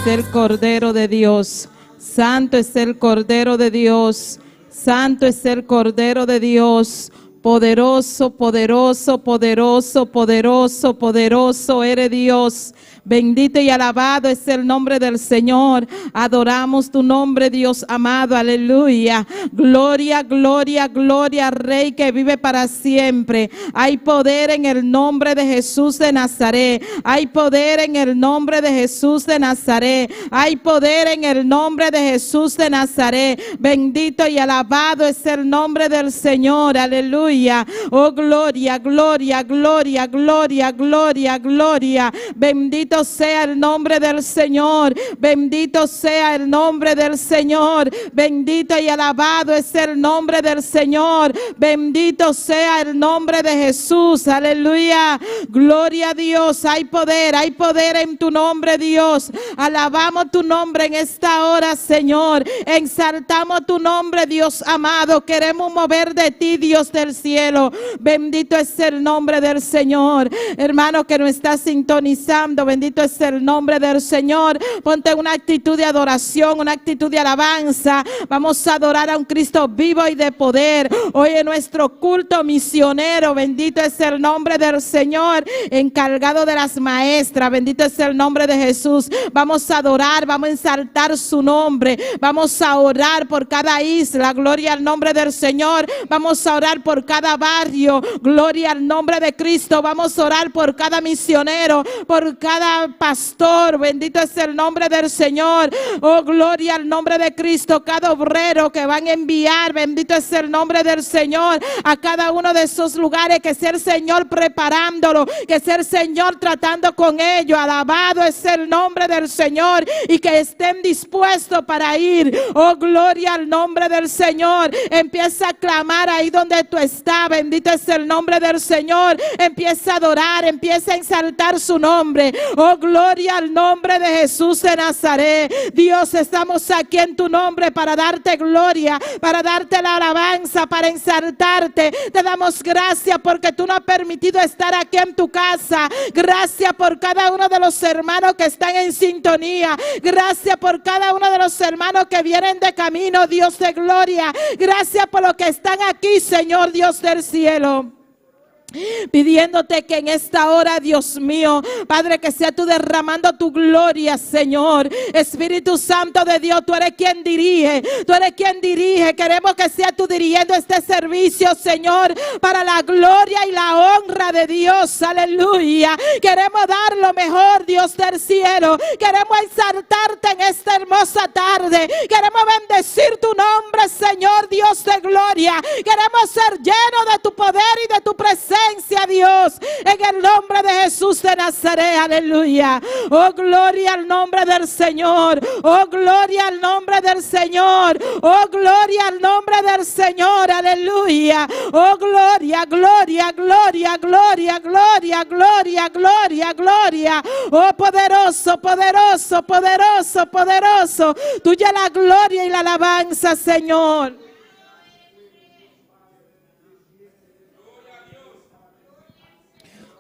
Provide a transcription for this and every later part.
es el Cordero de Dios. Santo es el Cordero de Dios. Santo es el Cordero de Dios. Poderoso, poderoso, poderoso, poderoso, poderoso eres Dios. Bendito y alabado es el nombre del Señor. Adoramos tu nombre, Dios amado. Aleluya. Gloria, gloria, gloria, Rey que vive para siempre. Hay poder en el nombre de Jesús de Nazaret. Hay poder en el nombre de Jesús de Nazaret. Hay poder en el nombre de Jesús de Nazaret. Bendito y alabado es el nombre del Señor. Aleluya. Oh, gloria, gloria, gloria, gloria, gloria, gloria. Bendito sea el nombre del Señor. Bendito sea el nombre del Señor. Bendito y alabado es el nombre del Señor. Bendito sea el nombre de Jesús. Aleluya. Gloria a Dios. Hay poder en tu nombre, Dios. Alabamos tu nombre en esta hora, Señor. Exaltamos tu nombre, Dios amado. Queremos mover de ti, Dios del cielo. Bendito es el nombre del Señor. Hermano que nos está sintonizando, bendito es el nombre del Señor. Ponte una actitud de adoración, una actitud de alabanza. Vamos a adorar a un Cristo vivo y de poder. Hoy en nuestro culto misionero, bendito es el nombre del Señor, encargado de las maestras. Bendito es el nombre de Jesús. Vamos a adorar, vamos a exaltar su nombre. Vamos a orar por cada isla. Gloria al nombre del Señor. Vamos a orar por cada barrio. Gloria al nombre de Cristo. Vamos a orar por cada misionero, por cada pastor. Bendito es el nombre del Señor. Oh, gloria al nombre de Cristo. Cada obrero que van a enviar, bendito es el nombre del Señor, a cada uno de esos lugares, que sea el Señor preparándolo, que sea el Señor tratando con ellos. Alabado es el nombre del Señor, y que estén dispuestos para ir. Oh, gloria al nombre del Señor. Empieza a clamar ahí donde tú estás. Bendito es el nombre del Señor. Empieza a adorar, empieza a exaltar su nombre. Oh, gloria al nombre de Jesús de Nazaret. Dios, estamos aquí en tu nombre para darte gloria, para darte la alabanza, para exaltarte. Te damos gracias porque tú nos has permitido estar aquí en tu casa. Gracias por cada uno de los hermanos que están en sintonía. Gracias por cada uno de los hermanos que vienen de camino, Dios de gloria. Gracias por los que están aquí, Señor Dios del cielo. Pidiéndote que en esta hora, Dios mío, Padre, que sea tú derramando tu gloria, Señor. Espíritu Santo de Dios, tú eres quien dirige, tú eres quien dirige. Queremos que sea tú dirigiendo este servicio, Señor, para la gloria y la honra de Dios. Aleluya. Queremos dar lo mejor, Dios del cielo. Queremos exaltarte en esta hermosa tarde. Queremos bendecir tu nombre, Señor Dios de gloria. Queremos ser llenos de tu poder y de tu presencia, Dios, en el nombre de Jesús de Nazaret. Aleluya. Oh, gloria al nombre del Señor. Oh, gloria al nombre del Señor. Oh, gloria al nombre del Señor. Aleluya. Oh, gloria, gloria, gloria, gloria, gloria, gloria, gloria, gloria. Oh, poderoso, poderoso, poderoso, poderoso. Tuya la gloria y la alabanza, Señor.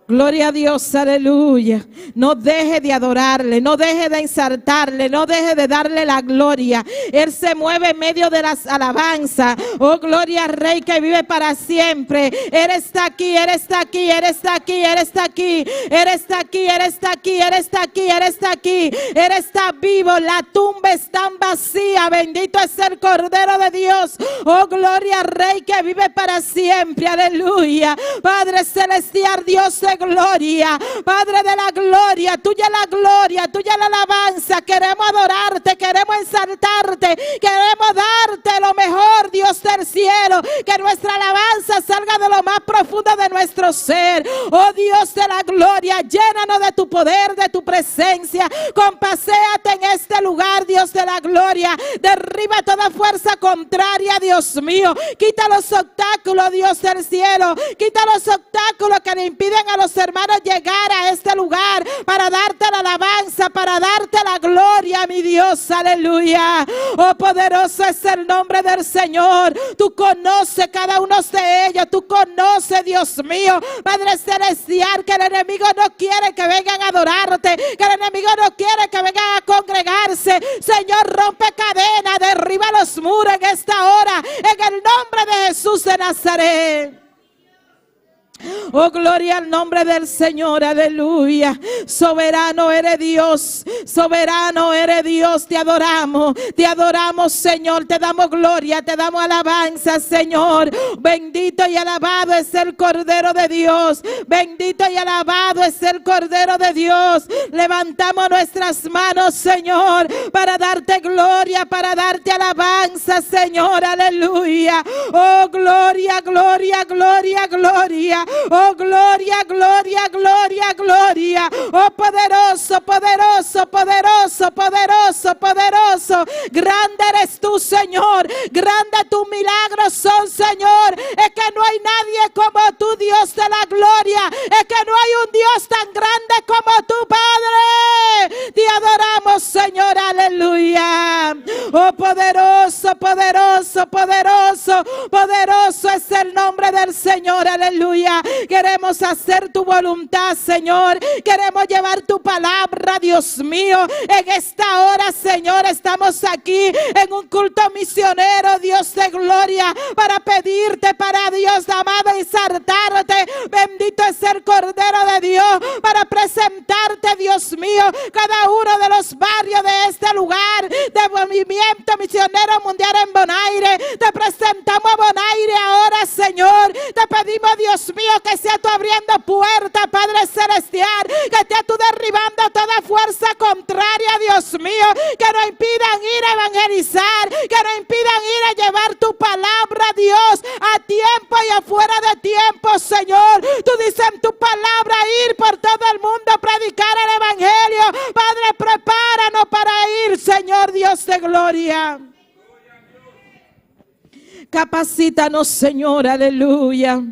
Gloria a Dios, aleluya. No deje de adorarle, no deje de exaltarle, no deje de darle la gloria. Él se mueve en medio de las alabanzas. Oh, gloria al Rey que vive para siempre. Él está aquí, Él está aquí, Él está aquí, Él está aquí, Él está aquí, Él está aquí, Él está aquí, Él está aquí. Él está vivo, la tumba está vacía. Bendito es el Cordero de Dios. Oh, gloria al Rey que vive para siempre. Aleluya. Padre celestial, Dios de gloria, Padre de la gloria, tuya la alabanza. Queremos adorarte, queremos exaltarte, queremos darte lo mejor, Dios del cielo. Que nuestra alabanza salga de lo más profundo de nuestro ser. Oh, Dios de la gloria, llénanos de tu poder, de tu presencia. Compaséate en este lugar, Dios de la gloria. Derriba toda fuerza contraria, Dios mío. Quita los obstáculos, Dios del cielo. Quita los obstáculos que le impiden a los queremos, hermanos, llegar a este lugar para darte la alabanza, para darte la gloria, mi Dios, aleluya. Oh, poderoso es el nombre del Señor. Tú conoces cada uno de ellos, tú conoces, Dios mío, Padre celestial, que el enemigo no quiere que vengan a adorarte, que el enemigo no quiere que vengan a congregarse. Señor, rompe cadenas, derriba los muros en esta hora, en el nombre de Jesús de Nazaret. Oh, gloria al nombre del Señor, aleluya. Soberano eres Dios, soberano eres Dios. Te adoramos, Señor. Te damos gloria, te damos alabanza, Señor. Bendito y alabado es el Cordero de Dios. Bendito y alabado es el Cordero de Dios. Levantamos nuestras manos, Señor, para darte gloria, para darte alabanza, Señor, aleluya. Oh, gloria, gloria, gloria, gloria. Oh, gloria, gloria, gloria, gloria. Oh, poderoso, poderoso, poderoso, poderoso, poderoso. Grande eres tú, Señor. Grande tus milagros son, Señor. Es que no hay nadie como tú, Dios de la gloria. Es que no hay un Dios tan grande como tu Padre. Te adoramos, Señor, aleluya. Oh, poderoso, poderoso, poderoso, poderoso es el nombre del Señor, aleluya. Queremos hacer tu voluntad, Señor. Queremos llevar tu palabra, Dios mío. En esta hora, Señor, estamos aquí en un culto misionero, Dios de gloria, para pedirte, para Dios amado, exaltarte. Bendito es el Cordero de Dios, para presentarte, Dios mío, cada uno de los barrios de este lugar de Movimiento Misionero Mundial en Bonaire. Te presentamos a Bonaire ahora, Señor. Te pedimos, Dios mío, que sea tú abriendo puertas, Padre celestial, que sea tú derribando toda fuerza contraria, Dios mío, que no impidan ir a evangelizar, que no impidan ir a llevar tu palabra, Dios, a tiempo y afuera de tiempo, Señor. Tú dices en tu palabra ir por todo el mundo a predicar el evangelio. Padre, prepáranos para ir, Señor Dios de gloria. Capacítanos, Señor, aleluya.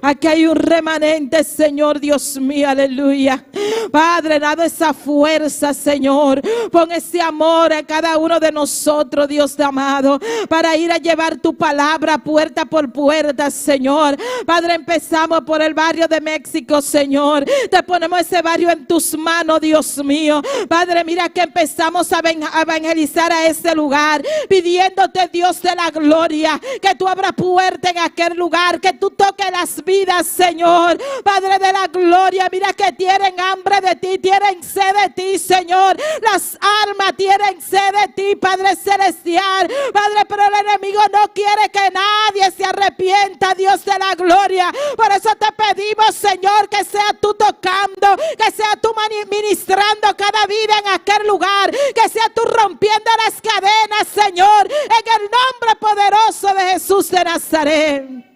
Aquí hay un remanente, Señor Dios mío, aleluya. Padre, dado esa fuerza, Señor. Pon ese amor a cada uno de nosotros, Dios amado, para ir a llevar tu palabra puerta por puerta, Señor. Padre, empezamos por el barrio de México, Señor. Te ponemos ese barrio en tus manos, Dios mío. Padre, mira que empezamos a evangelizar a ese lugar, pidiéndote, Dios de la gloria, que tú abras puerta en aquel lugar, que tú toques las vidas, Señor. Padre de la gloria, mira que tienen hambre de ti, tienen sed de ti, Señor. Las almas tienen sed de ti, Padre celestial. Padre, pero el enemigo no quiere que nadie se arrepienta, Dios de la gloria. Por eso te pedimos, Señor, que sea tú tocando, que sea tú ministrando cada vida en aquel lugar, que sea tú rompiendo las cadenas, Señor, en el nombre poderoso de Jesús de Nazaret.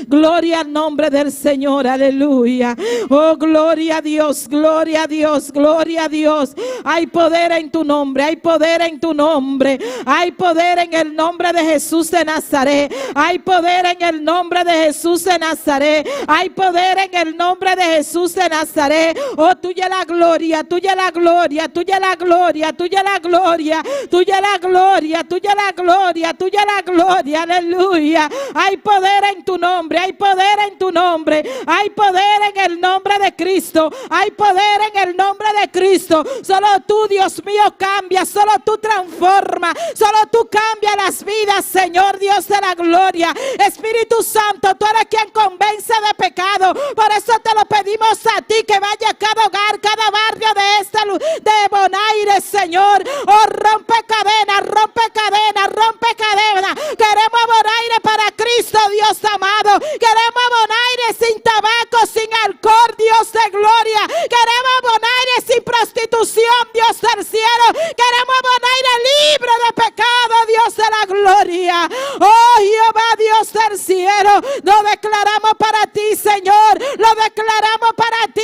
Gloria al nombre del Señor, aleluya. Oh, gloria a Dios, gloria a Dios, gloria a Dios. Hay poder en tu nombre, hay poder en tu nombre. Hay poder en el nombre de Jesús de Nazaret. Hay poder en el nombre de Jesús de Nazaret. Hay poder en el nombre de Jesús de Nazaret. Oh, tuya la gloria, tuya la gloria, tuya la gloria, tuya la gloria, tuya la gloria, tuya la gloria, tuya la gloria, aleluya. Hay poder en tu nombre, hay poder en tu nombre, hay poder en el nombre de Cristo, hay poder en el nombre de Cristo. Solo tú, Dios mío, cambias, solo tú transformas, solo tú cambias las vidas, Señor Dios de la gloria. Espíritu Santo, tú eres quien convence de pecado. Por eso te lo pedimos a ti, que vaya a cada hogar, cada barrio de Bonaire, Señor. Oh, rompe cadenas, rompe cadenas, rompe cadenas. Queremos Bonaire para Cristo, Dios amado. Queremos Bonaire sin tabaco, sin alcohol, Dios de gloria. Queremos Bonaire sin prostitución, Dios del cielo. Queremos Bonaire libre de pecado, Dios de la gloria. Oh, Jehová, Dios del cielo, lo declaramos para ti, Señor. Lo declaramos para ti.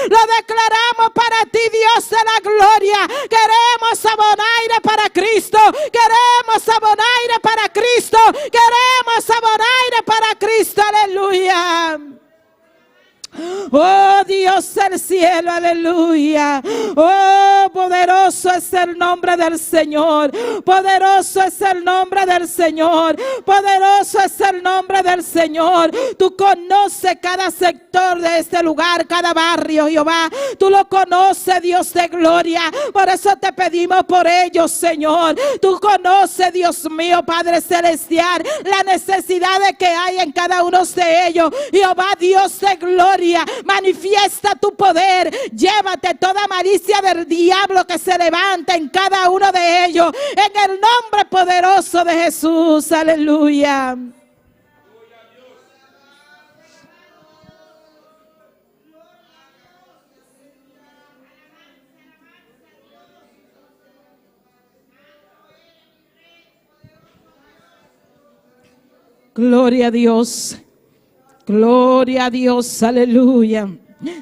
Lo declaramos para ti, Dios de la gloria. Queremos a Bonaire para Cristo. Queremos a Bonaire para Cristo. Queremos a Bonaire para Cristo, aleluya. Dios del cielo, aleluya. Oh, poderoso es el nombre del Señor. Poderoso es el nombre del Señor. Poderoso es el nombre del Señor. Tú conoces cada sector de este lugar, cada barrio, Jehová. Tú lo conoces, Dios de gloria. Por eso te pedimos por ellos, Señor. Tú conoces, Dios mío, Padre celestial, la necesidad que hay en cada uno de ellos. Jehová, Dios de gloria, manifiesta tu poder. Llévate toda malicia del diablo que se levanta en cada uno de ellos, en el nombre poderoso de Jesús. Aleluya. Gloria a Dios. Gloria a Dios. Aleluya.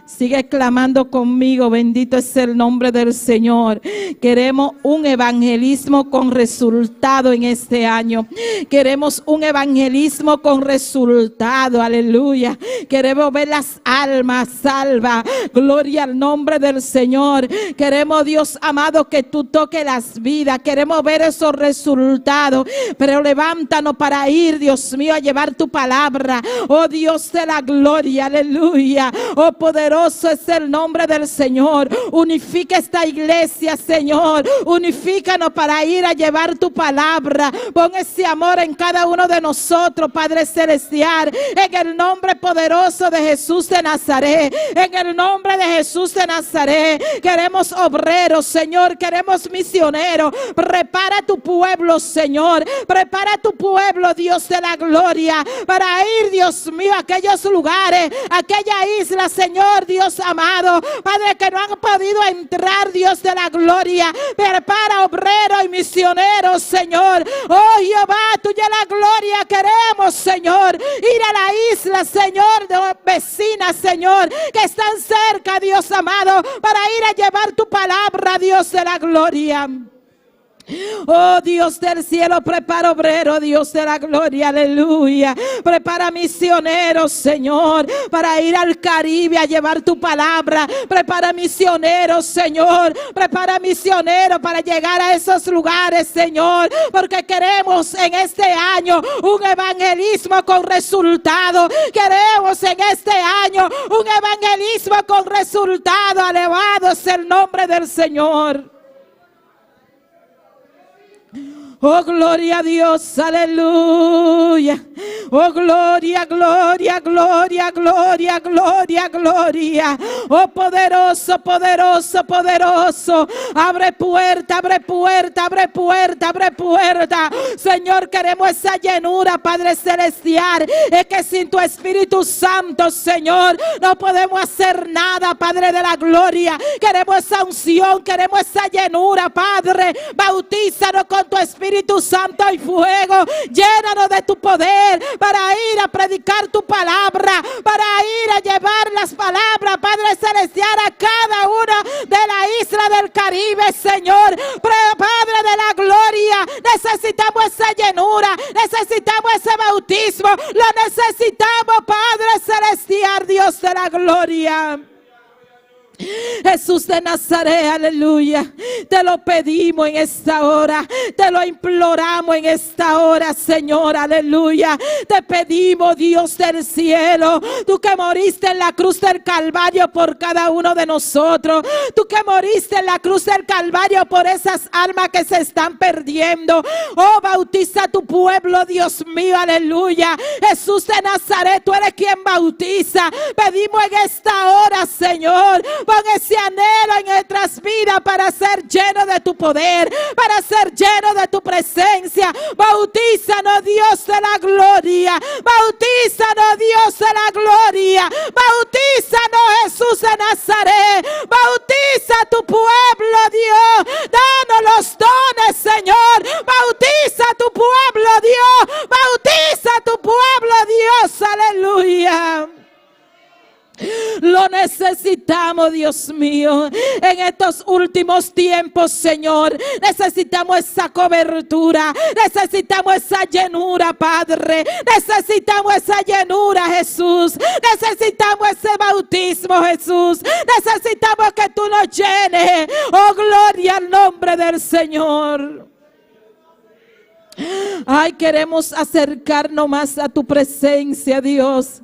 Sigue clamando conmigo, bendito es el nombre del Señor. Queremos un evangelismo con resultado en este año. Queremos un evangelismo con resultado, aleluya. Queremos ver las almas salvas, gloria al nombre del Señor. Queremos, Dios amado, que tú toques las vidas. Queremos ver esos resultados, pero levántanos para ir, Dios mío, a llevar tu palabra. Oh Dios de la gloria, aleluya. Oh poderoso es el nombre del Señor. Unifica esta iglesia, Señor. Unifícanos para ir a llevar tu palabra. Pon ese amor en cada uno de nosotros, Padre celestial. En el nombre poderoso de Jesús de Nazaret. En el nombre de Jesús de Nazaret. Queremos obreros, Señor. Queremos misioneros. Prepara tu pueblo, Señor. Prepara tu pueblo, Dios de la gloria, para ir, Dios mío, a aquellos lugares, a aquella isla, Señor, Dios amado, Padre, que no han podido entrar, Dios de la gloria. Prepara obreros y misioneros, Señor. Oh Jehová, tuya la gloria queremos, Señor. Ir a la isla, Señor, de vecinas, Señor, que están cerca, Dios amado, para ir a llevar tu palabra, Dios de la gloria. Oh Dios del cielo, prepara obrero, Dios de la gloria, aleluya. Prepara misioneros, Señor, para ir al Caribe a llevar tu palabra. Prepara misioneros, Señor. Prepara misioneros para llegar a esos lugares, Señor, porque queremos en este año un evangelismo con resultado. Queremos en este año un evangelismo con resultado. Alabado es el nombre del Señor. Oh, gloria a Dios, aleluya. Oh, gloria, gloria, gloria, gloria, gloria, gloria. Oh, poderoso, poderoso, poderoso. Abre puerta, abre puerta, abre puerta, abre puerta. Señor, queremos esa llenura, Padre celestial. Es que sin tu Espíritu Santo, Señor, no podemos hacer nada, Padre de la gloria. Queremos esa unción, queremos esa llenura, Padre. Bautízanos con tu Espíritu Santo y fuego. Llénanos de tu poder para ir a predicar tu palabra, para ir a llevar las palabras, Padre celestial, a cada una de la isla del Caribe, Señor. Padre de la gloria, necesitamos esa llenura, necesitamos ese bautismo, lo necesitamos, Padre celestial, Dios de la gloria. Jesús de Nazaret, aleluya. Te lo pedimos en esta hora, te lo imploramos en esta hora, Señor, aleluya. Te pedimos, Dios del cielo, tú que moriste en la cruz del Calvario por cada uno de nosotros, tú que moriste en la cruz del Calvario por esas almas que se están perdiendo. Oh, bautiza a tu pueblo, Dios mío, aleluya. Jesús de Nazaret, tú eres quien bautiza. Pedimos en esta hora, Señor, pon ese anhelo en nuestras vidas para ser lleno de tu poder, para ser lleno de tu presencia. Bautízanos, Dios de la gloria. Bautízanos, Dios de la gloria. Bautízanos, Jesús de Nazaret. Bautiza a tu pueblo, Dios. Danos los dones, Señor. Bautiza a tu pueblo, Dios. Bautiza a tu pueblo, Dios. Aleluya. Lo necesitamos, Oh Dios mío, en estos últimos tiempos, Señor, necesitamos esa cobertura, necesitamos esa llenura, Padre, necesitamos esa llenura, Jesús, necesitamos ese bautismo, Jesús, necesitamos que tú nos llenes. Oh, gloria al nombre del Señor. Ay, queremos acercarnos más a tu presencia, Dios.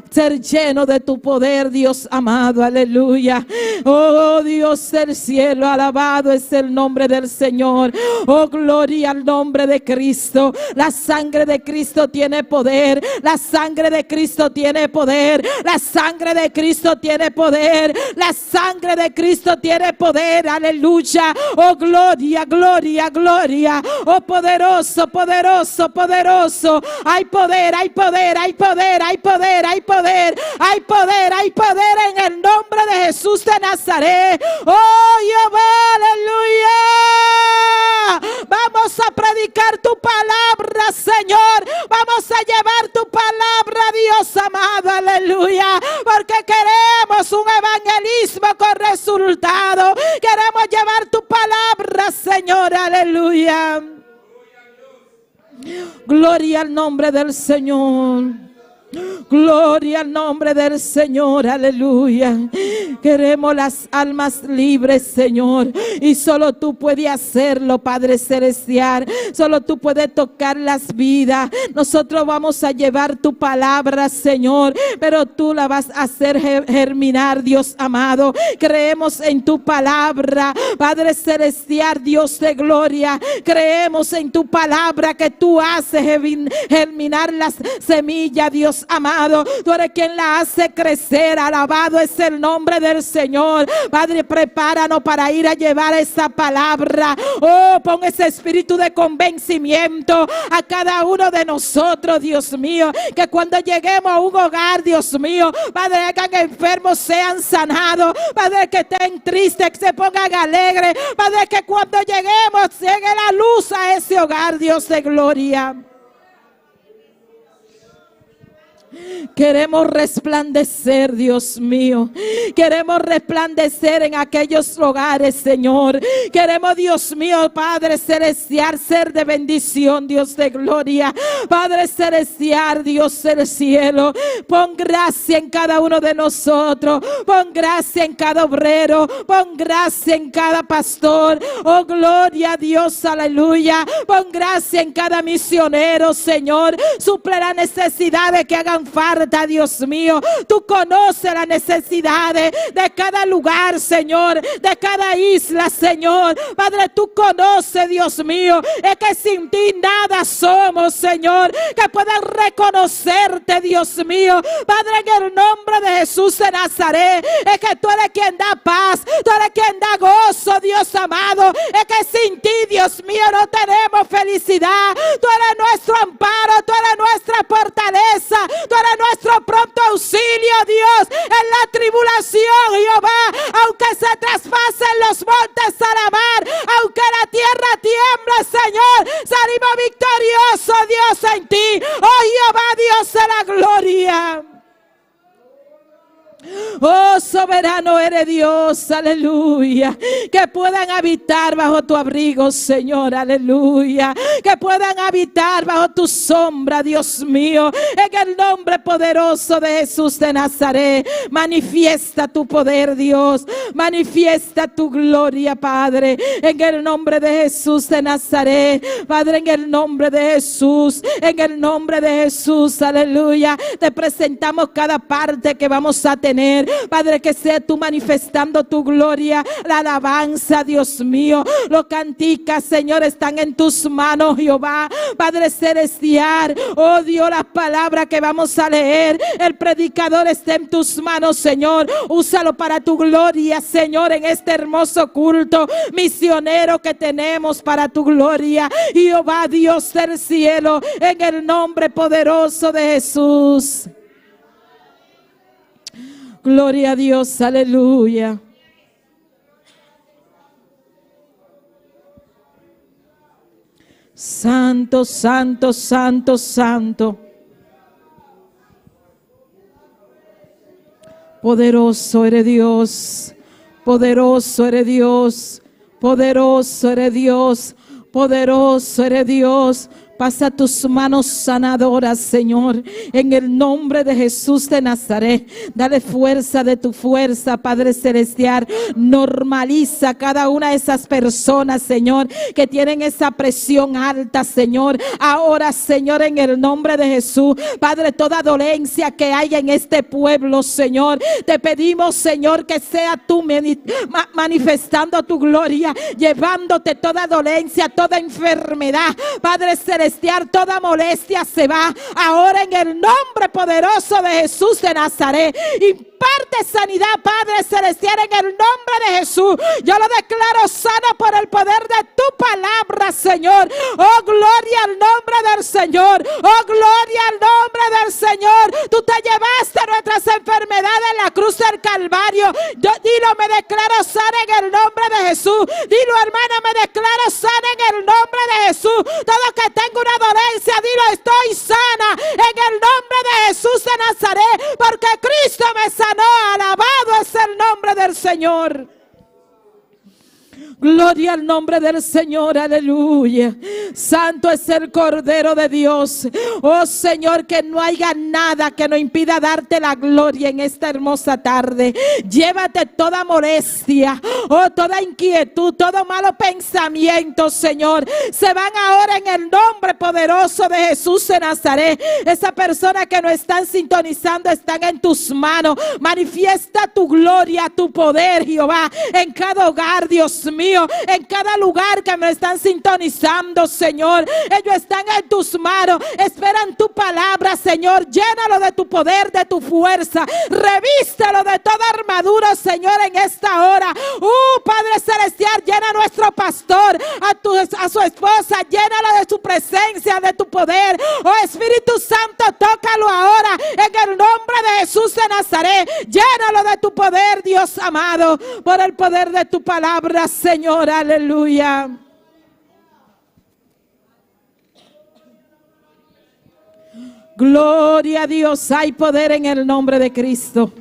Ser lleno de tu poder, Dios amado, aleluya. Oh, Dios del cielo, alabado es el nombre del Señor. Oh, gloria al nombre de Cristo. La sangre de Cristo tiene poder. La sangre de Cristo tiene poder. La sangre de Cristo tiene poder. La sangre de Cristo tiene poder, aleluya. Oh, gloria, gloria, gloria. Oh, poderoso, poderoso, poderoso. Hay poder, hay poder, hay poder, hay poder, hay poder, hay poder, hay poder en el nombre de Jesús de Nazaret. Oh, Jehová, aleluya. Vamos a predicar tu palabra, Señor. Vamos a llevar tu palabra, Dios amado, aleluya. Porque queremos un evangelismo con resultado. Queremos llevar tu palabra, Señor, aleluya. Gloria al nombre del Señor. Gloria al nombre del Señor, aleluya. Queremos las almas libres, Señor, y solo tú puedes hacerlo, Padre celestial. Solo tú puedes tocar las vidas. Nosotros vamos a llevar tu palabra, Señor, pero tú la vas a hacer germinar, Dios amado. Creemos en tu palabra, Padre celestial, Dios de gloria. Creemos en tu palabra que tú haces germinar las semillas, Dios amado. Tú eres quien la hace crecer. Alabado es el nombre del Señor. Padre, prepáranos para ir a llevar esa palabra. Oh, pon ese espíritu de convencimiento a cada uno de nosotros, Dios mío. Que cuando lleguemos a un hogar, Dios mío, Padre, que enfermos sean sanados. Padre, que estén tristes, que se pongan alegres. Padre, que cuando lleguemos llegue la luz a ese hogar, Dios de gloria. Queremos resplandecer, Dios mío. Queremos resplandecer en aquellos hogares, Señor. Queremos, Dios mío, Padre celestial, ser de bendición, Dios de gloria. Padre celestial, Dios del cielo, pon gracia en cada uno de nosotros. Pon gracia en cada obrero. Pon gracia en cada pastor. Oh, gloria a Dios, aleluya. Pon gracia en cada misionero, Señor. Suple las necesidades que hagan falta, Dios mío. Tú conoces las necesidades de cada lugar, Señor, de cada isla, Señor. Padre, tú conoces, Dios mío, es que sin ti nada somos, Señor. Que puedan reconocerte, Dios mío. Padre, en el nombre de Jesús de Nazaret, es que tú eres quien da paz, tú eres quien da gozo, Dios amado. Es que sin ti, Dios mío, no tenemos felicidad. Tú eres nuestro amparo, tú eres nuestra fortaleza. Tú eres nuestro pronto auxilio, Dios, en la tribulación, Jehová. Aunque se traspasen los montes a la mar, aunque la tierra tiemble, Señor, salimos victoriosos, Dios, en ti. Oh, Jehová, Dios de la gloria. Oh, soberano eres Dios, aleluya. Que puedan habitar bajo tu abrigo, Señor, aleluya. Que puedan habitar bajo tu sombra, Dios mío. En el nombre poderoso de Jesús de Nazaret, manifiesta tu poder, Dios. Manifiesta tu gloria, Padre. En el nombre de Jesús de Nazaret, Padre, en el nombre de Jesús. En el nombre de Jesús, aleluya. Te presentamos cada parte que vamos a tener. Padre, que sea tú manifestando tu gloria, la alabanza, Dios mío. Los canticas, Señor, están en tus manos, Jehová. Padre celestial, oh Dios, las palabras que vamos a leer, el predicador está en tus manos, Señor. Úsalo para tu gloria, Señor, en este hermoso culto misionero que tenemos para tu gloria, Jehová, Dios del cielo, en el nombre poderoso de Jesús. Gloria a Dios, aleluya. Santo, santo, santo, santo. Poderoso eres Dios, poderoso eres Dios, poderoso eres Dios, poderoso eres Dios. Pasa tus manos sanadoras, Señor, en el nombre de Jesús de Nazaret. Dale fuerza de tu fuerza, Padre Celestial. Normaliza cada una de esas personas, Señor, que tienen esa presión alta, Señor. Ahora, Señor, en el nombre de Jesús, Padre, toda dolencia que haya en este pueblo, Señor, te pedimos, Señor, que sea tú manifestando tu gloria, llevándote toda dolencia, toda enfermedad, Padre Celestial. Toda molestia se va ahora en el nombre poderoso de Jesús de Nazaret. Imparte sanidad, Padre Celestial, en el nombre de Jesús. Yo lo declaro sano por el poder de tu palabra, Señor. Oh, gloria al nombre del Señor. Oh, gloria al nombre del Señor. Tú te llevaste nuestras enfermedades en la cruz del Calvario. Dilo, me declaro sana en el nombre de Jesús. Dilo, hermana, me declaro sana en el nombre de Jesús. Todo que tengo una dolencia, dilo, estoy sana en el nombre de Jesús de Nazaret, porque Cristo me sanó. Alabado es el nombre del Señor. Gloria al nombre del Señor, aleluya. Santo es el Cordero de Dios. Oh Señor, que no haya nada que nos impida darte la gloria en esta hermosa tarde. Llévate toda molestia, oh, toda inquietud, todo malo pensamiento, Señor. Se van ahora en el nombre poderoso de Jesús de Nazaret. Esa persona que nos están sintonizando están en tus manos. Manifiesta tu gloria, tu poder, Jehová, en cada hogar, Dios mío. En cada lugar que me están sintonizando, Señor, ellos están en tus manos, esperan tu palabra, Señor. Llénalo de tu poder, de tu fuerza, revístelo de toda armadura, Señor, en esta hora. Padre Celestial, llena a nuestro pastor, a su esposa, llénalo de tu presencia, de tu poder. Oh Espíritu Santo, tócalo ahora en el nombre de Jesús de Nazaret. Llénalo de tu poder, Dios amado, por el poder de tu palabra, Señor. Aleluya. Gloria a Dios. Hay poder en el nombre de Cristo.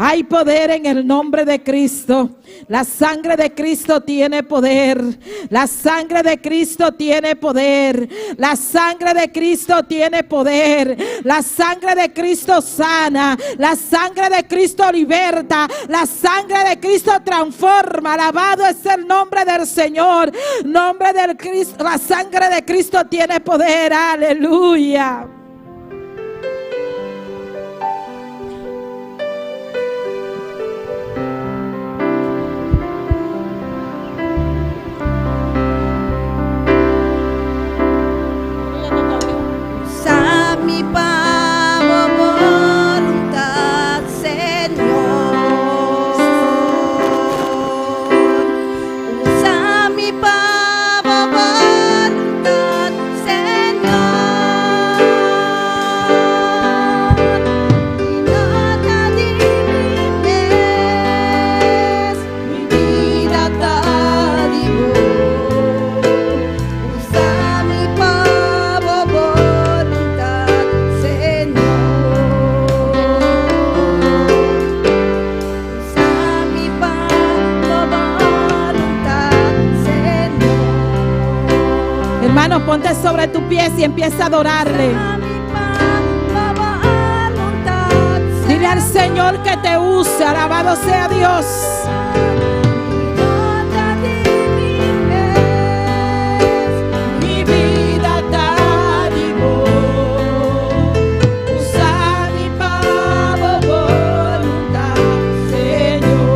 Hay poder en el nombre de Cristo. La sangre de Cristo tiene poder. La sangre de Cristo tiene poder. La sangre de Cristo tiene poder. La sangre de Cristo sana. La sangre de Cristo liberta. La sangre de Cristo transforma. Alabado es el nombre del Señor. Nombre del Cristo. La sangre de Cristo tiene poder. Aleluya. Mi pavo voluntad, Señor. Usa mi pavo voluntad, Señor. Y no te adivines, mi vida te digo. Usa mi pavo voluntad, Hermano, ponte sobre tus pies y empieza a adorarle. Dile al Señor que te use. Alabado sea Dios. Mi vida te digo. Usa mi pavo voluntad, Señor.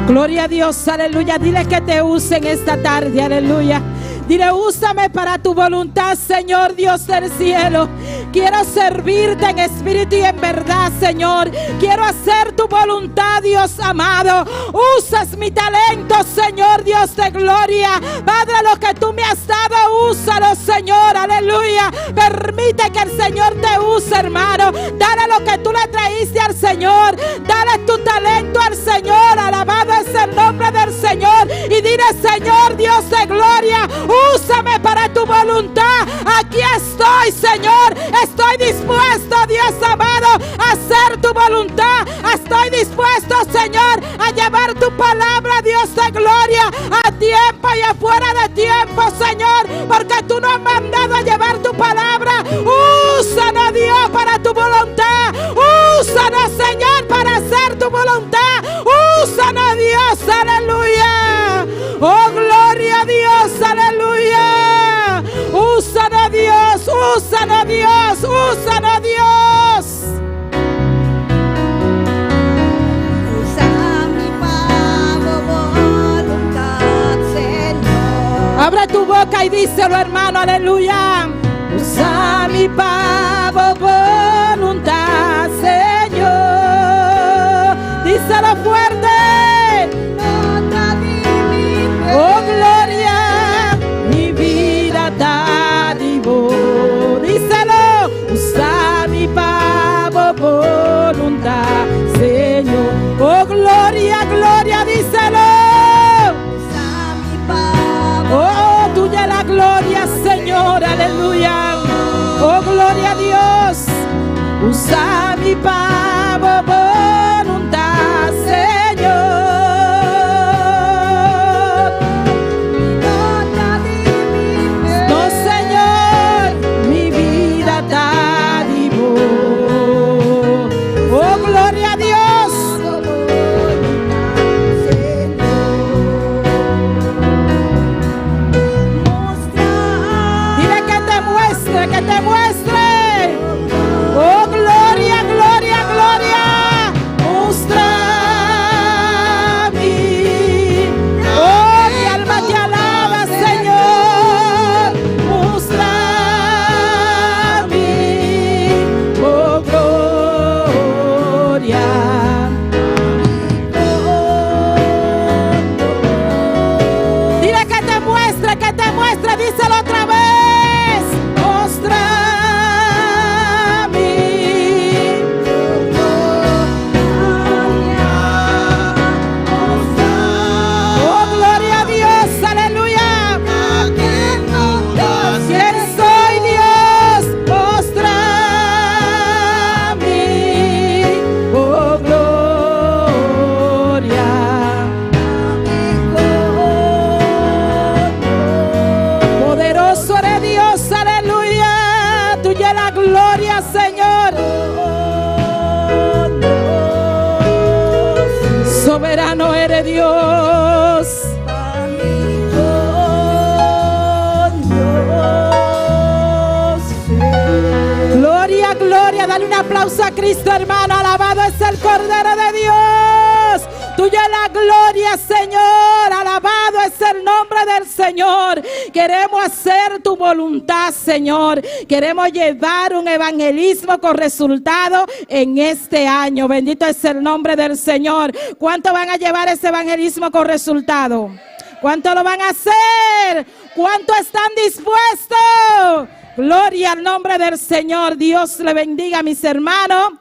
Gloria a Dios, aleluya. Dile que te use en esta tarde, aleluya. Dile, úsame para tu voluntad, Señor Dios del cielo. Quiero servirte en espíritu y en verdad, Señor. Quiero hacer tu voluntad, Dios amado. Usas mi talento, Señor Dios de gloria. Padre, lo que tú me has dado, úsalo, Señor. Aleluya. Permite que el Señor te use, hermano. Dale lo que tú le traíste al Señor. Dale tu talento al Señor. Alabado es el nombre del Señor. Y dile, Señor Dios de gloria, úsame para tu voluntad. Aquí estoy, Señor. Estoy dispuesto, Dios amado, a hacer tu voluntad. Estoy dispuesto, Señor, a llevar tu palabra, Dios de gloria, a tiempo y afuera de tiempo, Señor, porque tú nos has mandado a llevar tu palabra. Úsanos, Dios, para tu voluntad. Úsanos, Señor, para hacer tu voluntad. Úsanos, Dios, aleluya. Oh, gloria a Dios, aleluya. Úsanos, Dios, úsanos, Dios, úsanos, Dios. Usa mi voluntad, Señor. Abre tu boca y díselo, hermano, aleluya. Usa mi voluntad, Señor. Díselo fuerte. Oh, gloria, mi vida da divo. Díselo, usa mi voluntad, Señor. Oh, gloria, gloria, díselo. Oh, tuya la gloria, Señor, aleluya. Oh, gloria a Dios. Usa mi voluntad, Señor. No, Señor, mi vida da divo. Oh, gloria a Dios. Dile que te muestre, que te muestre. Oh, gloria, gloria, gloria. Muéstrame. Oh, mi alma te alaba, Señor. Muéstrame. Oh, gloria. Dile que te muestre, díselo otra vez. Muéstrame. Oh, gloria a Dios, aleluya. ¿Quién soy, Dios? Muéstrame. Oh, gloria. Poderoso eres Dios, aleluya. Tuya la gloria, Señor. Soberano eres Dios. Gloria, gloria. Dale un aplauso a Cristo, hermano. Alabado es el Cordero de Dios. Tuya la gloria, Señor. Alabado es el nombre del Señor. Queremos hacer tu voluntad, Señor. Queremos llevar un evangelismo con resultado en este año. Bendito es el nombre del Señor. ¿Cuánto van a llevar ese evangelismo con resultado? ¿Cuánto lo van a hacer? ¿Cuánto están dispuestos? Gloria al nombre del Señor. Dios le bendiga a mis hermanos.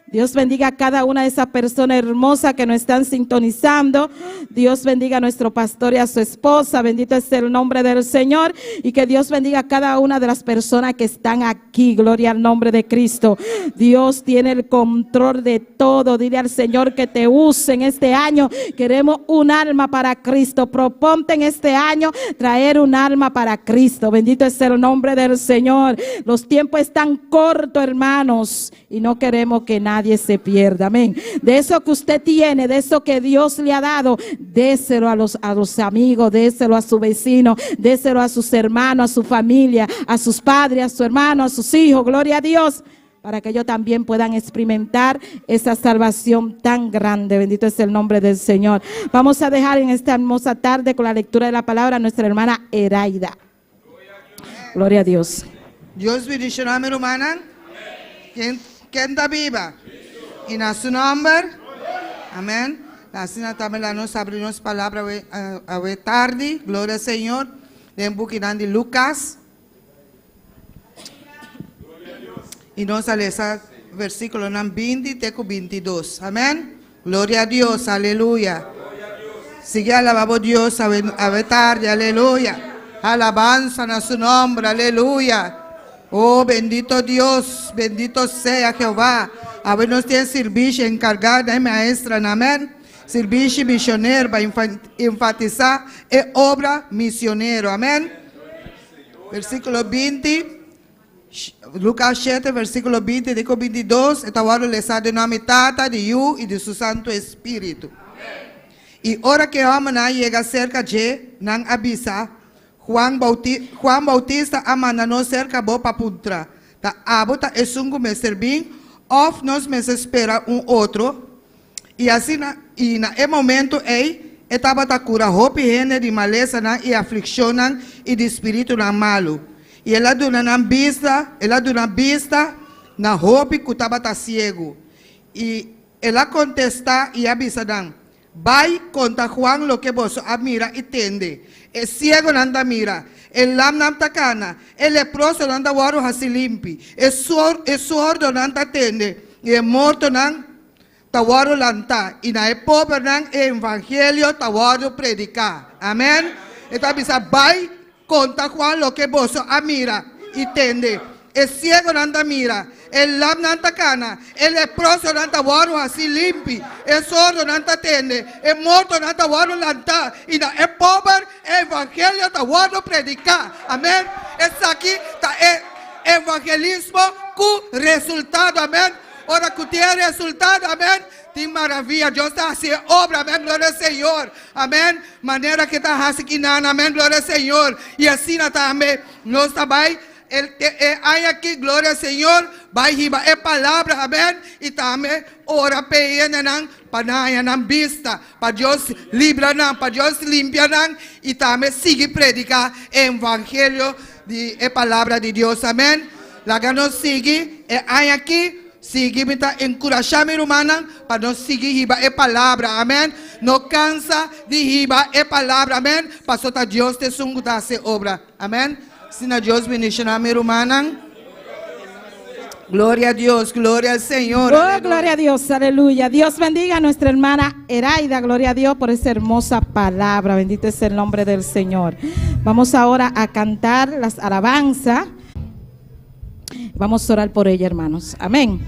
Dios bendiga a cada una de esas personas hermosas que nos están sintonizando. Dios bendiga a nuestro pastor y a su esposa. Bendito es el nombre del Señor. Y que Dios bendiga a cada una de las personas que están aquí. Gloria al nombre de Cristo. Dios tiene el control de todo. Dile al Señor que te use en este año. Queremos un alma para Cristo. Proponte en este año traer un alma para Cristo. Bendito es el nombre del Señor. Los tiempos están cortos, hermanos. Y no queremos que nadie se pierda. Amén. De eso que usted tiene, de eso que Dios le ha dado, déselo a los amigos, déselo a su vecino, déselo a sus hermanos, a su familia, a sus padres, a su hermano, a sus hijos. Gloria a Dios. Para que ellos también puedan experimentar esa salvación tan grande. Bendito es el nombre del Señor. Vamos a dejar en esta hermosa tarde con la lectura de la palabra a nuestra hermana Eraida. Gloria a Dios. Dios bendicioná a mi hermana. ¿Quién está viva? Y en su nombre. Amén. Así también nos abrimos palabra a tarde. Gloria al Señor. En Buquinán de Lucas. Y nos sale ese versículo 20 y 22. Amén. Gloria a Dios. Aleluya. Sigue alabando a Dios a tarde. Aleluya. Alabanza a su nombre. Aleluya. Oh, bendito Dios. Bendito sea Jehová. A ver, nos tiene servicio encargado de maestra. Amén. Servicio misionero para enfatizar es obra misionero. Amén. Versículo 20. Lucas 7, versículo 20, digo 22. Esta hora les ha denominado Tata de Yu y de su Santo Espíritu. Y ahora que vamos a llegar cerca de nan avisa, Juan Bautista amanda no cerca bo papuntra. Ta abota es un me servir, of nos me espera outro. E assim, e na momento estava a cura roupa e de maleza e aflição e de espírito malo. E ela dona vista na roupa que estava cego. E ela contesta e avisa vai conta Juan lo que vos admira e tende. É ciego nanda mira. El lam nam takana. El leproso nanda waro hasi limpi. É sordo nanda tende. E é morto nan tawaro lanta. E na é pobre nan é evangelho tawaro predicar. Amém? Então avisa vai conta Juan lo que vos admira e tende. É ciego nanda mira. El lam nanta cana, el leproso nanta waru así limpi, el sordo nanta tende, el morto nanta waru lanta, y na el pobre evangelio ta waru predicar. Amén. Es aquí ta evangelismo con resultado. Amén. Ahora que tiene resultado. Amén. Tem maravilha. Deus está haciendo obra. Amén. Glória ao Senhor. Amém. Maneira que está haciendo. Amém. Glória ao Senhor. E assim também nós também. Hay aquí, gloria al Señor, vai riba é palavra, amém, e também ora peena nang panaya nang vista, para Deus libra nang, para Deus limpia nang, e também sigue predicar evangelho de palavra de Deus, amém. Laga nos sigue, hay aqui, sigue me tá encorajar mi hermana, para nos seguir riba é palavra, amém. Não cansa de riba é palavra, amém. Pastor Deus te sungu da se obra, amém. Sina Dios bendición a mi hermana. Gloria a Dios, gloria al Señor. Oh, gloria a Dios, aleluya. Dios bendiga a nuestra hermana Eraida, gloria a Dios por esa hermosa palabra. Bendito es el nombre del Señor. Vamos ahora a cantar las alabanzas. Vamos a orar por ella, hermanos. Amén.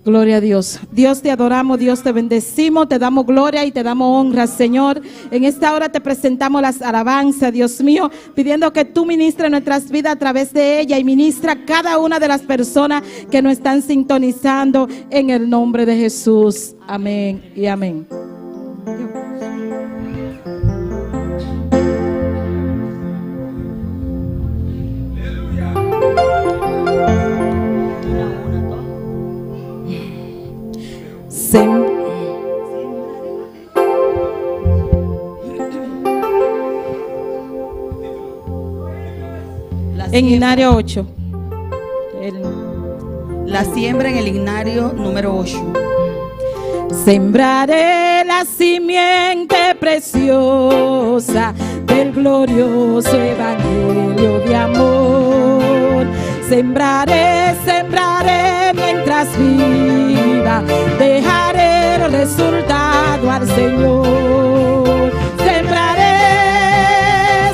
Gloria a Dios. Dios te adoramos, Dios te bendecimos, te damos gloria y te damos honra, Señor. En esta hora te presentamos las alabanzas, Dios mío, pidiendo que tú ministres nuestras vidas a través de ella y ministra a cada una de las personas que nos están sintonizando en el nombre de Jesús. Amén y amén. En Ignario 8. La siembra en el Ignario número 8. Sembraré la simiente preciosa del glorioso evangelio de amor. Sembraré, sembraré mientras viva, dejaré el resultado al Señor. Sembraré,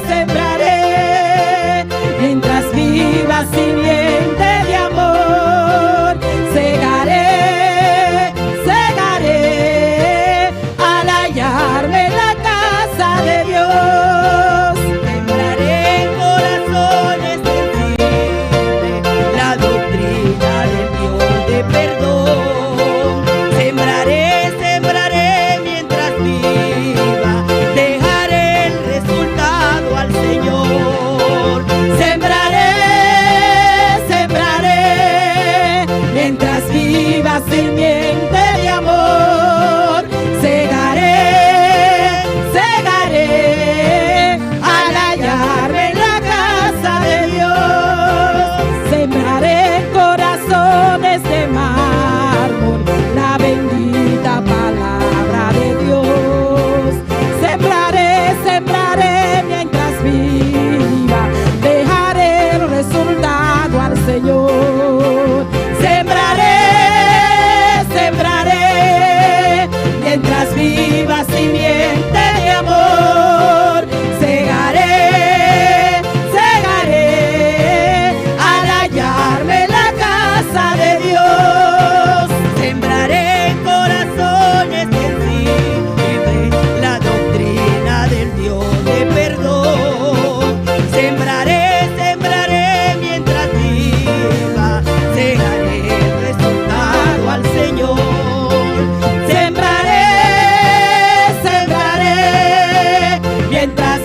sembraré mientras viva simiente de amor. Segaré, segaré al hallarme en la casa de Dios. Sembraré en corazones sensibles la doctrina del Dios de perdón. Sembraré, sembraré mientras viva,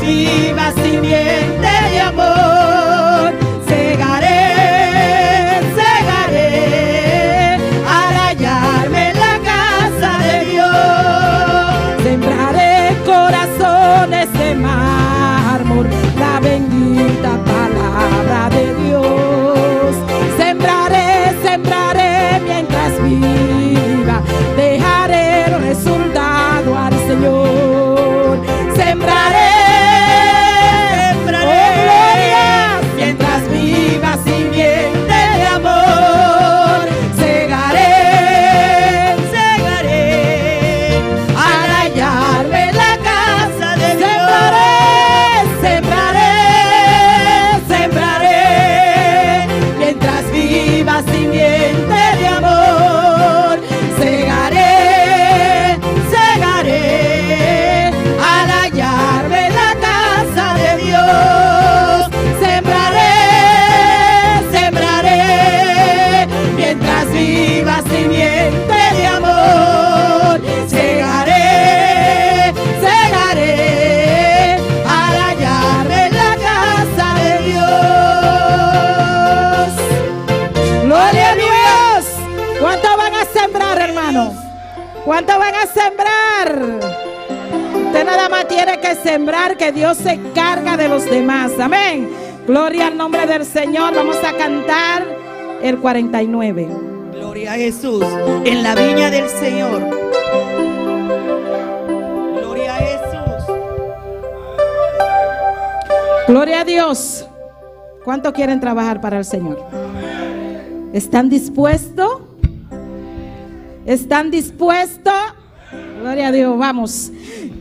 viva simiente de amor. Segaré, segaré, al hallarme en la casa de Dios. Sembraré corazones de mármol, la bendita palabra de Dios. Sembraré, sembraré mientras viva, dejaré el resultado al Señor. Sembraré, Sembraré, oh gloria, mientras viva simiente de amor. Segaré, segaré, al hallarme en la casa de Dios. sembraré, Sembraré, mientras viva simiente de amor. Segaré, segaré, al hallarme en la casa de Dios. Sembraré, sembraré, mientras viva simiente de amor. Segaré, segaré, al hallarme en la casa de Dios. gloria a Dios. ¿Cuánto van a sembrar, hermano? ¿Cuánto van a sembrar? Usted nada más tiene que sembrar, que Dios se encarga de los demás. Amén. Gloria al nombre del Señor. Vamos a cantar el 49. Gloria a Jesús en la viña del Señor. Gloria a Jesús. Gloria a Dios. ¿Cuánto quieren trabajar para el Señor? ¿Están dispuestos? ¿Están dispuestos? Gloria a Dios, vamos.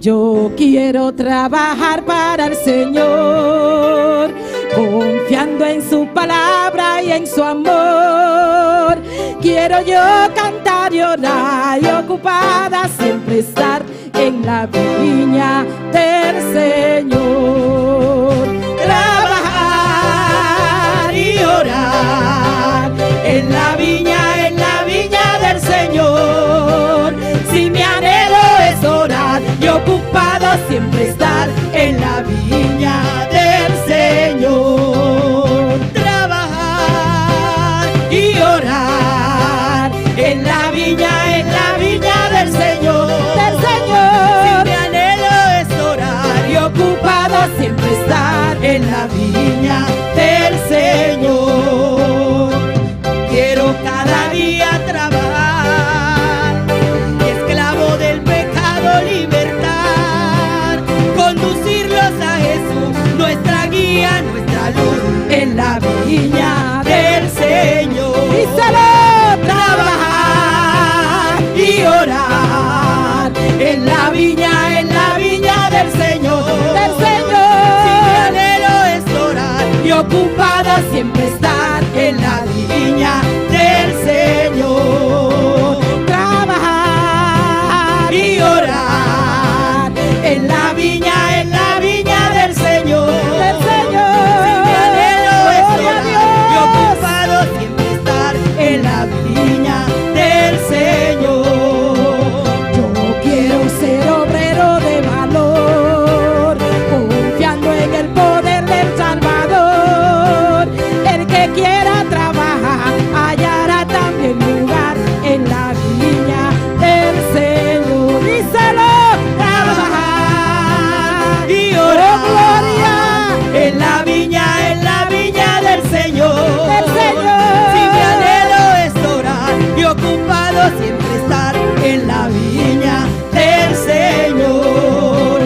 Yo quiero trabajar para el Señor, confiando en su palabra y en su amor. Quiero yo cantar y orar y ocupada siempre estar en la viña del Señor. Trabajar y orar en la viña del Señor. Si mi anhelo es orar y ocupado siempre estar en la viña del Señor. Trabajar y orar en la viña del Señor. Si mi anhelo es orar y ocupado siempre estar en la viña del Señor. Quiero cada día trabajar, esclavo del pecado, libertad, conducirlos a Jesús, nuestra guía, nuestra luz, en la viña del Señor. Díselo. Trabajar y orar en la viña del Señor. Si mi anhelo es orar y ocupada siempre estar en la viña del Señor. Trabajar y orar en la viña del Señor. Si mi anhelo es orar y ocupado siempre estar en la viña del Señor. Yo quiero ser obrero de valor, confiando en el poder del Salvador. El que quiera trabajar hallará también lugar en la viña del Señor. Díselo. Trabajar y Oh, orar gloria. en la viña del Señor. Del Señor. Si mi anhelo es orar y ocupado siempre estar en la viña del Señor.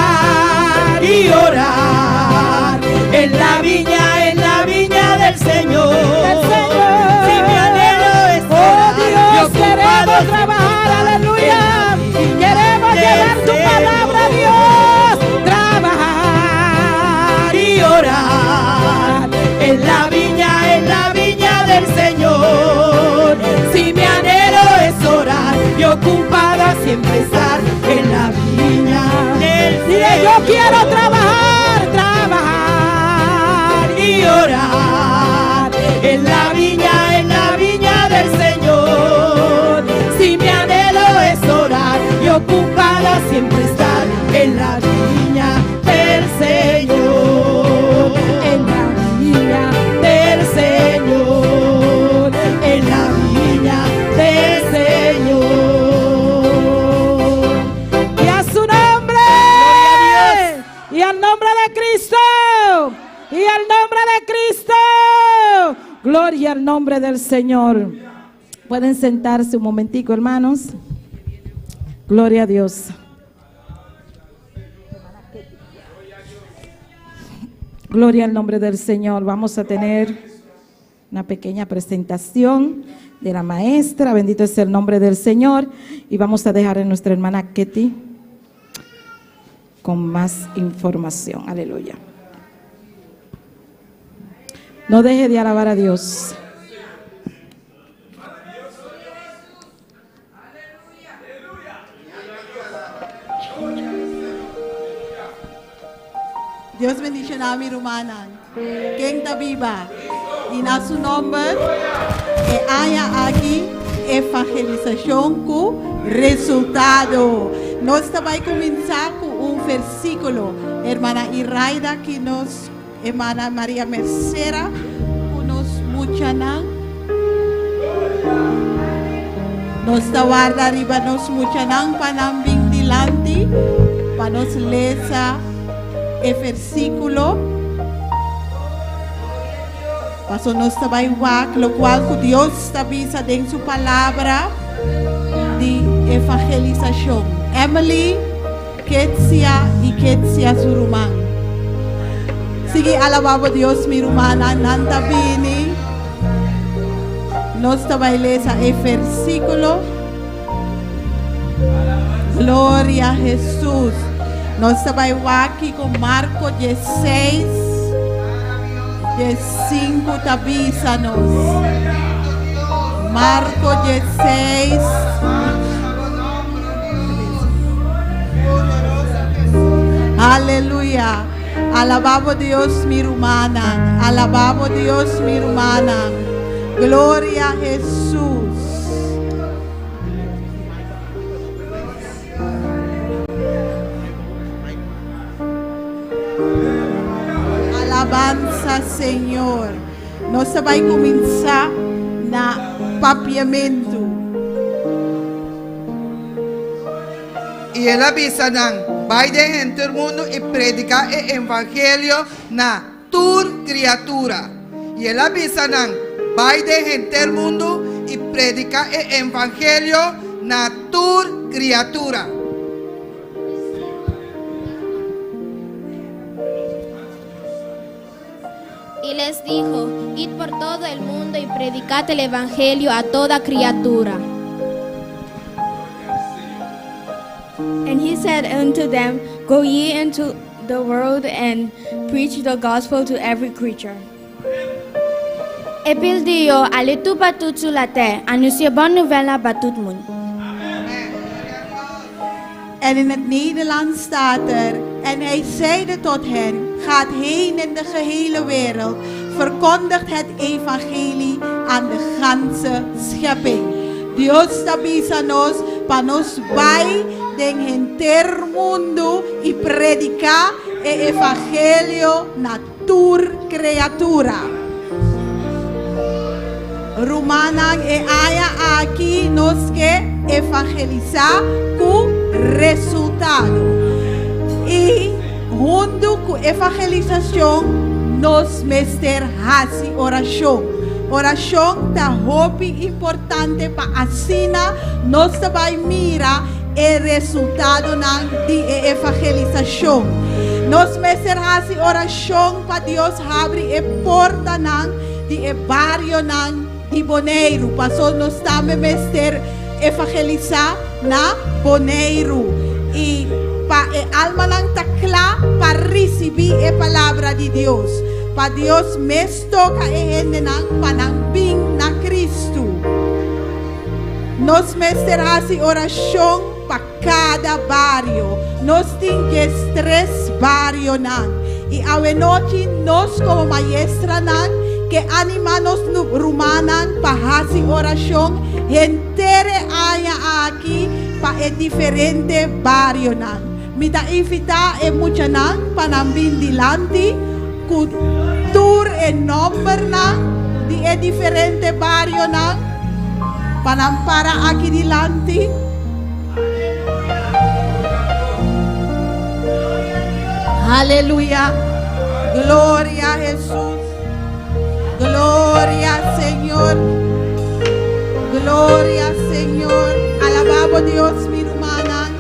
Trabajar y orar en la viña del Señor. Del Señor. Si mi anhelo es Oh, orar y Dios, ocupado queremos siempre trabajar, estar aleluya. en la viña Queremos del llevar tu palabra, Señor. Dios. Trabajar Y orar en la viña del Señor. Si mi anhelo es orar y ocupada siempre estar en la viña del Dile, Señor. yo quiero trabajar, Y orar en la viña del Señor. Si mi anhelo es orar y ocupada siempre estar en la viña de Cristo. Y el nombre de Cristo. Gloria al nombre del Señor. Pueden sentarse un momentico, hermanos. Gloria a Dios. Gloria al nombre del Señor. Vamos a tener una pequeña presentación de la maestra. Bendito es el nombre del Señor. Y vamos a dejar a nuestra hermana Ketty con más información. Aleluya. No deje de alabar a Dios. Dios bendiga a mi hermana. Quem está viva. Y en su nombre, haya aquí evangelización con resultado. Nos va a comenzar con un versículo. Hermana Iraida, que nos, hermana María Mercera, que nos muchanan. Nos guarda arriba, nos muchanan para nam bin dilante, para nos lesa el versículo. Pasó nos está igual, lo cual Dios está visa en su palabra de evangelización. Emily, Ketsia y Ketsia Surumán. Sigue alabando a Dios, mi hermana Nanta Bini. Nos está bailando el versículo. Gloria a Jesús. Nos está bailando aquí con Marco 16. 5 tabizanos. Marco 16. Aleluya. Alabamos a Dios, mi hermana. Alabamos a Dios, mi hermana. Gloria a Jesús. Alabanza, Señor. Nós vai começar na papiamento. Y él avisa nan, vaya en todo el mundo y predica el evangelio na tur criatura. Y él avisa nan, vaya en todo el mundo y predica el evangelio na tur criatura. Y les dijo, id por todo el mundo y predicad el evangelio a toda criatura. And he said unto them, Go ye into the world and preach the gospel to every creature. Epil Dio alle tu batut sulla terre, annuncie bonne nouvelle à batut moun. En in het Nederlands staat er, en hij zeide tot hen, gaat heen in de gehele wereld, verkondigt het evangelie aan de ganse schepping. Dios avisa nos para nos vai den entero mundo y predicar el evangelio na tur criatura. Romanan e haya aquí nos que evangelizar con resultado. Y junto con evangelización nos mester hasi oración. Oración ta hopi importante para asina nos vai mira el resultado de evangelización. Nos mester hasi oración para Dios abre e porta de barrio de Bonaire. Pasó nos também mester evangelizar na Bonaire. Y para el alma está clara para recibir la palabra de Dios. Para Dios me toca para bin na Cristo. Nos mester hasi oración para cada barrio. Nos tinha 3 barrios. Y a noche nos como maestra que animanos rumanan para hasi oración entera haya aquí para el diferente barrio. Me da invita e mucha para bin dilante cultur e nombre de el diferente barrio para aquí dilante. Aleluya. Gloria a Jesús. Gloria Señor. Gloria Señor. Alabamos Dios mi hermana.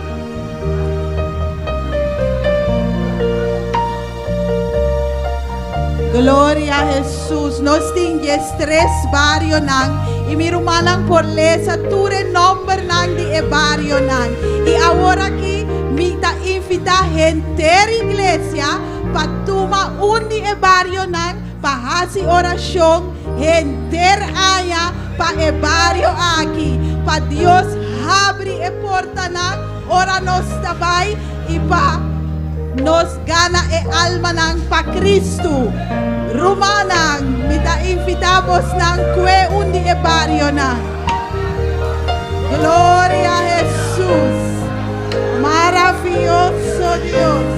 Gloria a Jesús. Nos tinges 3 barrio nang. Y mi hermana por lesa ture nombre nang di e barrio nang. Y ahora aquí mita invita gente iglesia patuma undi e barrio nang pa hasi oración gente aya pa e barrio aquí pa Dios abri e porta nang ora nos tabay y pa nos gana e alma nang pa Cristo Rumanang mita invitamos nang kwe undi e barrio nang. Gloria a Jesús. Maravilloso Dios,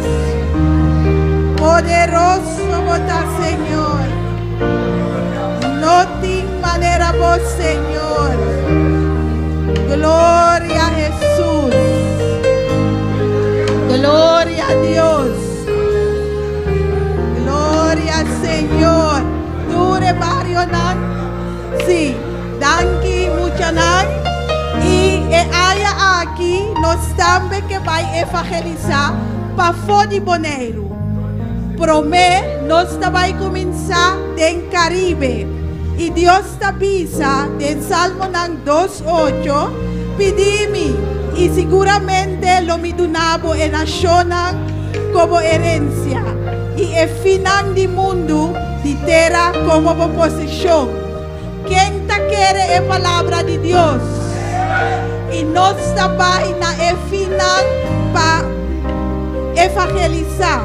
poderoso vota Señor, no tin manera vos Señor, gloria a Jesús, gloria a Dios, gloria al Señor, dure barrio nan, sí, danki mucha nan. Y haya aquí nos tambe que va a evangelizar para Fodi Boneiro. Promé nos va a comenzar en Caribe. Y Dios te avisa en Salmo 2:8 pidimi y seguramente lo midunabo en nación como herencia y el final del mundo de tierra como posesión. ¿Quién te quiere la palabra de Dios? Y nos tabay na e final pa evangelizar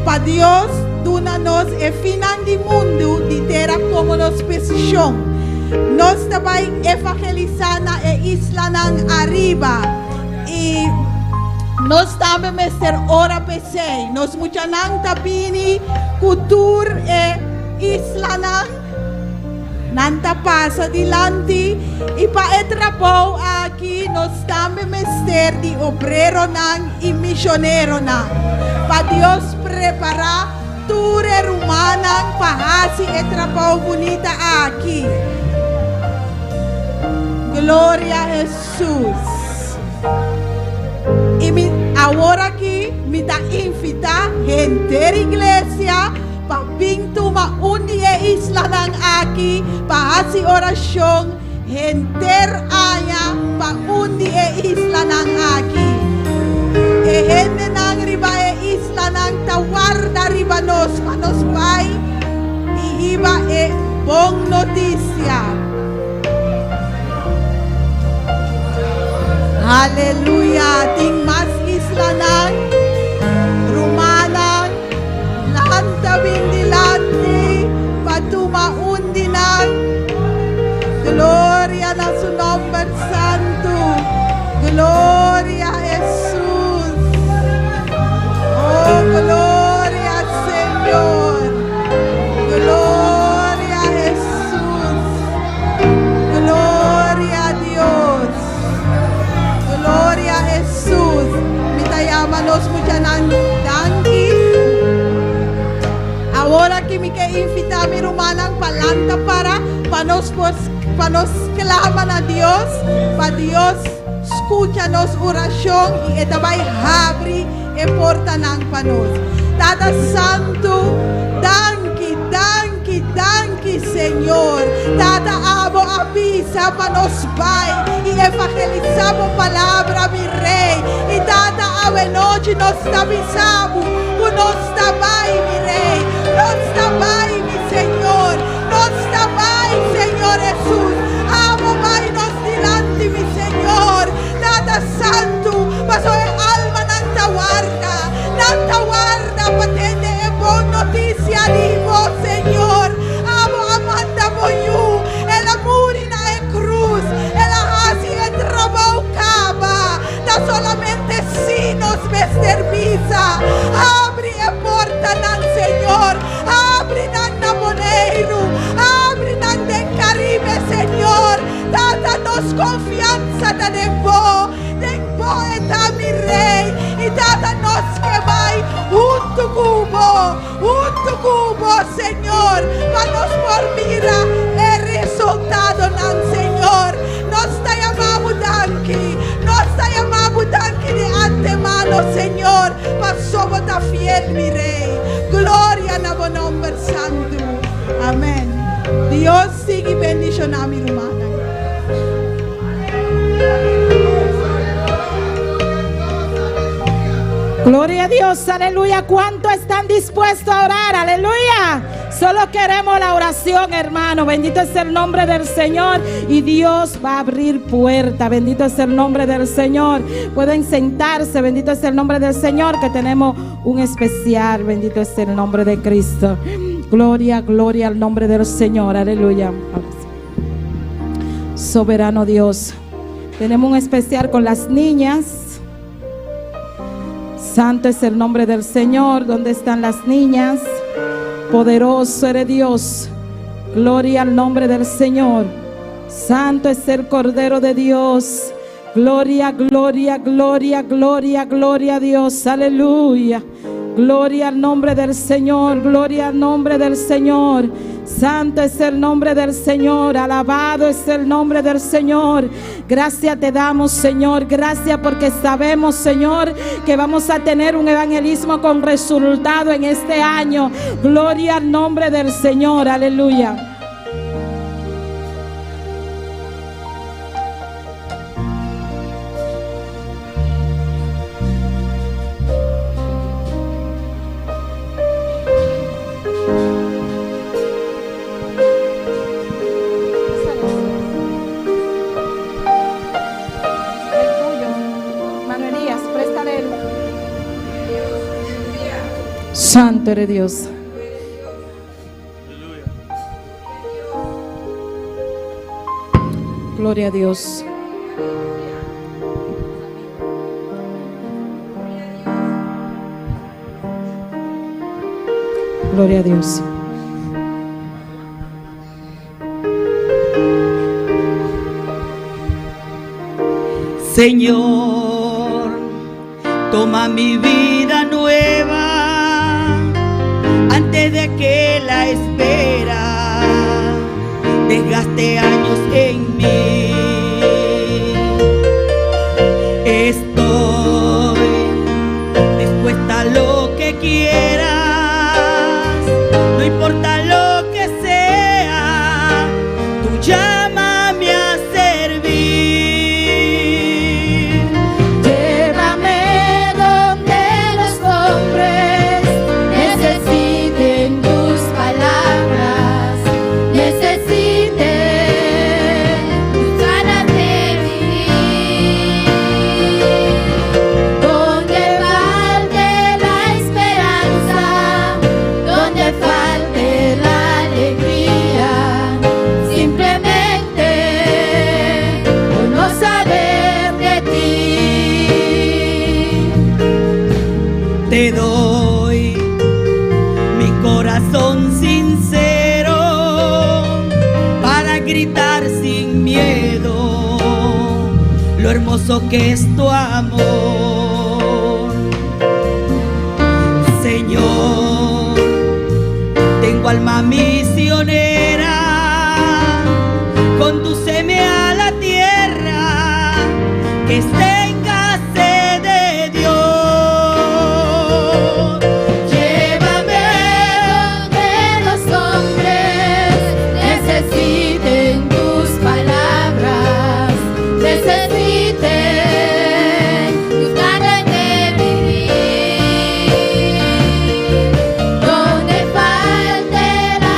pa Dios dunanos e final di mundo di terra como nos posición nos tabay evangelizar na e isla nang arriba y nos tabe mester ora pesei nos mucha nang tabini kultur e isla nang nanta pasa dilante y pa etrapo aquí nos tambe mester di obrero nang y misionero nang pa Dios prepara ture rumana pa hasi etrapo bonita aquí. Gloria a Jesús. Y ahora aquí me da invita gente iglesia pa pintuma undi e isla nang aki pa hasi oración enter aya pa undi e isla nang aki e gente nang riba e isla nang tawarda riba nos panos bay y iba e bon noticia. Aleluya. Ting mas isla nang rumana lanta bindilante patuma undinan. Gloria a su nombre santo. Gloria a Jesús. Oh, gloria al Señor. Gloria a Jesús. Gloria a Dios. Gloria a Jesús. Mitayamanos mucha nandangi. Ahora que me que invita a mi hermana palanta para nos claman a Dios, para Dios escúchanos oración y etabay habri e porta nang panos. Tata Santo, danki Señor. Tata abo avisa panos bay y evangelizamos palabra mi rey. Y tata ave noche nos avisamos, nos tabay mi rey, nos tabay mi Señor, nos tabay Señor Jesús. Amo bay nos dilante mi Señor. Tata Santo, pasó el alma nanta guarda, patente e bon noticia di vos Señor. Amo amanda boyu, el amurina en cruz, el ahasi en trabau caba, da solamente si nos vestervisa. Abre e porta nan Señor, abre nan na Boneiro, abre nan den Caribe Señor. Data nos confianza da den bo eta mi rey, y data nos que vai junto con Tukubo, Señor, manos por mira el resultado, Señor. Nos llamamos danki de antemano, Señor, para somos fiel, mi Rey. Gloria a tu nombre santo. Amén. Dios sigue bendicionando a mi hermana. Gloria a Dios, aleluya. ¿Cuántos están dispuestos a orar? Aleluya. Solo queremos la oración, hermano. Bendito es el nombre del Señor. Y Dios va a abrir puertas. Bendito es el nombre del Señor. Pueden sentarse. Bendito es el nombre del Señor, que tenemos un especial. Bendito es el nombre de Cristo. Gloria, gloria al nombre del Señor. Aleluya. Soberano Dios. Tenemos un especial con las niñas. Santo es el nombre del Señor. ¿Dónde están las niñas? Poderoso eres Dios. Gloria al nombre del Señor. Santo es el Cordero de Dios. Gloria, gloria, gloria, gloria, gloria a Dios. Aleluya. Gloria al nombre del Señor. Gloria al nombre del Señor. Santo es el nombre del Señor. Alabado es el nombre del Señor. Gracias te damos, Señor. Gracias porque sabemos, Señor, que vamos a tener un evangelismo con resultado en este año. Gloria al nombre del Señor. Aleluya. Santo eres Dios. Gloria a Dios. Gloria a Dios. Señor, toma mi vida nueva antes de que la espera desgaste años en mí. Estoy dispuesta a lo que quieras, no importa lo que sea, tú llámame a servir. Llévame donde los hombres necesiten tus palabras, necesiten tus ganas de vivir. Donde falte la esperanza, donde falte la alegría, simplemente por no saber de ti. Te doy mi corazón sincero para gritar sin miedo lo hermoso que es tu amor. Señor, tengo alma misionera, condúceme a la tierra que tenga sed de Dios. Llévame donde los hombres necesiten tus palabras, necesiten tus ganas de vivir. Donde falte la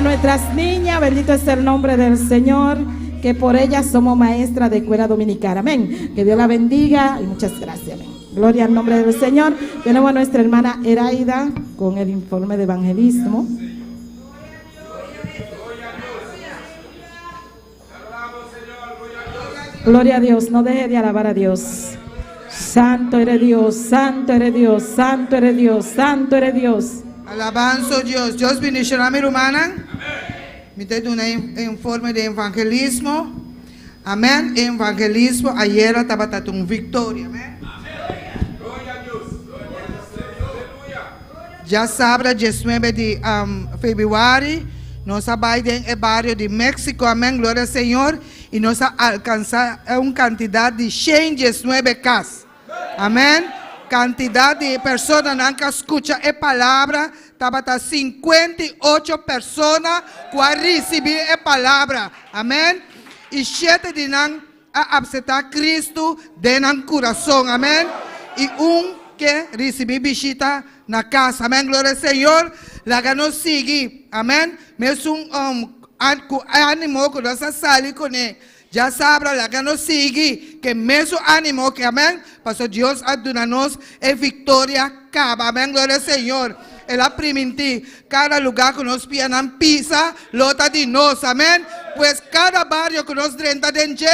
nuestras niñas, bendito es el nombre del Señor, que por ellas somos maestras de escuela dominical. Amén. Que Dios la bendiga y muchas gracias. Amén. Gloria al nombre del Señor. Tenemos a nuestra hermana Eraida con el informe de evangelismo. Gloria a Dios, no deje de alabar a Dios. Santo eres Dios, santo eres Dios, santo eres Dios, santo eres Dios. Alabanza a Dios. Dios bendicioná a mi hermana. Me tengo un informe de evangelismo. Amén. Evangelismo. Ayer estaba tratando victoria. Amén. Ya sabrá, 19 de febrero, nos vamos en el barrio de México. Amén. Gloria al Señor. Y nos alcanza una cantidad de 119 casas. Amén. Cantidad de personas que escuchan la palabra. Estaba 58 personas que recibir la palabra. Amén. Y 7 de aceptar Cristo de corazón. Amén. Y que recibir visita na casa. Amén. Gloria al Señor. La ganó sigue. Amén. Me es un ánimo que nos sale con él. Ya sabrá la ganó sigue. Que me es un ánimo que amén. Pasó Dios a donarnos en victoria caba. Amén. Gloria al Señor. Él ha permitido cada lugar que nos pidan pisa, lota de nos. Amén. Pues cada barrio que nos renta dentro,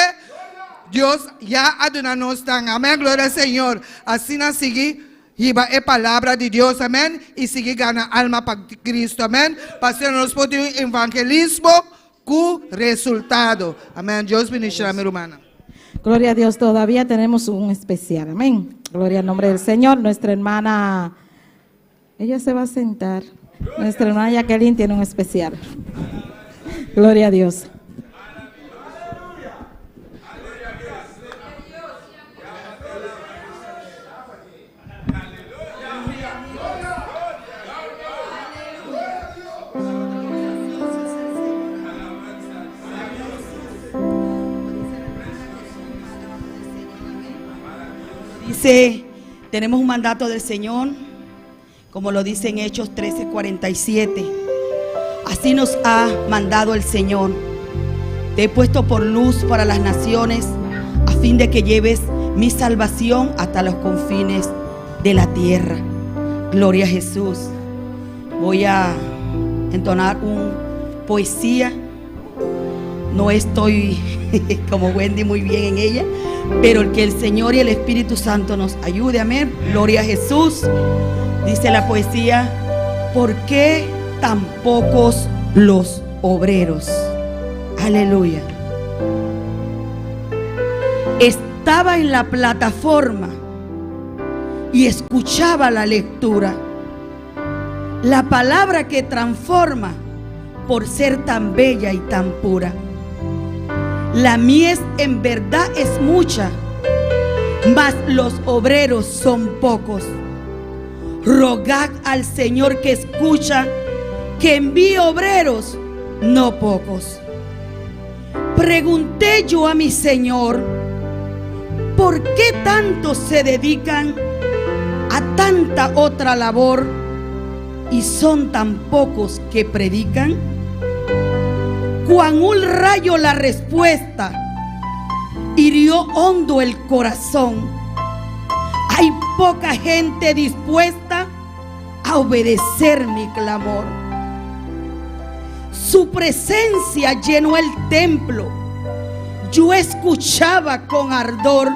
Dios ya ha donarnos tan. Amén. Gloria al Señor. Así nos sigue. Iba a palabra de Dios, amén, y sigue gana alma para Cristo, amén. Pasemos por un evangelismo con resultado, amén. Dios bendiga a mi hermana. Gloria a Dios, todavía tenemos un especial, amén. Gloria al nombre del Señor. Nuestra hermana, ella se va a sentar. Nuestra hermana Jacqueline tiene un especial. Gloria a Dios. Dice, tenemos un mandato del Señor, como lo dice en Hechos 13:47. Así nos ha mandado el Señor. Te he puesto por luz para las naciones, a fin de que lleves mi salvación hasta los confines de la tierra. Gloria a Jesús. Voy a entonar una poesía. No estoy como Wendy muy bien en ella, pero que el Señor y el Espíritu Santo nos ayude, amén. Gloria a Jesús. Dice la poesía: ¿por qué tan pocos los obreros? Aleluya. Estaba en la plataforma y escuchaba la lectura, la palabra que transforma por ser tan bella y tan pura. La mies en verdad es mucha, mas los obreros son pocos. Rogad al Señor que escucha, que envíe obreros, no pocos. Pregunté yo a mi Señor, ¿por qué tantos se dedican a tanta otra labor y son tan pocos que predican? Cuan un rayo la respuesta hirió hondo el corazón. Hay poca gente dispuesta a obedecer mi clamor. Su presencia llenó el templo. Yo escuchaba con ardor.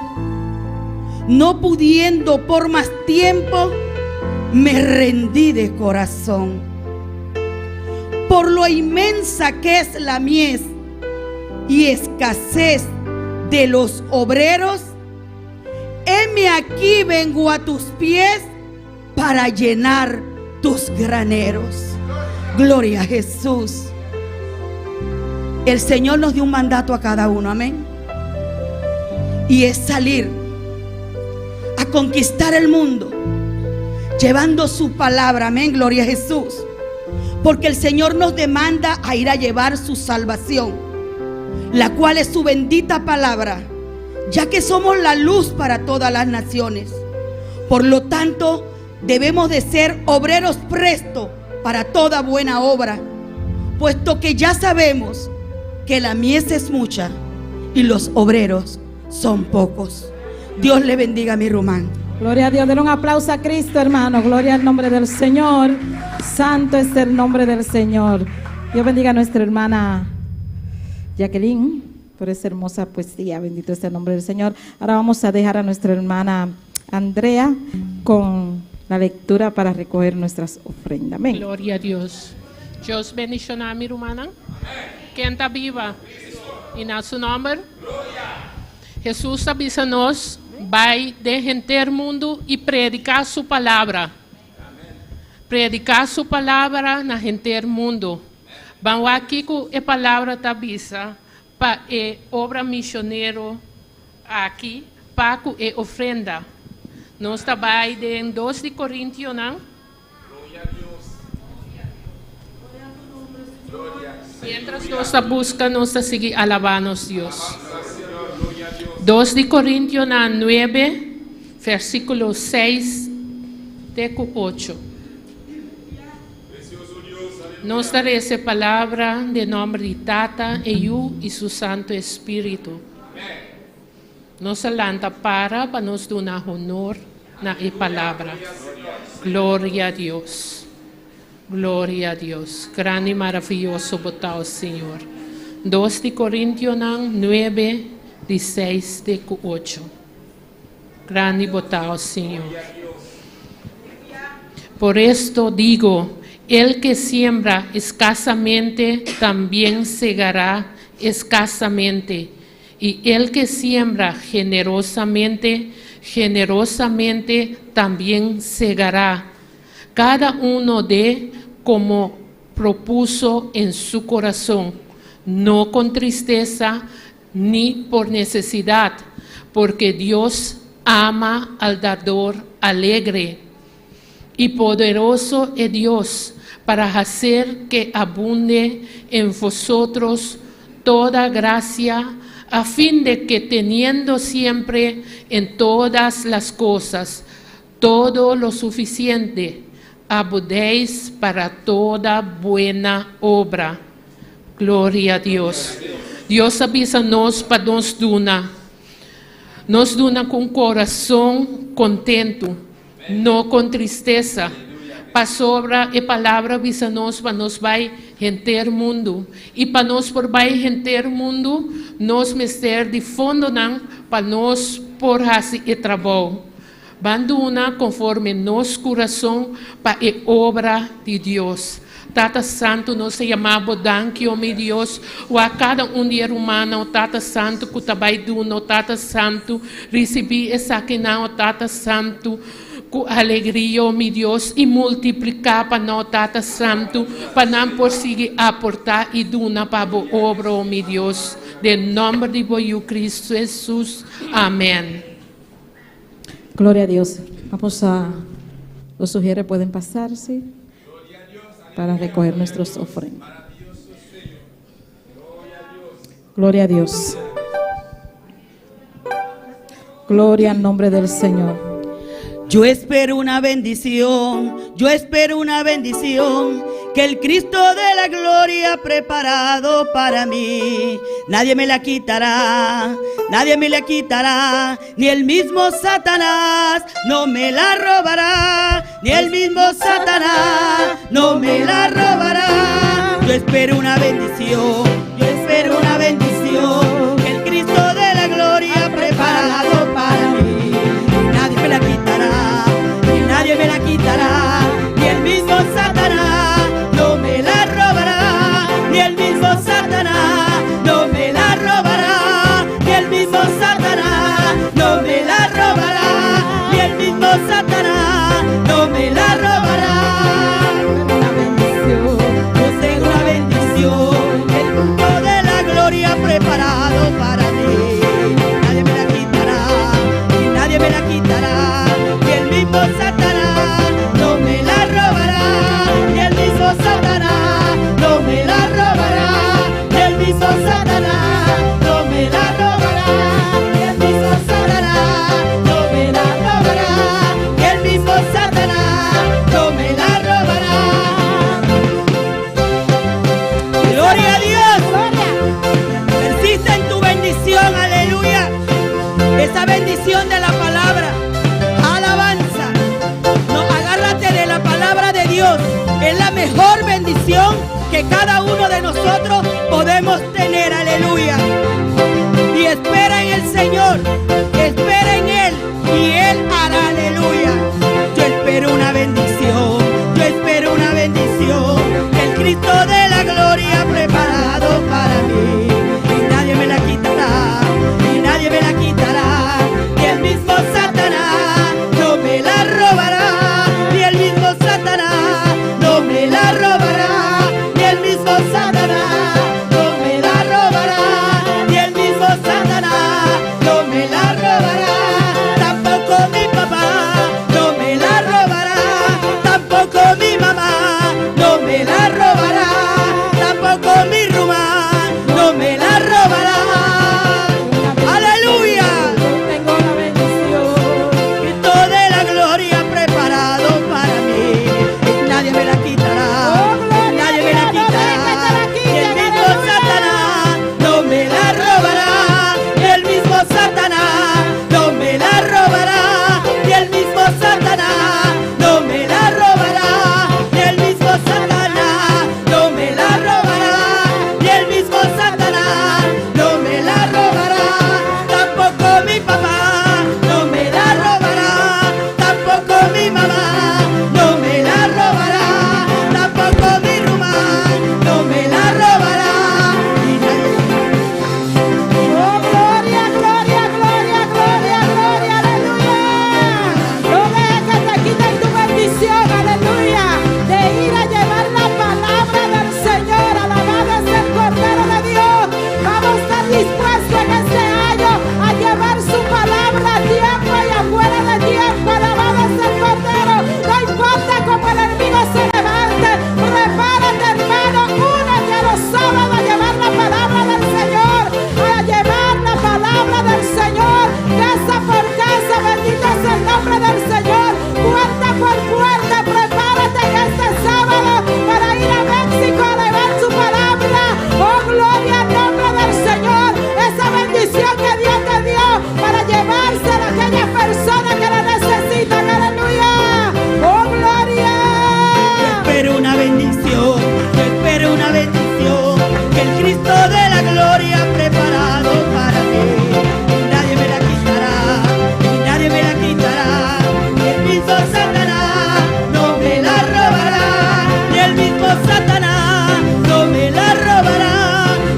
No pudiendo por más tiempo, me rendí de corazón. Por lo inmensa que es la mies y escasez de los obreros, heme aquí, vengo a tus pies para llenar tus graneros. Gloria a Jesús. El Señor nos dio un mandato a cada uno, amén. Y es salir a conquistar el mundo, llevando su palabra, amén. Gloria a Jesús. Porque el Señor nos demanda a ir a llevar su salvación, la cual es su bendita palabra, ya que somos la luz para todas las naciones. Por lo tanto, debemos de ser obreros prestos para toda buena obra, puesto que ya sabemos que la mies es mucha y los obreros son pocos. Dios le bendiga a mi Román. Gloria a Dios, den un aplauso a Cristo, hermano. Gloria al nombre del Señor. Santo es el nombre del Señor. Dios bendiga a nuestra hermana Jacqueline por esa hermosa poesía. Bendito es el nombre del Señor. Ahora vamos a dejar a nuestra hermana Andrea con la lectura para recoger nuestras ofrendas. Amén. Gloria a Dios. Dios bendiga a mi hermana. ¿Quién está viva? Y en su nombre. Jesús avisa-nos, vai de gente al mundo y predicar su palabra. Predicar su palabra na gente del mundo. Vamos aqui com a palavra da avisa para a obra missioneiro aqui para a ofrenda. Nós trabalhamos em 2 de Coríntios, não? Mientras nós buscamos, nós seguir alabando a Deus. 2 de Coríntios 9, versículo 6 de 8. Nos dará essa palavra de nome de Tata, eu e seu Santo Espírito. Nos alanta para nos dar honor na palavra. Glória a Deus. Glória a Deus. Grande e maravilhoso botar o Senhor. 2 de Coríntios 9, de 6 de 8. Grande botar o Senhor. Por esto digo, el que siembra escasamente también segará escasamente, y el que siembra generosamente, generosamente también segará. Cada uno dé como propuso en su corazón, no con tristeza ni por necesidad, porque Dios ama al dador alegre. Y poderoso es Dios para hacer que abunde en vosotros toda gracia, a fin de que teniendo siempre en todas las cosas todo lo suficiente, abundéis para toda buena obra. Gloria a Dios. Dios avisa-nos para nos duna com coração contento, não com tristeza. Para sobra a palavra avisa-nos para nos vai render mundo. E para nos por vai render mundo, nos meter de fundo não, para nos por fazer o trabalho. Banduna conforme nosso coração para a obra de Deus. Tata Santo, nós chamamos danke, oh meu Deus, ou a cada dia humano, Tata Santo, que trabalha do Tata Santo, recebi essa aqui não, Tata Santo, com alegria, oh meu Deus, e multiplicar para nós, Tata Santo, para não conseguir aportar e donar para a obra, oh meu Deus, de nome de Boiú Cristo Jesus, amém. Gloria a Dios. Vamos a, los sugieres pueden pasarse para recoger nuestros ofrendas. Gloria a Dios. Gloria al nombre del Señor. Yo espero una bendición, que el Cristo de la gloria ha preparado para mí. Nadie me la quitará, ni el mismo Satanás no me la robará, ni el mismo Satanás no me la robará. Yo espero una bendición, que el Cristo de la gloria ha preparado para mí. Nadie me la quitará, ni el mismo Satanás no me la robará, ni el mismo Satanás no me la robará, ni el mismo Satanás no me la robará, ni el mismo Satanás no me la robará. Una bendición, yo tengo una bendición, el mundo mayor bendición que cada uno de nosotros podemos tener. Aleluya. Y espera en el Señor, espera en Él y Él hará. Aleluya. Yo espero una bendición, yo espero una bendición. El Cristo de la gloria preparado para mí. Y nadie me la quitará, y nadie me la quitará. Y el mismo Satanás no me la robará. Y el mismo Satanás no me la robará. Y el mismo Satanás no me la robará. Y el mismo Satanás no me la robará. Tampoco mi papá no me la robará. Tampoco mi mamá no me la robará. Tampoco mi rumán no me la robará. Aleluya. Tengo la bendición. Cristo de la gloria preparado para mí. Y nadie me la quitará. Nadie me la quitará. Y el mismo Satanás no me la robará. Y el mismo Satanás no me la robará. Y el mismo Satanás no me la robará. Y el mismo Satanás no me la robará. Y el mismo Satanás no me la robará. Tampoco mi papá no me la robará. Tampoco mi mamá no me la robará. Tampoco mi rumán no me la robará. Y nadie Oh, gloria, gloria, gloria, gloria, gloria, aleluya. No dejes que te quiten tu bendición, aleluya, de ir a llevar la palabra del Señor. Alabado es el Cordero de Dios. Vamos a estar dispuestos en este año a llevar su palabra a tiempo y afuera de tiempo. Alabado es el Cordero. No importa cómo el enemigo se levante, prepárate, hermano, únete a los sábados a llevar la palabra del Señor, a llevar la palabra del Señor, casa por casa. Bendito es el nombre del Señor, puerta por puerta. Prepárate en este sábado para ir a México a llevar su palabra. Oh, gloria al nombre del Señor. Esa bendición que Dios te dio para llevársela a aquellas personas que la necesitan. Aleluya. Oh, gloria. espero una bendición, yo espero una bendición, que el Cristo de la gloria ha preparado para mí. Y nadie me la quitará, y nadie me la quitará. Y el mismo Satanás no me la robará. Y el mismo Satanás no me la robará.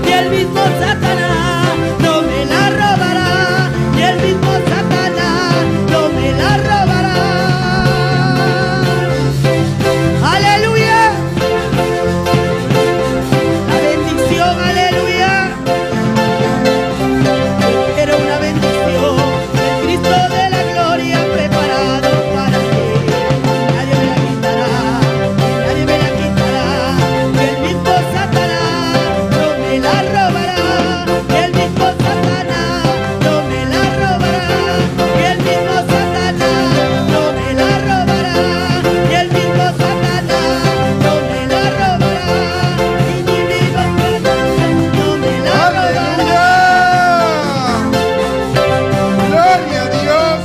Y el mismo Satanás no me la robará. Y el mismo Satanás no me la robará. Aleluya. La bendición, aleluya. Era una bendición. El Cristo de la gloria preparado para mí. Nadie me la quitará. Nadie me la quitará. Y el mismo Satanás no me la robará. Y el mismo Satanás no me la robará. Y el mismo Satanás no me la robará. Y el mismo Satanás no me la robará. Y mi mismo Satanás no me la robará. Gloria a Dios.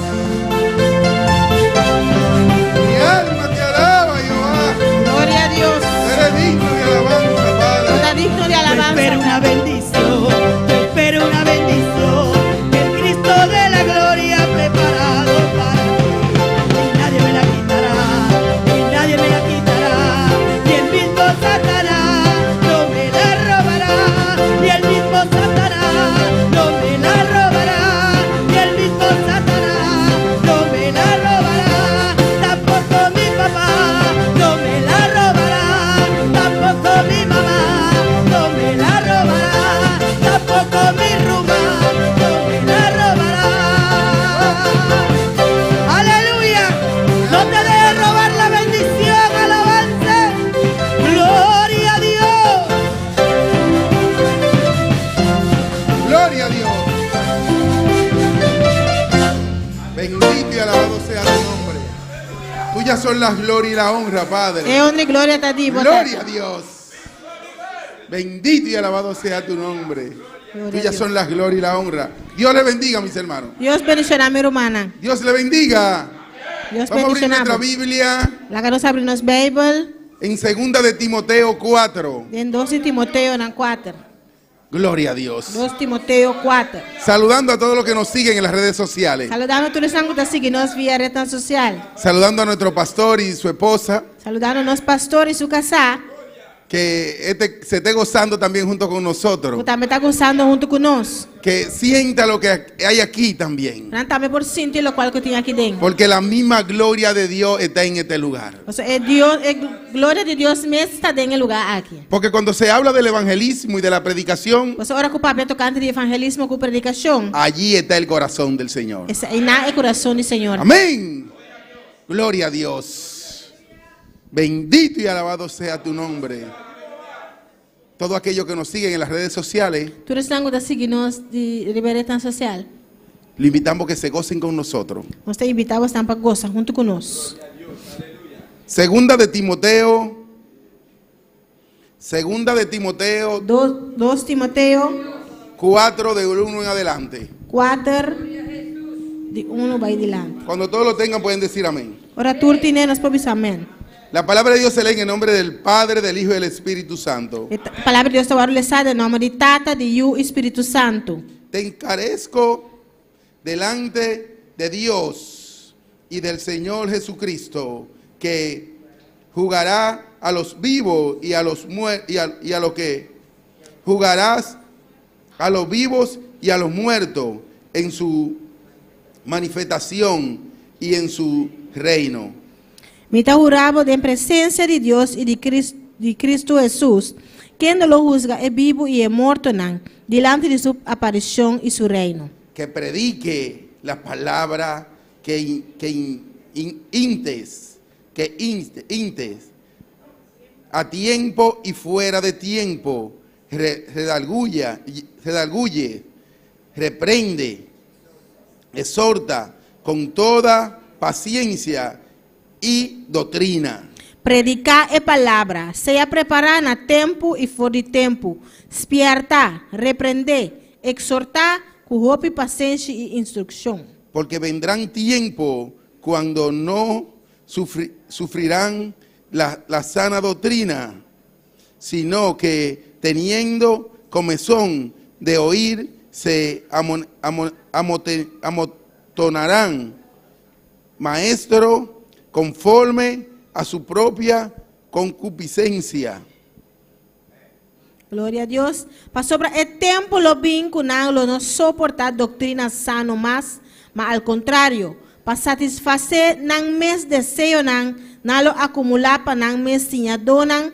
Mi alma te alaba, Jehová. Gloria a Dios. Eres digno de alabanza, Padre. Está digno de Yo espero alabanza. una bendición, yo espero una bendición, que el Cristo de la gloria ha preparado para mí. Y nadie me la quitará, y nadie me la quitará. Y el mismo Satanás no me la robará. Y el mismo Satanás no me la robará. Y el mismo Satanás no me la robará. Tampoco mi papá no me la robará. Tampoco mi mamá no me la robará. Tampoco mi rumán no me la robará. Aleluya. No te dejes robar la bendición, alabanza. Gloria a Dios. Gloria a Dios. Bendito y alabado sea tu nombre. Tuyas son las glorias y la honra, Padre. Gloria a ti. Gloria a Dios. Bendito y alabado sea tu nombre. Gloria a Tuyas Dios. son las glorias y la honra. Dios le bendiga, mis hermanos. Dios bendicioná mi hermana. Dios le bendiga. Dios Vamos a abrir bendicioná. nuestra Biblia La que nos abre nos Bible. En 2 de Timoteo 4. En 2 Timoteo 4. Gloria a Dios. 2 Timoteo 4. Saludando a todos los que nos siguen en las redes sociales. Saludando a todos los que están siguiendo vía red social. Saludando a nuestro pastor y su esposa. Saludando a nuestro pastor y su casa. Que se esté gozando también junto con nosotros. Que también está gozando junto con nosotros. Que sienta lo que hay aquí también. También por sentir lo cual que tiene aquí dentro. Porque la misma gloria de Dios está en este lugar. O sea, gloria de Dios mismo está en el lugar aquí. Porque cuando se habla del evangelismo y de la predicación, O sea, ahora que o papel tocante de evangelismo con predicación, allí está el corazón del Señor. ahí está el corazón del Señor. Amén. Gloria a Dios. Bendito y alabado sea tu nombre. Todo aquello que nos siguen en las redes sociales, Todos los que están siguiendo de red social, lo invitamos que se gocen con nosotros. nos te invitamos a estar gozar junto con nosotros. 2 de Timoteo. 2 de Timoteo 2 Timoteo 4 de 1 en adelante. 4 de 1 va adelante. Cuando todos lo tengan pueden decir amén. Ora tu tiene nos pobres amén. La palabra de Dios se lee en el nombre del Padre, del Hijo y del Espíritu Santo. A palavra de Deus está orelhada em nome de Tata, de Yu, Espírito Santo. Te encarezco delante de Dios y del Señor Jesucristo, que juzgará a los vivos y a los muertos, y a lo que juzgarás a los vivos y a los muertos en su manifestación y en su reino. Me está jurado en presencia de Dios y de Cristo Jesús, quien lo juzga es vivo y es muerto delante de su aparición y su reino. Que predique la palabra, que intes a tiempo y fuera de tiempo, redarguye, reprende, exhorta con toda paciencia y doctrina. Predicar a palavra, seja preparar na tempo e fora de tempo, espiertar, repreender, exortar com roupa e paciência e instrução. Porque vendrán tiempos cuando no sufrirán la sana doctrina, sino que teniendo comezón de oír, se amontonarán maestros conforme a su propia concupiscencia. Glória a Deus. Para sobre o tempo lo bem com não suportar doutrina sano mas ao contrário, para satisfazer não mes desejo não lo acumular para não mes tinha donan,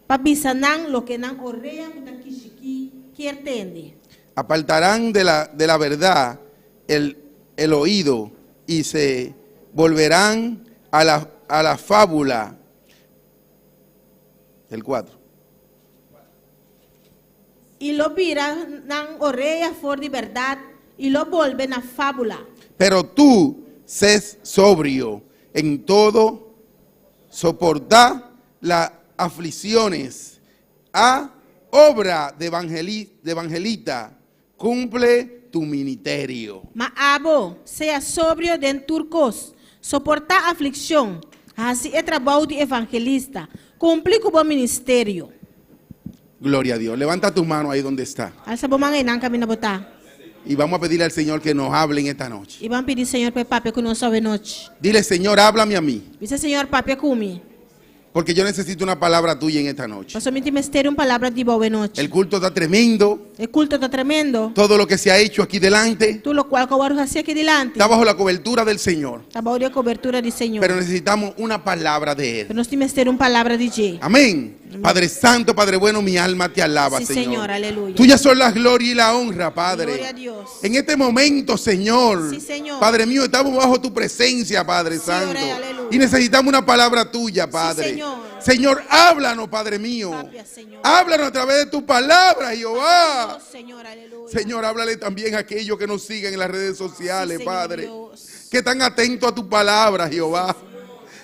para bisa não lo que não orreia que quer entender. Apartarán de la verdad el oído y se volverán a la fábula. El 4. Y lo viran orellas for de verdad y lo vuelven a fábula. Pero tú sé sobrio en todo, soporta las aflicciones, a obra de evangelista, cumple tu ministerio. Mas abo, sea sobrio den turcos, soportar aflicción, así es trabajo de evangelista, cumplir con el ministerio. Gloria a Dios. Levanta tu mano ahí donde está. Alza bo manga inang kami na botar. Y vamos a pedirle al Señor que nos hable en esta noche. E vamos pedir Senhor para papi que nos sabe noite. Dile, Señor, háblame a mí. Dice Senhor papi kumi. Porque yo necesito una palabra tuya en esta noche. Para somente mistério palavra de boa noite. El culto está tremendo. El culto está tremendo. Todo lo que se ha hecho aquí delante Tu lo cual que eu hacía aqui delante. está bajo la cobertura del Señor. Está bajo a cobertura de Senhor. Pero necesitamos una palabra de Él. Pero nós temos mistério palavra de Je. Amén. Padre Santo, Padre bueno, mi alma te alaba, Sí, Señor. Señor, aleluya. Tuyas son la gloria y la honra, Padre. Gloria a Dios. En este momento, Señor, Sí, Señor. Padre mío, estamos bajo tu presencia, Padre Sí, Santo. ore, aleluya. Y necesitamos una palabra tuya, Padre. Señor. Señor, háblanos, Padre mío. Papi, Señor. Háblanos a través de tu palabra, Jehová. Oh, Señor, aleluya. Señor, háblale también a aquellos que nos siguen en las redes sociales, Sí, Señor Padre. Dios. Que están atentos a tu palabra, Jehová.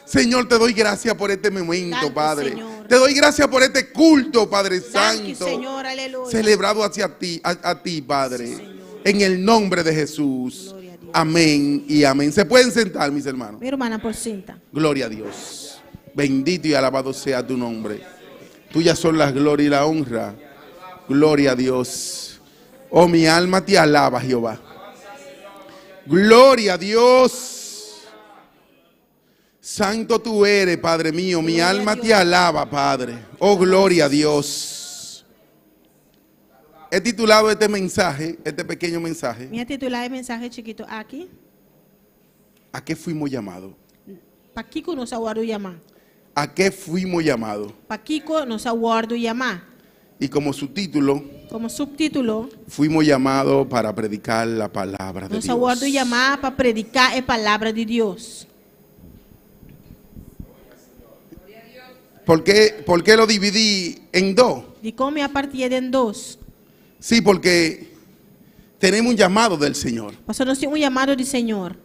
Señor, te doy gracias por este momento, Thank you, Padre. Señor. Te doy gracias por este culto, Padre Thank you, Santo. Señor, aleluya. Celebrado hacia ti, a ti, Padre. Sí, Señor. En el nombre de Jesús. Gloria a Dios. Amén y amén. Se pueden sentar, mis hermanos. Mi hermana por cinta. Gloria a Dios. Bendito y alabado sea tu nombre. Tuyas son las gloria y la honra. Gloria a Dios. Oh, mi alma te alaba, Jehová. Gloria a Dios. Santo tú eres, Padre mío. Mi alma te alaba, Padre. Oh, gloria a Dios. He titulado este mensaje, este pequeño mensaje, Minha titular é mensagem chiquito aqui. ¿a qué fuimos llamados? Pakiko nos aguardo llamar. ¿A qué fuimos llamados? Pakiko nos aguardo llamar. Y como subtítulo, Como subtítulo, fuimos llamados para predicar la palabra de nos Dios. aguardo llamar para predicar a palavra de Deus. ¿Por qué lo dividí en dos? De como a partir de dois. Sí, porque tenemos un llamado del Señor. Pastor, nós temos chamado do Senhor.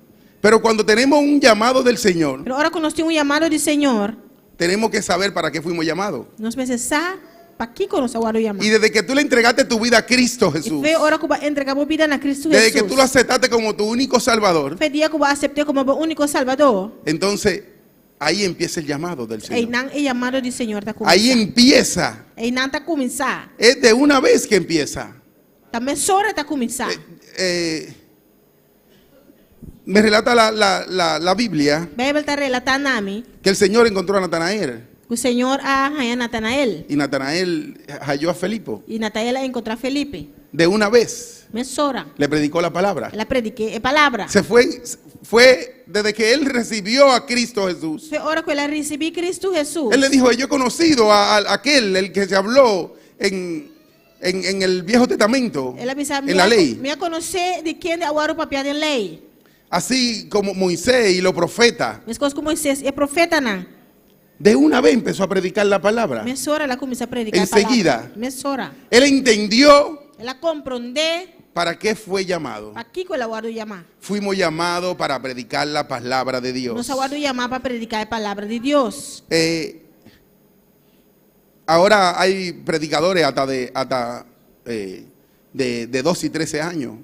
Pero cuando tenemos un llamado del Señor, Pero agora que nós temos chamado do Senhor, tenemos que saber para qué fuimos llamados. nós precisamos Pakiko nos aguardo llamar. Y desde que tú le entregaste tu vida a Cristo E Jesús, foi a hora que vai entregar a vida na Cristo desde Jesus. que tú lo aceptaste como tu único Salvador, Foi dia que vai aceitar como o único Salvador. entonces ahí empieza el llamado del E Señor. não é chamado do Senhor tá Ahí começar. empieza. E não tá começar. Es de una vez que empieza. Também só tá começar. Me relata la Biblia A Bíblia está relatando a mim que el Señor encontró a Natanael que o Senhor arranha Natanael. y Natanael halló a Felipe. E Natanael encontrou Felipe. De una vez Mesora. le predicó la palabra. Ela prediquei a palavra. Se fue desde que él recibió a Cristo Jesús. Foi a hora que ela recebeu Cristo Jesus. Él le dijo, yo he conocido a aquel, el que se habló en el Viejo Testamento, Ela pensava, en la ley. me conhecer de quem agora o papel da lei. Así como Moisés y los profetas. Mas coisas como Moisés é profeta não. De una vez empezó a predicar la palabra. Mesora ela começou a predicar Enseguida. a palavra. Mesora. Él entendió Ela compreendeu para qué fue llamado. para que ela guardo chamar. Fuimos llamados para predicar la palabra de Dios. Nos aguardo chamar para predicar a palavra de Deus. Ahora hay predicadores hasta de 12 y 13 años.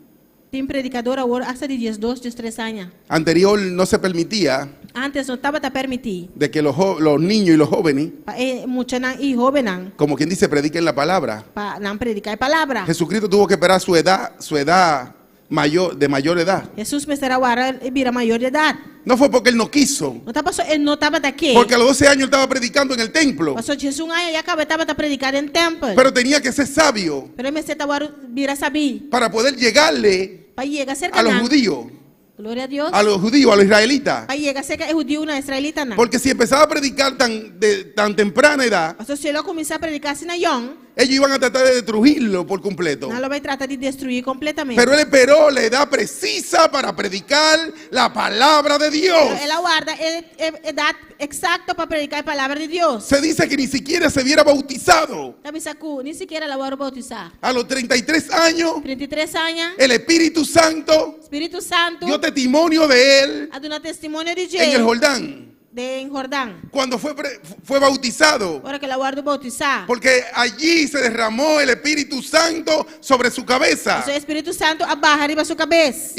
Tem predicador agora hasta de 2, 3 anos. Anterior no se permitía Antes não estava a permitir. de que los niños y los jóvenes, Muitos não e jovens não. como quien dice, prediquen la palabra. Para não predicar a palavra. Jesucristo tuvo que esperar su edad de mayor edad. Jesus começou agora e vira maior de idade. No fue porque él no quiso, Ele não estava daqui. porque a los 12 años él estaba predicando en el templo, Pastor Jesus aí acaba estava a predicar em templo. pero tenía que ser sabio Pero ele agora vira saber. para poder llegarle Para chegar cerca a los judíos, Glória a Deus. a los israelitas. Para chegar cerca é judeu na israelita não. Porque si empezaba a predicar tan temprana edad, Pastor se ele começar a predicar assim na young, ellos iban a tratar de destruirlo por completo. não vai tratar de destruir completamente. Pero él esperó la edad precisa para predicar la palabra de Dios. Pero ela guarda a idade exata para predicar a palavra de Deus. Se dice que ni siquiera se hubiera bautizado. Sabe sacu, nem sequer ela vai bautizar. A los 33 años, 33 anos, el Espíritu Santo Espírito Santo dio testimonio de él a dar testemunho de en el Jesus Jordán. em Jordão. Cuando fue bautizado. Agora que ela guarda bautizar. Porque allí se derramó el Espíritu Santo sobre su cabeza. O Espírito Santo abarra arriba sua cabeça.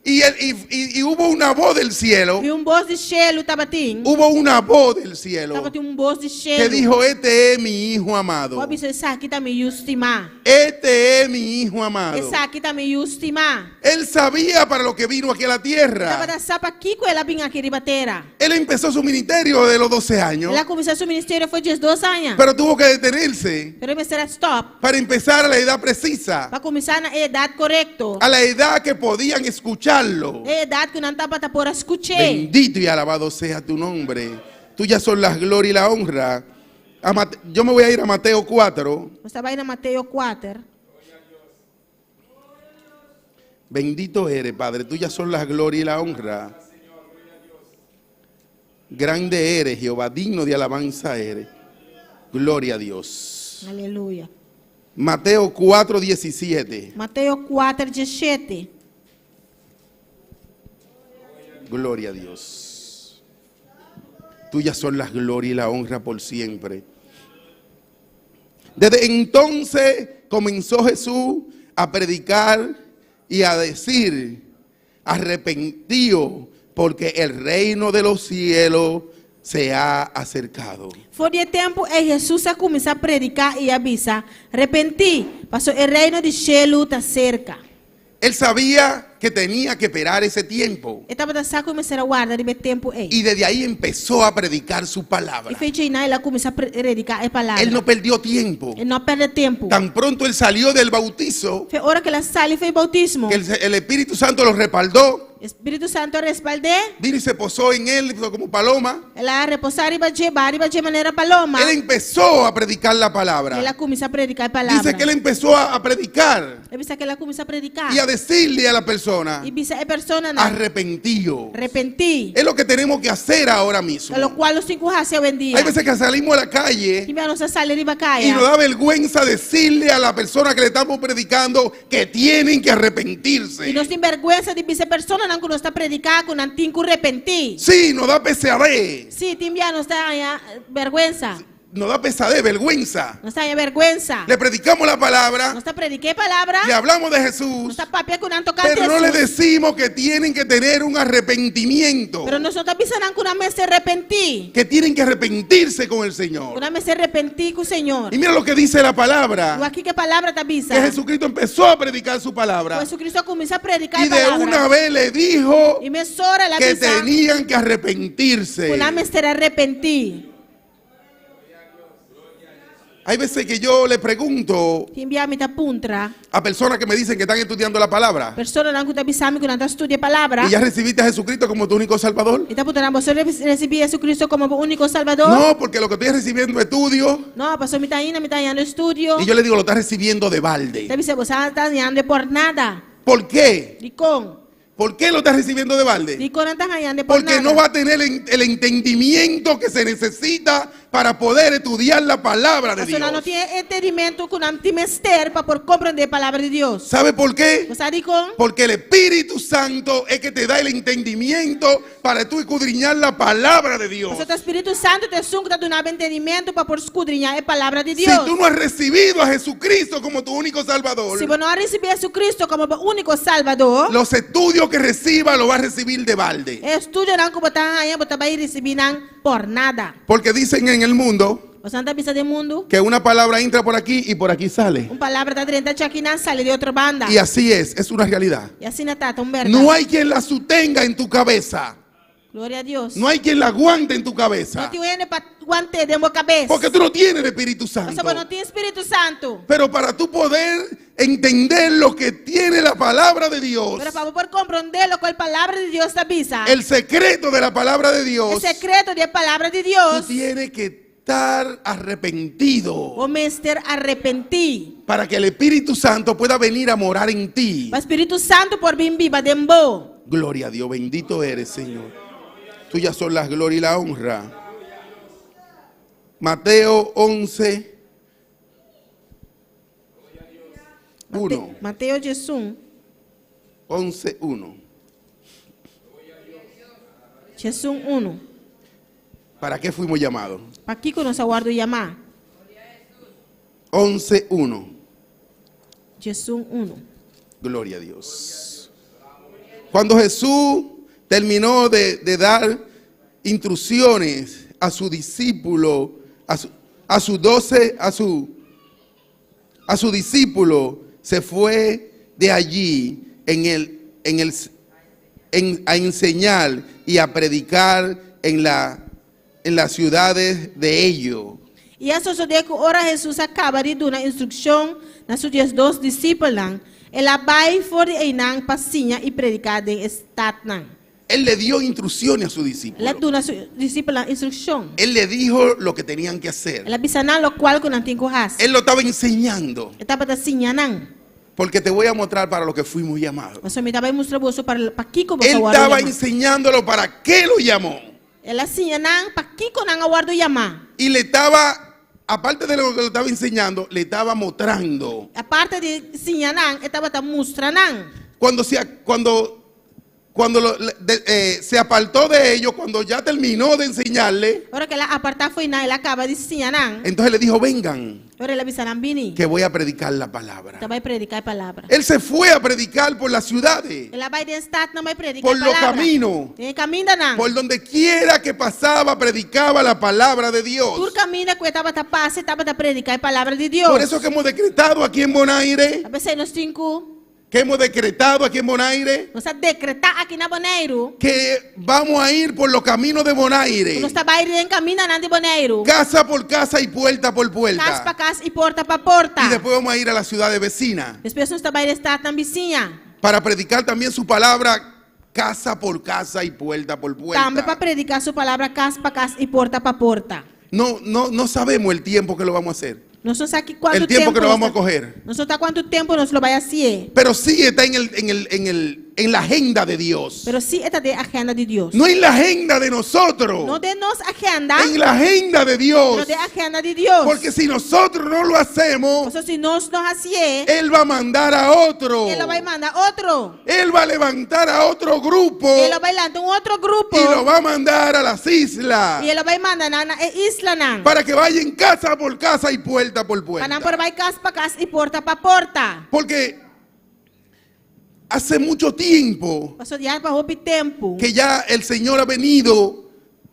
Y hubo una voz del cielo. E voz de gelo estava tendo. Hubo una voz del cielo Estava tendo voz de gelo. que dijo, este es mi hijo amado. O bicho, esse aqui tá me estimar. Este es mi hijo amado. Esse aqui tá me estimar. Él sabía para lo que vino aquí a la Estava tierra. da sapa aqui com ela vinha aqui de batera. Él empezó su ministerio de los 12 años, Ela começou seu ministério foi de 12 anos. pero tuvo que detenerse Pero ele será stop. para empezar a la edad precisa, Para começar na idade correta. a la edad que podían escucharlo. É idade que não estava para por escutar. Bendito y alabado sea tu nombre. Tuyas son las gloria y la honra. Yo me voy a ir a Mateo 4. Você vai na Mateus 4. Bendito eres, Padre. Tuyas son las gloria y la honra. Grande eres, Jehová. Digno de alabanza eres. Gloria a Dios. Aleluia. Mateo 4, 17. Mateus 4, 17. Gloria a Dios. Tuyas son las gloria y la honra por siempre. Desde entonces comenzó Jesús a predicar y a decir, arrepentido, porque el reino de los cielos se ha acercado. Foi de tempo e Jesus a começar a predicar e avisar. Arrepenti, passou o reino de cielo está cerca. Él sabía que tenía que esperar ese tiempo. Estava a começar a guardar de tempo e. Y desde ahí empezó a predicar su palabra. E fez aí ela começar a predicar a palavra. Él no perdió tiempo. Ele não perde tempo. Tan pronto él salió del bautizo, Foi hora que ela saiu e fez bautismo. que el Espíritu Santo lo respaldó, Espírito Santo respaldou. vino y se posó en él como paloma. Ela repousar e de maneira paloma. Él empezó a predicar la palabra. Ela começou a predicar a palavra. Dice que él empezó a predicar Ele disse que ela começou a predicar. y a decirle a la persona, E disse a pessoa não. arrepentido. Arrepenti. Es lo que tenemos que hacer ahora mismo. Pelo qual os 5 raças hoje em dia. Hay veces que salimos a la calle E não se sale de bacaia. y nos da vergüenza decirle a la persona que le estamos predicando que tienen que arrepentirse. E nós temos vergonha de dizer a pessoa não que nós está predicando que não tem que arrepentir. Sí, nos da pesadez, Sim, tem nós está vergonha. nos da pesadez, vergüenza. Nós está vergonha. Le predicamos la palabra, Nós está prediquei a palavra. le hablamos de Nós Jesús, está papel que não tocar pero no le Jesus. decimos que tienen que tener un arrepentimiento, Pero nós está pensando que não se arrepentir. que tienen que arrepentirse con el Señor. Que não se arrepentir com o Senhor. Y mira lo que dice la E palabra, aqui que a palavra está que bisa. Jesucristo empezó a predicar su palabra Jesus Cristo começou a predicar y a de palavra. una vez le dijo E me sora la que bisa. tenían que arrepentirse. Que não se arrepentir. Hay veces que yo le pregunto Timbiami ta puntra. a personas que me dicen que están estudiando la palabra, Persona não que tá bisami que não tá estudia a palavra. ¿y ya recibiste a Jesucristo como tu único Salvador? E tá puta, você recebeu Jesus Cristo como o único Salvador? No, porque lo que estoy recibiendo es estudio. Não, pastor, me tá indo no estudio. Y yo le digo, lo estás recibiendo de balde. Deve ser, você tá ganhando por nada. ¿Por qué? Dicon. ¿Por qué lo estás recibiendo de balde? Dicon não tá ganhando por Porque nada. no va a tener el entendimiento que se necesita para poder estudiar la palabra de Pastor, não Dios. tem entendimento que não tem mestre para por compreender a palavra de Deus. ¿Sabe por qué? Você dicon? Porque el Espíritu Santo es que te da el entendimiento para tú escudriñar la palabra de Dios. Você tá Espírito Santo te sunga tá dando entendimento para por escudrinhar a palavra de Si Deus. tú no has recibido a Jesucristo como tu único Salvador, Se você não receber Jesus Cristo como o único Salvador, los estudios que reciba lo va a recibir de balde. estudio não que botar aí, botar vai receber não por nada. Porque dicen en el mundo Você não tá pensando do mundo? que una palabra entra por aquí y por aquí sale. Uma palavra da dentro aqui não sale de outra banda. Y así es una realidad. E assim não tá tão verdade. No hay quien la sostenga en tu cabeza. Glória a Deus. No hay quien la aguante en tu Não cabeza. tem N para aguentar dentro da cabeça. Porque tú no tienes el Espíritu Santo. Você não tem Espírito Santo. Pero para tú poder entender lo que tiene la palabra de Dios, Para poder compreender lo que a palavra de Deus está bisa. el secreto de la palabra de O Dios, secreto da palavra de tú Deus. tienes que estar arrepentido O mestre arrepentir. para que el Espíritu Santo pueda venir a morar en ti. O Espírito Santo por vir viva dentro. Gloria a Dios, bendito eres, Señor. Tuyas son las gloria y la honra. Mateo 11, 1. Mateus 11. 11, 1. Jesus 1. ¿Para qué fuimos llamados? Para que nós aguardo chamar? 11, 1. Jesus 1. Gloria a Dios. Cuando Jesús terminó de dar instrucciones a su discípulo, a sus 12, a su discípulo, se fue de allí a enseñar y a predicar en las ciudades de ellos. E essa só que ora Jesus acaba de dar uma instrução nas suas 2 discípulos. Ela vai fora e não passinha e predicar em estado. Él le dio instrucciones a sus discípulos. Ela deu na sua discípula instrução. Él le dijo lo que tenían que hacer. Ela bisa na lo qual que não tem que fazer. Él lo estaba enseñando. Estava da sinha não. Porque te voy a mostrar para lo que fuimos llamados. Mas me estava mostrando você para que você Él aguardo estaba chamar. enseñándolo para qué lo llamó. Ela sinha não para que não aguardo chamar. Y le estaba, aparte de lo que le estaba enseñando, le estaba mostrando. A parte de sinha não, estava da mostrando não. Cuando cuando se apartó de ellos, cuando ya terminó de enseñarle, Ora que ela aparta foi na ela acaba de ensinar nang. entonces le dijo, vengan, Ora ela bisa nang bini. que voy a predicar la palabra. Ela vai predicar a palavra. Él se fue a predicar por las ciudades, Ela vai de start na vai predicar por a los palavra. caminos, Tem caminho nang. por donde quiera que pasaba, predicaba la palabra de Dios. Tur caminho que estava ta passe, estava ta predicar a palavra de Deus. Por eso que hemos decretado aquí en Bonaire, A pensei nos 5, que hemos decretado aquí en Bonaire, nós a decretar aqui na Bonaire. que vamos a ir por los caminos de Bonaire, Nós está vai em caminho nang de Bonaire. casa por casa y puerta por Casa puerta. para casa e porta para porta. Y después vamos a ir a las ciudades vecinas Depois nós está vai de start na vizinha. para predicar también su palabra casa por casa y puerta por Também para puerta. predicar sua palavra casa para casa e porta para porta. No sabemos el tiempo que lo vamos a hacer, Nós não sabemos quanto el tiempo que lo nós vamos a coger, Não sei quanto tempo nós lo vai fazer. pero sí está en la agenda de Dios, Pero sí está de agenda de Deus. no en la agenda de nosotros, Não de nos agenda, en la agenda de pero Dios, de agenda de Deus. porque si nosotros no lo hacemos, Porque se nós não fazer, Él va a mandar a otro, Ele vai mandar outro. Él va a levantar a otro grupo Ele vai lançar outro grupo. y lo va a mandar a las islas E ele vai mandar na isla não. para que vayan casa por casa y puerta por Para não puerta. por vai casa para casa e porta para porta. Porque hace mucho tiempo Passou já para roubar tempo. que ya el Señor ha venido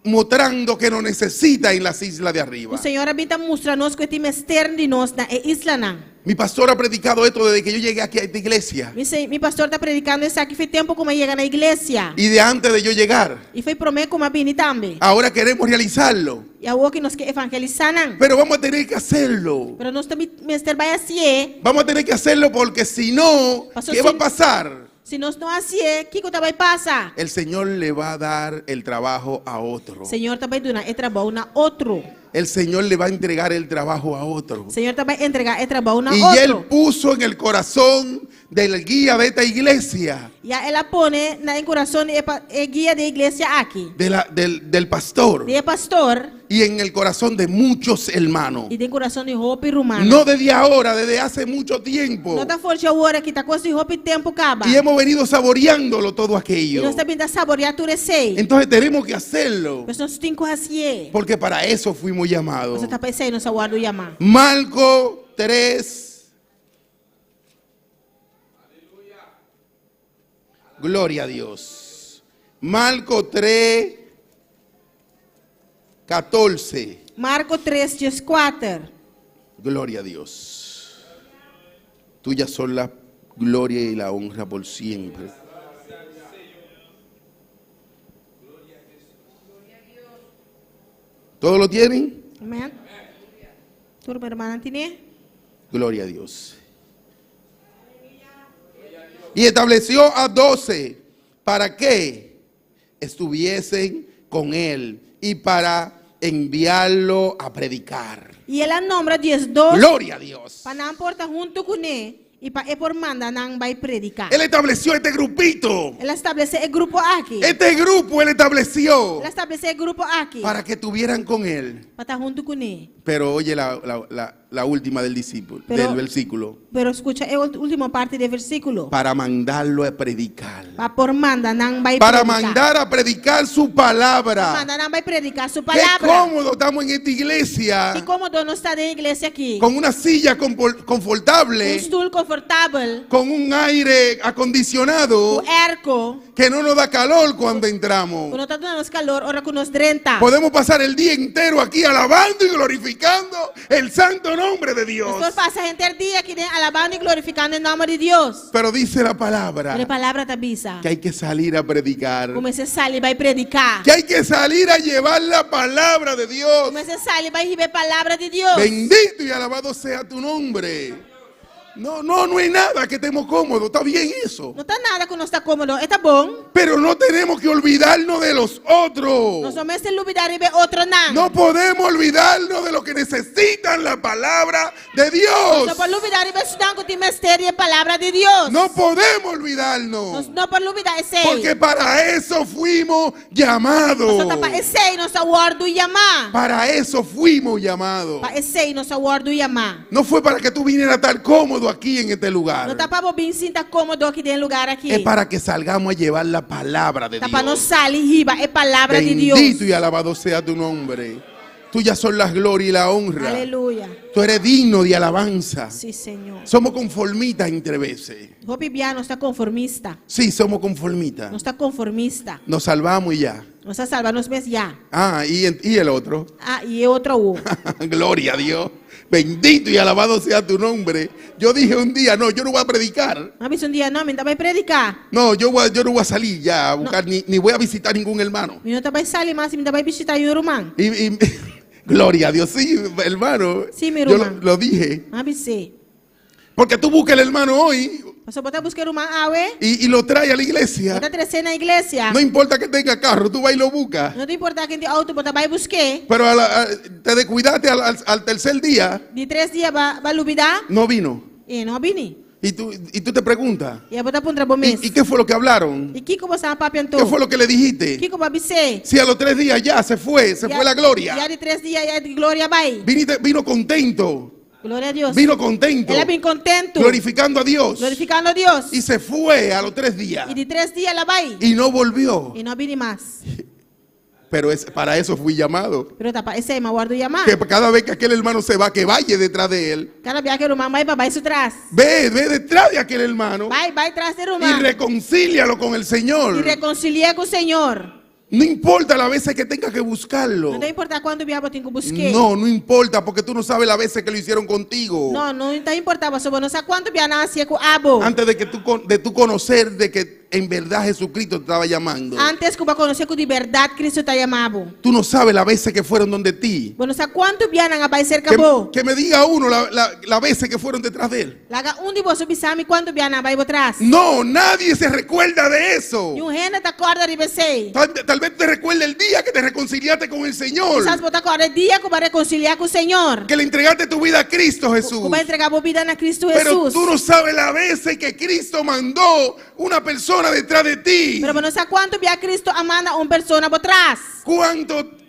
mostrando que nos necesita en las islas de arriba. O Senhor habita mostra-nos que tem externo de nós na isla não. Mi pastor ha predicado esto desde que yo llegué aquí a esta iglesia Mi pastor está predicando isso aqui, foi tempo como chega na igreja. y de antes de yo llegar. E foi prometido como a Bini também. Ahora queremos realizarlo, E agora que nós que evangelizar não. pero vamos a tener que hacerlo. Pero nós também mister vai assim. Vamos a tener que hacerlo porque si no, Pastor, ¿qué va a sí. pasar? Se nós não assim, que coisa vai passar? El Señor le va a dar el trabajo a otro. Senhor também dá o trabalho na outro. El Señor le va a entregar el trabajo a otro. Senhor também entregar o trabalho na Y Él outro. puso en el corazón del guía de esta iglesia, E ela põe na coração e guia da igreja aqui. del pastor, De pastor y en el corazón de muchos hermanos. e tem coração de roupa e romano. No desde ahora, desde hace mucho tiempo. Não está forte agora que está coisa de roupa e tempo acaba. Y hemos venido saboreándolo todo E aquello. nós também está saborear tudo isso. Entonces tenemos que hacerlo, Mas nós temos que assim. porque para eso fuimos llamados. Você está pensando nós aguardo chamar. Marco 3. Gloria a Dios. Marco 3, 14. Marco 3:4. Gloria a Dios. Tuya son la gloria y la honra por siempre. ¿Todos lo tienen? Amém. Turma irmã tiene? Gloria a Dios. Y estableció a 12 para que estuviesen con él y para enviarlo a predicar. E ela nombra 12 Gloria a Dios. para não portar junto com ele e para por manda não vai predicar. Él estableció este grupito. Ela estabelece o grupo aqui. Este grupo él estableció Ela estabelece o grupo aqui para que estuvieran con él. para estar junto com ele. Pero oye la última del discípulo, Pero- del versículo. Pero escucha a última parte do versículo. Para mandarlo a predicar. Para por manda não vai Para predicar. mandar a predicar su palabra. Manda não vai predicar sua Qué palavra. cómodo estamos en esta iglesia. E como dono está na igreja aqui. Con una silla confortable, Stoel confortável. con un aire acondicionado O erco. que no nos da calor cuando entramos. Quando está dando calor, ora com nos 30. Podemos pasar el día entero aquí alabando y glorificando el santo nombre de Dios. Pastor passa a gente o dia aqui alabando e glorificando o nome de Deus. Pero dice la palabra A palavra te avisa. que hay que salir a predicar, Como você sai, vai predicar. que hay que salir a llevar la palabra de Dios. Como você sai, vai receber a palavra de Deus. Bendito y alabado sea tu nombre. No hay nada que estemos cómodos, está bien eso. Não está nada que não está cômodo. Está bom. Pero no tenemos que olvidarnos de los Nós otros. vamos a olvidar de ver outro não. No podemos olvidarnos de los que necesitan la palabra de Dios. Não pode olvidar de ver estudar com o mistério e a palavra de Deus. No podemos Nós olvidarnos. não pode olvidar esse. Porque para eso fuimos llamados. Nós está para esse nosso aguardo e amar. Para eso fuimos llamados. Para esse nosso aguardo e amar. No fue para que tú vinieras a estar cómodo aquí en este lugar. Não tá para bobin sinta cômodo aqui dentro do lugar aqui. Es para que salgamos a llevar la palabra de Tá para nós Dios. sair riba é palavra de Deus. Bendito y alabado sea tu nombre. Tuyas son las glorias y la honra. Aleluia. Tú eres digno de alabanza. Sim, Senhor. Somos conformistas entre veces. Hope Bia não está conformista. Sí, somos conformistas. Não está conformista. Nos salvamos y ya. Não está salvando mes já. Ah, y el otro. Ah, e outro o. Gloria a Dios. Bendito y alabado sea tu nombre. Yo dije un día, no, yo no voy a predicar. Mas dia não, me vai predicar. No, yo no voy a salir ya a buscar, ni voy a visitar ningún hermano. Me não vai sair, mas me vai visitar o irmão. Y gloria a Dios, sí, hermano. Sí, mi yo hermano. lo dije. Mas você. Porque tú buscas el hermano hoy Você pode buscar o irmão awe. y lo traes a la iglesia. Bota trazer na igreja. No importa que tenga carro, tú vas y lo buscas. Não te importa quem tem auto, bota vai buscar. Pero te descuidaste al tercer día, De 3 dias vai lubidar. no vino. E não vini. Y tú te preguntas, E bota para um mês. ¿y qué fue lo que hablaron? E que você está papiando? ¿Qué fue lo que le dijiste? Que vai ser? Si a los 3 días ya se fue la gloria. Já de 3 dias, já de glória vai. Vino contento, Glória a Deus. vino contento, Ela vem contento. glorificando a Dios. Glorificando a Deus. Y se fue a los 3 días E de 3 dias ela vai. y no volvió. E não vini mais. Pero para eso fui llamado. Pero tá, esse é meu guardo chamar. Que cada vez que aquel hermano se va, que vaya detrás de él. Cada vez que o irmão vai isso atrás. Ve detrás de aquel hermano Vai atrás do y irmão. reconcílialo con el E Señor. reconcilia com o Senhor. No importa las veces que tengas que buscarlo. Não importa quando o diabo tem que buscar. No importa, porque tú no sabes las veces que lo hicieron contigo. Não importa. Você não sabe quanto dia nasce com o abo. Antes de tú conocer de que en verdad Jesucristo te estaba llamando. Antes que vai conhecer que de verdade Cristo está chamando. Tú no sabes las veces que fueron donde ti. Você não sabe quanto dia não vai ser acabou. Que me diga uno las veces que fueron detrás de él. Laga de você sabe quanto dia não vai atrás. No, nadie se recuerda de eso. E gente te acorda de você. Tal vez te recuerde el día que te reconciliaste con el Señor. Quizás você acorda o dia que vai reconciliar com o Senhor. Que le entregaste tu vida a Cristo Jesús. Que vai entregar a vida a Cristo Pero Jesus. tú no sabes las veces que Cristo mandó una persona detrás de ti. Pero você não sabe quanto dia Cristo manda uma pessoa por trás.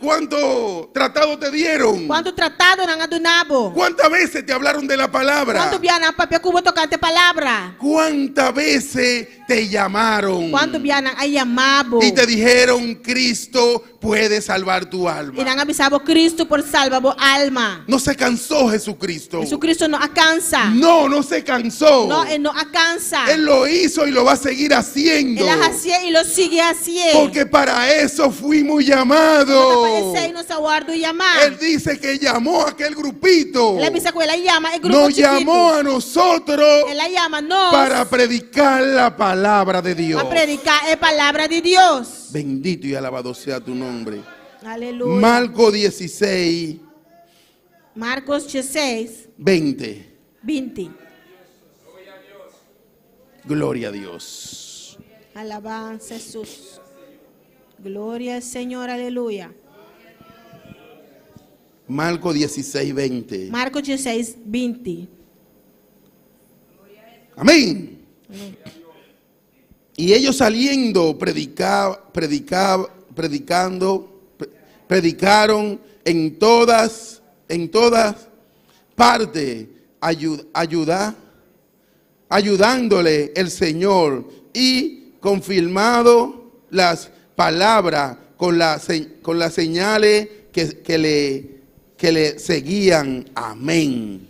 ¿Cuánto tratado te dieron? Quanto tratado não adunabo. ¿Cuántas veces te hablaron de la palabra? Quanto dia não papel cubo tocante palavra. ¿Cuántas veces te llamaron? Quanto dia não aí amabo. Y te dijeron, Cristo puede salvar tu alma. E não avisava Cristo por salvar a alma. No se cansó Jesucristo. Jesucristo não alcança. No se cansó. Não, ele não alcança. Él lo hizo y lo va a seguir haciendo. Ele hacía e lo sigue haciendo. Porque para eso fuimos llamados. Él dice que llamó a aquel grupito. Ele avisa que ele llama el grupo Nos chiquito. llamó a nosotros Ele llama nós para predicar la palabra de Dios. para predicar a palavra de Deus. Bendito y alabado sea tu nombre. Aleluia. Marcos 16, Marcos 16, 20. 20. Gloria a Dios. Alabanza a Jesús. Gloria al Señor, aleluya. Marcos 16, 20. Marcos 16, 20. Amén. Y ellos saliendo predicaron en todas partes, ayudándole el Señor y confirmando las palabras con las señales que le seguían. Amén.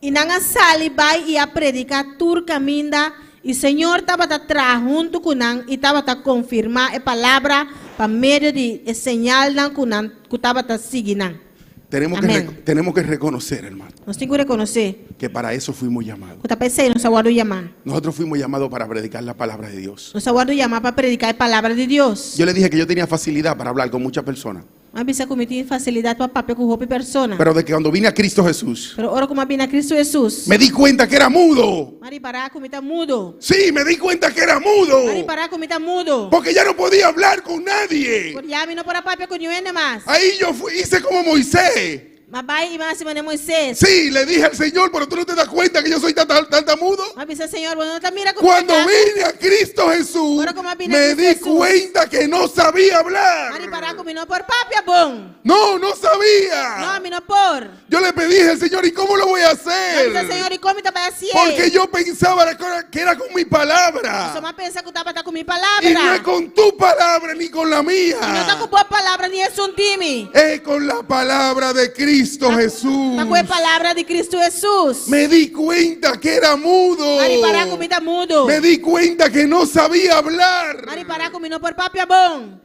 E nanga sali vai e a predicar tur caminda e o Senhor estava atrás junto com nang e estava a confirmar a palavra para meio de señal nang kunan que estava a seguir nang. Tenemos que reconocer, hermano, Nós temos que reconhecer que para eso fuimos llamados. que está pensando nos aguardo llamar. Nosotros fuimos llamados para predicar la palabra de Dios. Nos aguardo llamar para predicar a palavra de Deus. Yo le dije que yo tenía facilidad para hablar con muchas personas, Mas bisa que tem facilidade para papel com roupa e persona. pero de que cuando vine a Cristo Jesús, Pero ora como vem a Cristo Jesus. me di cuenta que era mudo. Mari parar como está mudo. Sí, me di cuenta que era mudo, Mari parar como está mudo. porque ya no podía hablar con nadie. Por ya não para papel com ninguém mais. Ahí yo hice como Moisés. Mabai iba si mane Moisés. Sí, le dije al Señor, pero tú no te das cuenta que yo soy tartamudo. Mabisa Señor, bueno, no mira como Cuando vine a Cristo Jesús, Ahora como vine a me Cristo di Jesús. cuenta que no sabía hablar. Mari para no por papia bon. No No, sabía. mi no por. Yo le pedí al Señor, ¿y cómo lo voy a hacer? Mabisa Señor, y cómo te va a decir? Porque yo pensaba que era con mi palabra. Só mais pensa que estava com minha Y no palavra. es con tu palabra ni con la Não está mía. com boa palavra, nem é um time. Es con la palabra de Cristo Jesús. Está com a palavra de Cristo Jesus. Me di cuenta que era mudo. Mari parar com tá mudo. Me di cuenta que no sabía hablar. Mari parar com não por papia bom.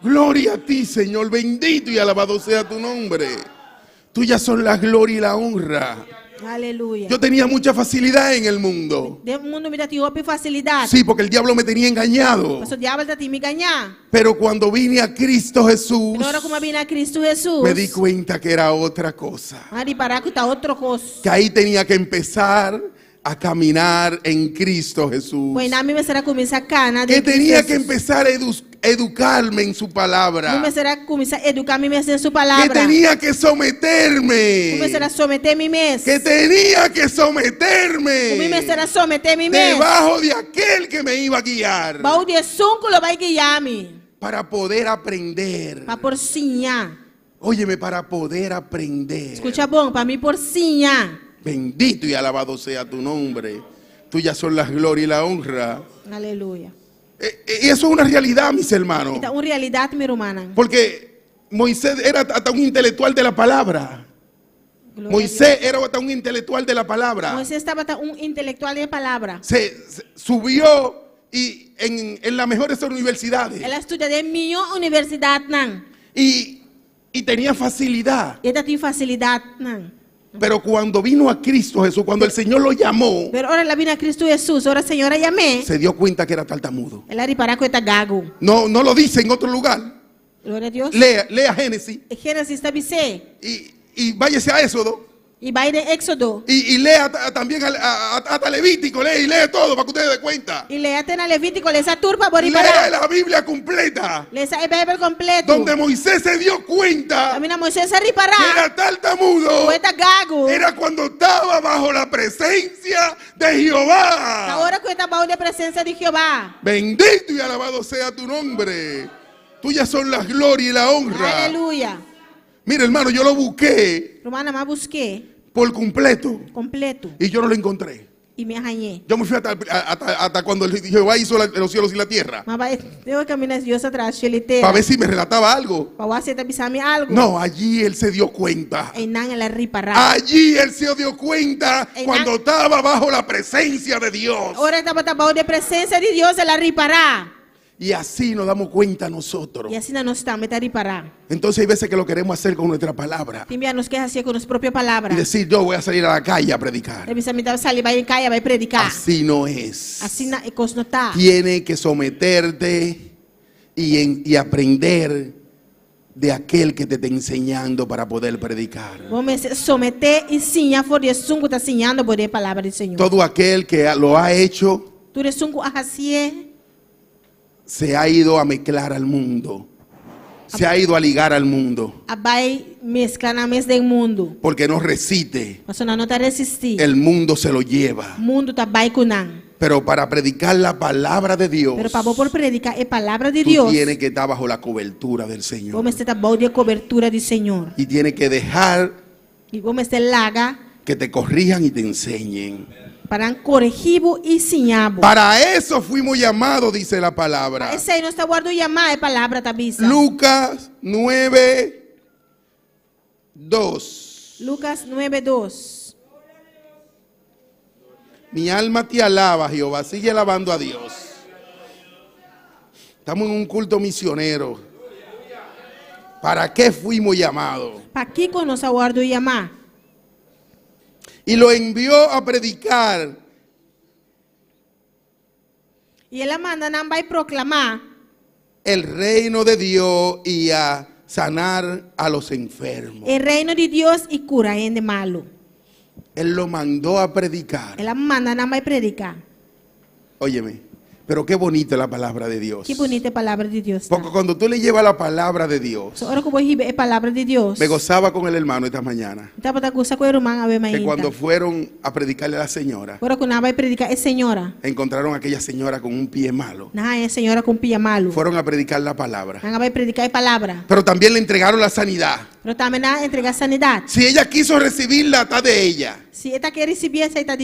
Gloria a ti, Señor. Bendito y alabado sea tu nombre. Tuyas son la gloria y la honra. Aleluia. Yo tenía mucha facilidad en el mundo. O mundo me dá facilidade. Sí, porque el diablo me tenía engañado. Mas o diabo está me ganhar. Pero cuando vine a Cristo Jesús, Agora como vim a Cristo Jesus. me di cuenta que era otra cosa. Mari parar com tá outra coisa. Que ahí tenía que empezar a caminar en Cristo Jesús. Pois na minha será começar cana de Que tenía que Jesus. empezar a educarme en su palabra. Como será começar a educar-me em sua Que palavra. tenía que someterme. Como será someter-me mesmo. Que tenía que Como someterme será someter-me mesmo. debajo de aquel que me iba a guiar Baú de sunco lo vai guiar-me. para poder aprender. Para porcinha. Óyeme, para poder aprender. Escucha bom, para mim porcinha. Bendito y alabado sea tu nombre. Tuyas son las glorias y la honra. Aleluia. Y eso es una realidad, mis hermanos. Então, uma realidade, meu irmão. Porque Moisés era hasta un intelectual de la palabra. Moisés era hasta un intelectual de la palabra. Moisés estava intelectual de palavra. Se subió y en las mejores universidades. Ela estuda de minha universidade, não. Y tenía facilidad. Ela tem facilidade, não. Pero cuando vino a Cristo Jesús, cuando el Señor lo llamó, Pero ora ela vem a Cristo Jesus, ora a senhora llamé. se dio cuenta que era tartamudo. Ela reparar que está gago. No lo dice en otro lugar. Glória a Deus. Lea Génesis Gênesis está bicê. y váyase a Éxodo. E vai de Éxodo. Y lea también hasta Levítico, lee todo para que ustedes den cuenta. E lê até na Levítico, lê essa turpa por Lea reparar. la Biblia completa, Lê essa Bíblia completo. donde Moisés se dio cuenta A mina Moisés a que reparar. era tartamudo. O está gago. Era cuando estaba bajo la presencia de Jehová. Agora que está bajo de presença de Jeová. Bendito y alabado sea tu nombre. Tuyas son las glorias y la honra. Aleluia. Mira, hermano, yo lo busqué Romana, mas busquei por completo completo y yo no lo encontré. e me arranhei. Yo me fui hasta cuando Jehová hizo los cielos y la tierra, Mas vai, eu caminho Deus atrás, ele tem. para ver si me relataba algo. Para você avisar-me algo. No, allí él se dio cuenta. E não ela reparar. Allí él se dio cuenta Ey, cuando estaba bajo la presencia de Dios. Ora estava bajo de presença de Deus, ela reparar. Y así nos damos cuenta nosotros. E assim nós estamos a reparar. Entonces hay veces que lo queremos hacer con nuestra palabra. Também nos quer assim com nossa própria palavra. Y decir, yo voy a salir a la calle a predicar. Ele me salir, vai em caia, vai predicar. Así no es. Assim não está. Tiene que someterte y aprender de aquel que te está enseñando para poder predicar. Vamos someter e ensinar, for de sungo está ensinando por a palavra do Senhor. Todo aquel que lo ha hecho Tu de sungo ahasie, se ha ido a mezclar al mundo. Se ha ido a ligar al mundo. vai mesclar na mesa do mundo. Porque no resiste. Mas não está resistir. El mundo se lo lleva. O mundo está vai com não. Pero para predicar la palabra de Dios, Pero para por predicar a palavra de tú Deus, tienes que estar bajo la cobertura del Señor. vamos estar bajo de cobertura do Senhor. Y tienes que dejar E vamos estar laga que te corrijan y te enseñen. para corrigivo e ensinar. Para eso fuimos llamados, dice la palabra. Esse aí não está guardando chamar a palavra tabisa. Lucas 9:2. Lucas 9:2. Mi alma te alaba, Jehová. Sigue alabando a Dios. Estamos en un culto misionero. ¿Para qué fuimos llamados? Para que nos aguardo chamar? Y lo envió a predicar E ela manda não vai proclamar el reino de Dios y a sanar a los enfermos. o reino de Deus e cura gente malo. Él lo mandó a predicar. Ela manda não vai predicar. Óyeme, Pero qué bonita es la palabra de Dios. Que bonita a palavra de Deus. Porque cuando tú le llevas la palabra de Dios, So, ora que eu vou a palavra de Deus. me gozaba con el hermano esta mañana, Então, para gostar com o irmão, a ver que cuando ainda. fueron a predicarle a la señora, Ora que não vai predicar é senhora. encontraron a aquella señora con un pie malo. Não é senhora com pia malo. Fueron a predicar la palabra. Não vai predicar a palavra. Pero también le entregaron la sanidad. Pero também não entregar sanidade. Si ella quiso recibirla, está de ella. Se ele quer receber, essa está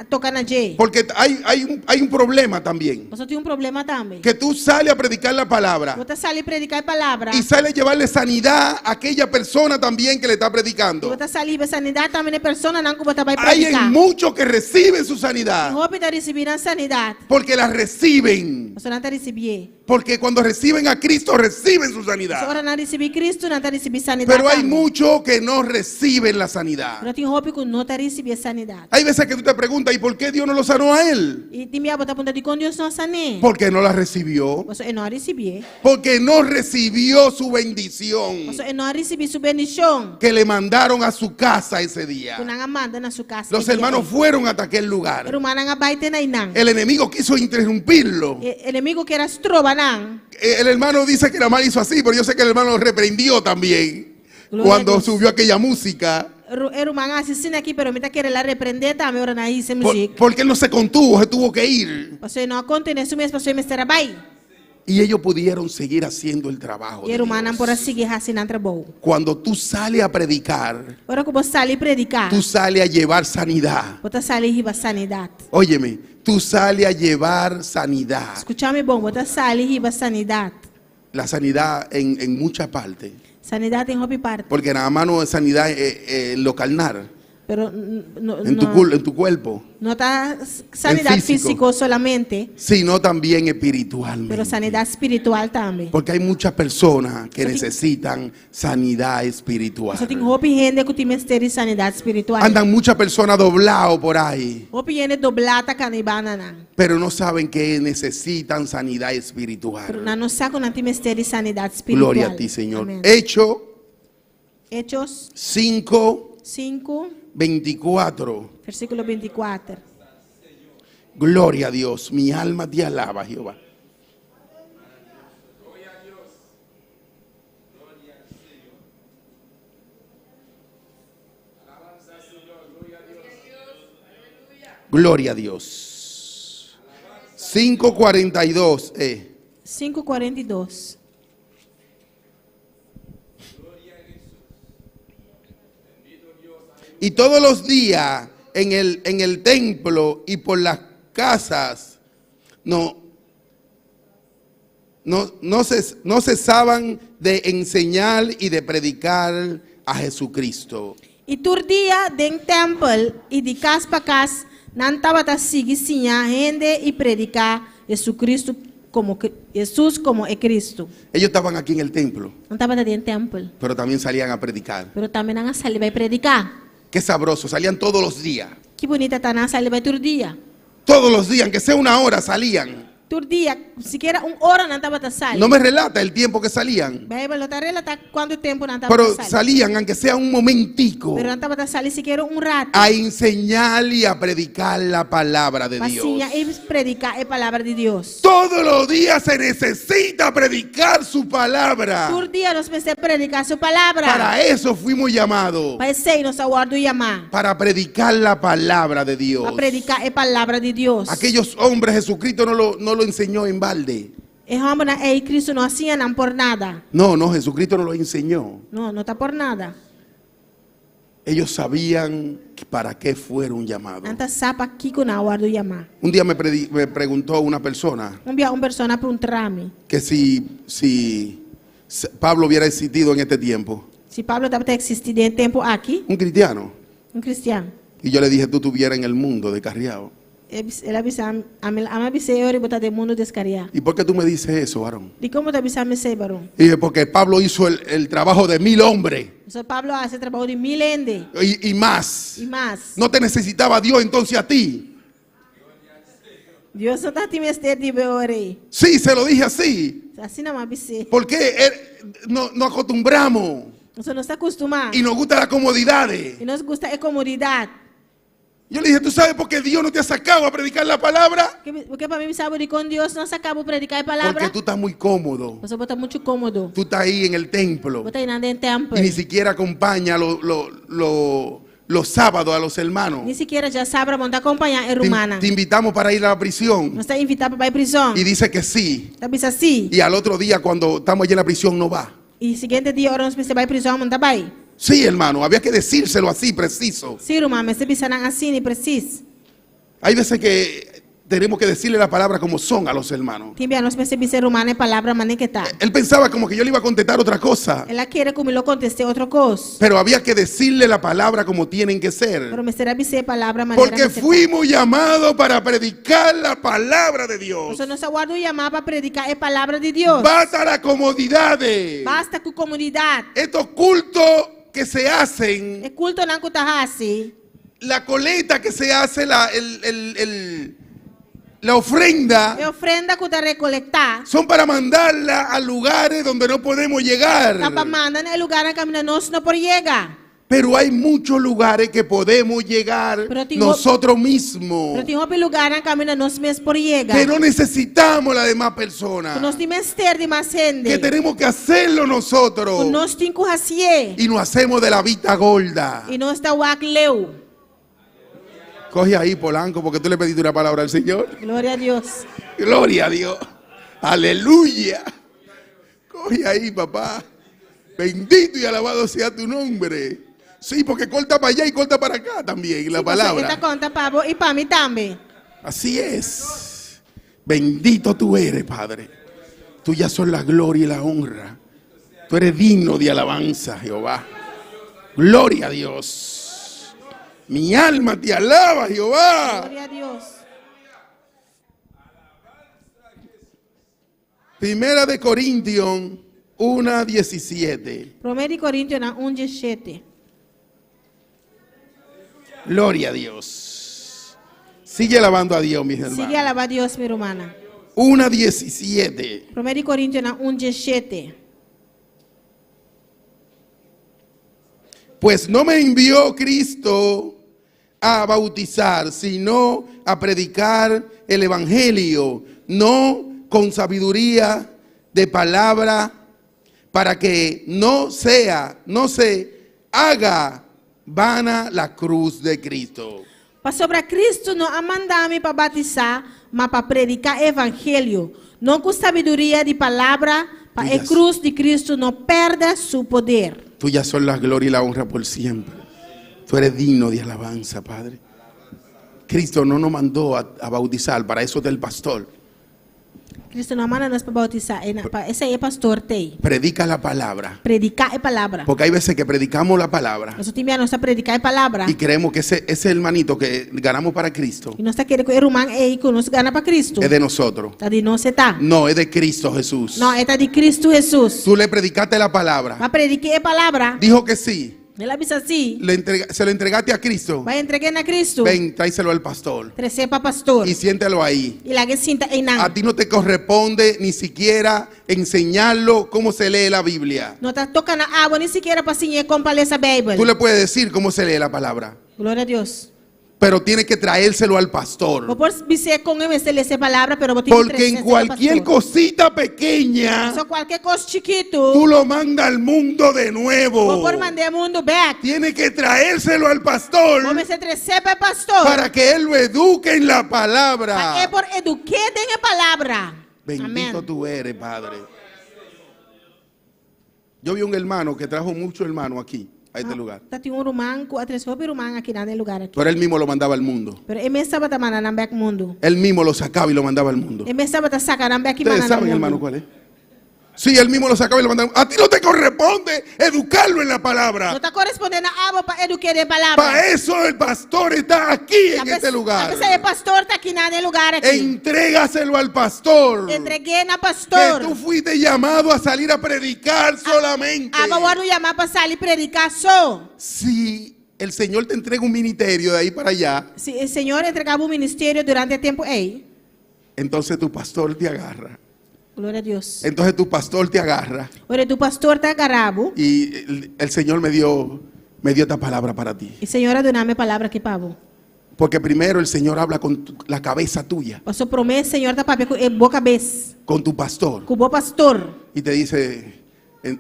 tocar na J. Porque hay un problema también. Você tem problema também. Que tú sales a predicar la palabra Você sai a predicar a palavra. y sales a llevarle sanidad a aquella persona también que le está predicando. Você sai a sanidade também a pessoa não que você vai Hay predicar. muchos que reciben su sanidad Roupa está recebendo sanidade. porque la reciben. Você não está recebendo. Porque cuando reciben a Cristo, reciben su Você sanidad. ora não recebe Cristo, não está recebendo sanidade. Pero hay também. muchos que no reciben la sanidad. Pero tem roupa que não está recebendo sanidade. Hay veces que tú te preguntas, ¿y por qué Dios no lo sanó a él? E tem minha bota de quando Deus não sané. Porque no la recibió. Você não recebeu. Porque no recibió su bendición Você não recebeu sua bendição. que le mandaron a su casa ese día. Que não manda na sua casa. Los hermanos fueron hasta aquel lugar. Pero não vai ter na inang. El enemigo quiso interrumpirlo. O inimigo que era trova não. El hermano dice que la mal hizo así, pero yo sé que el hermano lo reprendió también Gloria a cuando Dios. subió aquella música. Era irmão assistindo aqui, pero me tá querendo repreender também ora na essa música. Porque él no se contuvo, se tuvo que ir. Você não conta nesse mês, você me trabalha. Y ellos pudieron seguir haciendo el trabajo. E de era humano Dios. por seguir assinando trabalho. Cuando tú sales a predicar, Ora que você sai predicar. tú sales a llevar sanidad. Você sai riba sanidade. Óyeme, tú sales a llevar sanidad. Escúchame bom, você sai riba sanidade. La sanidad en mucha parte. Sanidade em hobby parte. Porque nada más no es sanidad en lo carnal, Pero en tu cuerpo, não está sanidade físico. física solamente, sino también espiritualmente. pero sanidade espiritual também. Porque hay muchas personas que necesitan sanidad espiritual. Você tem roupa e renda que tem mistério de sanidade espiritual. Andan muchas personas doblados por ahí, Roupa e renda doblada canibana não. pero no saben que necesitan sanidad Pero espiritual. não sabe não tem mistério de sanidade espiritual. Gloria a ti, Señor. Amém. Hechos Hechos 5, 5, 24. versículo 24. Gloria a Dios. Mi alma te alaba, Jehová. Gloria a Dios. 5:42. 5:42. Y todos los días en el templo y por las casas no cesaban de enseñar y de predicar a Jesucristo. E todo dia dentro do templo e de casa para casa, não estava a seguir sim a rende e predicar Jesus Cristo como é Cristo. Ellos estaban aquí en el templo, Não estava dentro do templo, pero también salían a predicar. pero também não sali vai predicar. Qué sabroso, salían todos los días. Que bonita tá na sali vai todo dia. Todos los días, aunque sea una hora, salían. Todo dia, sequer hora não estava a sali. No me relata el tiempo que salían, Vai lotar relata quanto tempo não estava pero a sali. salían, aunque sea un momentico, Pero não estava a sali sequer rato. a enseñar y a predicar la palabra de Dios. Pasinha e predicar a palavra de Deus. Todos los días se necesita predicar su palabra. Todo dia nós precisamos predicar sua palavra. Para eso fuimos llamados, Para ser nossa guarda e amar. para predicar la palabra de Dios. Para predicar a palavra de Deus. Aquellos hombres, Jesucristo no lo enseñó en balde. E homem e Cristo não assim não por nada. No, Jesucristo no lo enseñó. Não está por nada. Ellos sabían para qué fueron llamados. Anta sapa aqui com a guarda e amar. Un día me preguntó una persona Dia persona perguntar-me que si Pablo hubiera existido en este tiempo, se Pablo estava existindo em tempo aqui, un cristiano. cristiano. Y yo le dije, tú estuvieras en el mundo descarriado. Ele avisa a eu botar de mundo descarriar. ¿Y por qué tú me dices eso, varón? De como te avisa me sei, barão? Y dije, porque Pablo hizo el trabajo de 1000 hombres So Pablo hace trabalho de 1000 ende y más. e mais. No te necesitaba Dios entonces a ti. Deus não está te mestre de beore. Sí, se lo dije así. Assim não avise. Porque no acostumbramos Nós não está acostumado. y nos gustan las comodidades. E nos gusta a comodidade. Yo le dije, ¿tú sabes por qué Dios no te ha sacado a predicar la palabra? Porque para mim, sabe, com Deus não se acaba predicar a palavra. Porque tú estás muy cómodo. Você está muito cômodo. Tú estás ahí en el templo. Você está aí dentro do templo. Y ni siquiera acompaña los sábados a los hermanos. Nem sequer já sabe onde acompanhar a romana. Te invitamos para ir a la prisión. Nós está invitado para ir à prisão. Y dice que sí. Está pensando assim. Y al otro día cuando estamos allí en la prisión no va. E seguinte dia, hora nós vai à prisão, não está bem. Sí, hermano, había que decírselo así, preciso. Sim, romana, mas você pensa assim, e preciso. Hay veces que tenemos que decirle la palabra como son a los hermanos. Também nós percebemos ser romana a palavra, mas nem que tá. Él pensaba como que yo le iba a contestar otra cosa. Ela quer como eu conteste outra coisa. Pero había que decirle la palabra como tienen que ser. Pero me será dizer a palavra maneira. Porque fuimos llamados para predicar la palabra de Dios. Você não se aguarda chamar para predicar a palavra de Deus. Basta la comodidades. Basta com comunidade. Estos cultos que se hacen, É culto não cutahasi. la coleta que se hace, la ofrenda, É ofrenda que está recolectar. son para mandarla a lugares donde no podemos llegar. Está para mandar no lugar em que nós não por chegar. Pero hay muchos lugares que podemos llegar Pero tengo- nosotros mismos. Pero tem outro lugar em que nós mesmos por chegar. Que no necesitamos las demás personas. Nós temos que ter de mais gente. Que tenemos que hacerlo nosotros. Nós temos que fazer. Y nos hacemos de la vista gorda. E nós está o leu. Coge ahí, Polanco, porque tú le pediste una palabra al Señor. Glória a Deus. Gloria a Dios. Aleluya. Coge ahí, papá. Bendito y alabado sea tu nombre. Sí, porque corta para allá y corta para acá también la Esta palabra. conta para e para mim também. Así es. Bendito tú eres, Padre. Tuya son la gloria y la honra. Tú eres digno de alabanza, Jehová. Gloria a Dios. Mi alma te alaba, Jehová. Glória a Deus. Primera de Corintios 1:17. 1 Coríntios 1:17. Gloria a Dios. Sigue alabando a Dios, mis hermanos. Siga alabar a Deus, minha irmã. 1:17. 1 Coríntios 1:17. Pues no me envió Cristo a bautizar, sino a predicar el evangelio, no con sabiduría de palabra, para que no se haga vana la cruz de Cristo. Para sobre Cristo não a mandar-me para batizar, mas para predicar evangelho, não com sabedoria de palavra, para a cruz de Cristo não perda seu poder. Tuya son la gloria y la honra por siempre. Tú eres digno de alabanza, Padre. Cristo no nos mandó a bautizar, para eso del pastor. Cristo não manda nós para bautizar, esse aí é pastor tem. Predica la palabra. Predicar é palavra. Porque hay veces que predicamos la palabra Nós temos a predicar é palavra. y creemos que ese hermanito que ganamos para Cristo E nós está querendo que o irmão aí que nos gana para Cristo. es de nosotros. Está de nós está. No, es de Cristo Jesús. Não, é de Cristo Jesus. Tú le predicaste la palabra. Para predicar é palavra. Dijo que sí. Ele avisa assim. Se lo entregaste a Cristo. Vai entregar na Cristo. Ven, tráiselo al pastor. Trazer para pastor. Y siéntelo ahí. E lá que sinta aí não. A ti no te corresponde ni siquiera enseñarlo cómo se lee la Biblia. Não está tocando água nem sequer para ensinar como ler essa Bíblia. Tú le puedes decir cómo se lee la palabra, Glória a Deus. pero tienes que traérselo al pastor. Vou dizer com ele essa palavra, pero vou ter que Porque trazer en essa cualquier pastor. cosita pequeña, Só qualquer coisa chiquito. tú lo mandas al mundo de Vou nuevo. por mandar mundo back. Tienes que traérselo al pastor Vou me trazer para pastor. para que él lo eduque en la É palabra. por educar em a palavra. Bendito Amém. tú eres, Padre. Yo vi un hermano que trajo muchos hermanos aquí, a este lugar. Tá tinha irmão, atrás foi irmão aqui nesse lugar aqui. Pero él mismo lo mandaba al mundo. Pero ele estava mandando back mundo. Él mismo lo sacaba y lo mandaba al mundo. Ele estava sacando back e Ustedes mandando saben, hermano, mundo. cuál es. Sí, él mismo lo sacaba y lo mandaba. A ti no te corresponde educarlo en la Não palabra. está correspondendo a água para educar a palavra. Para eso el pastor está aquí en este lugar. A pessoa pastor está aqui nesse lugar aqui. Entrégaselo al pastor. Entreguei na Que pastor. tú fuiste llamado a salir a predicar solamente. Agora vou chamar para sair predicar só. Si el Señor te entrega un ministerio de ahí para allá, Se o Senhor entregava o ministério durante o tempo aí, entonces tu pastor te agarra. glória a Deus. Entonces tu pastor te agarra. Ora, tu pastor está agarrado Y el Señor me dio esta palabra para ti. e o Senhor deu-me a palavra aqui para você. Porque primero el Señor habla con la cabeza tuya, Pastor promete, Senhor, tá papel com boa cabeça. con tu pastor, Com o bom pastor. y te dice, el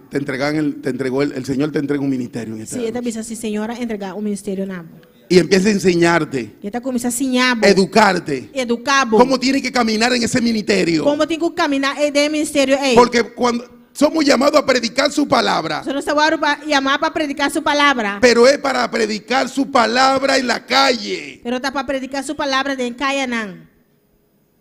Señor te entrega un ministerio en esta Se ele tá noche. dizendo assim, Senhora, entregar o ministério na Y empieza a enseñarte, ele tá começando a ensinar, educarte, educar, cómo tiene que caminar en ese ministerio. como tem que caminhar dentro do ministério aí. Porque cuando somos llamados a predicar su palabra, Você não está para chamar para predicar sua palavra, pero es para predicar su palabra en la calle. pero tá para predicar sua palavra dentro caia não.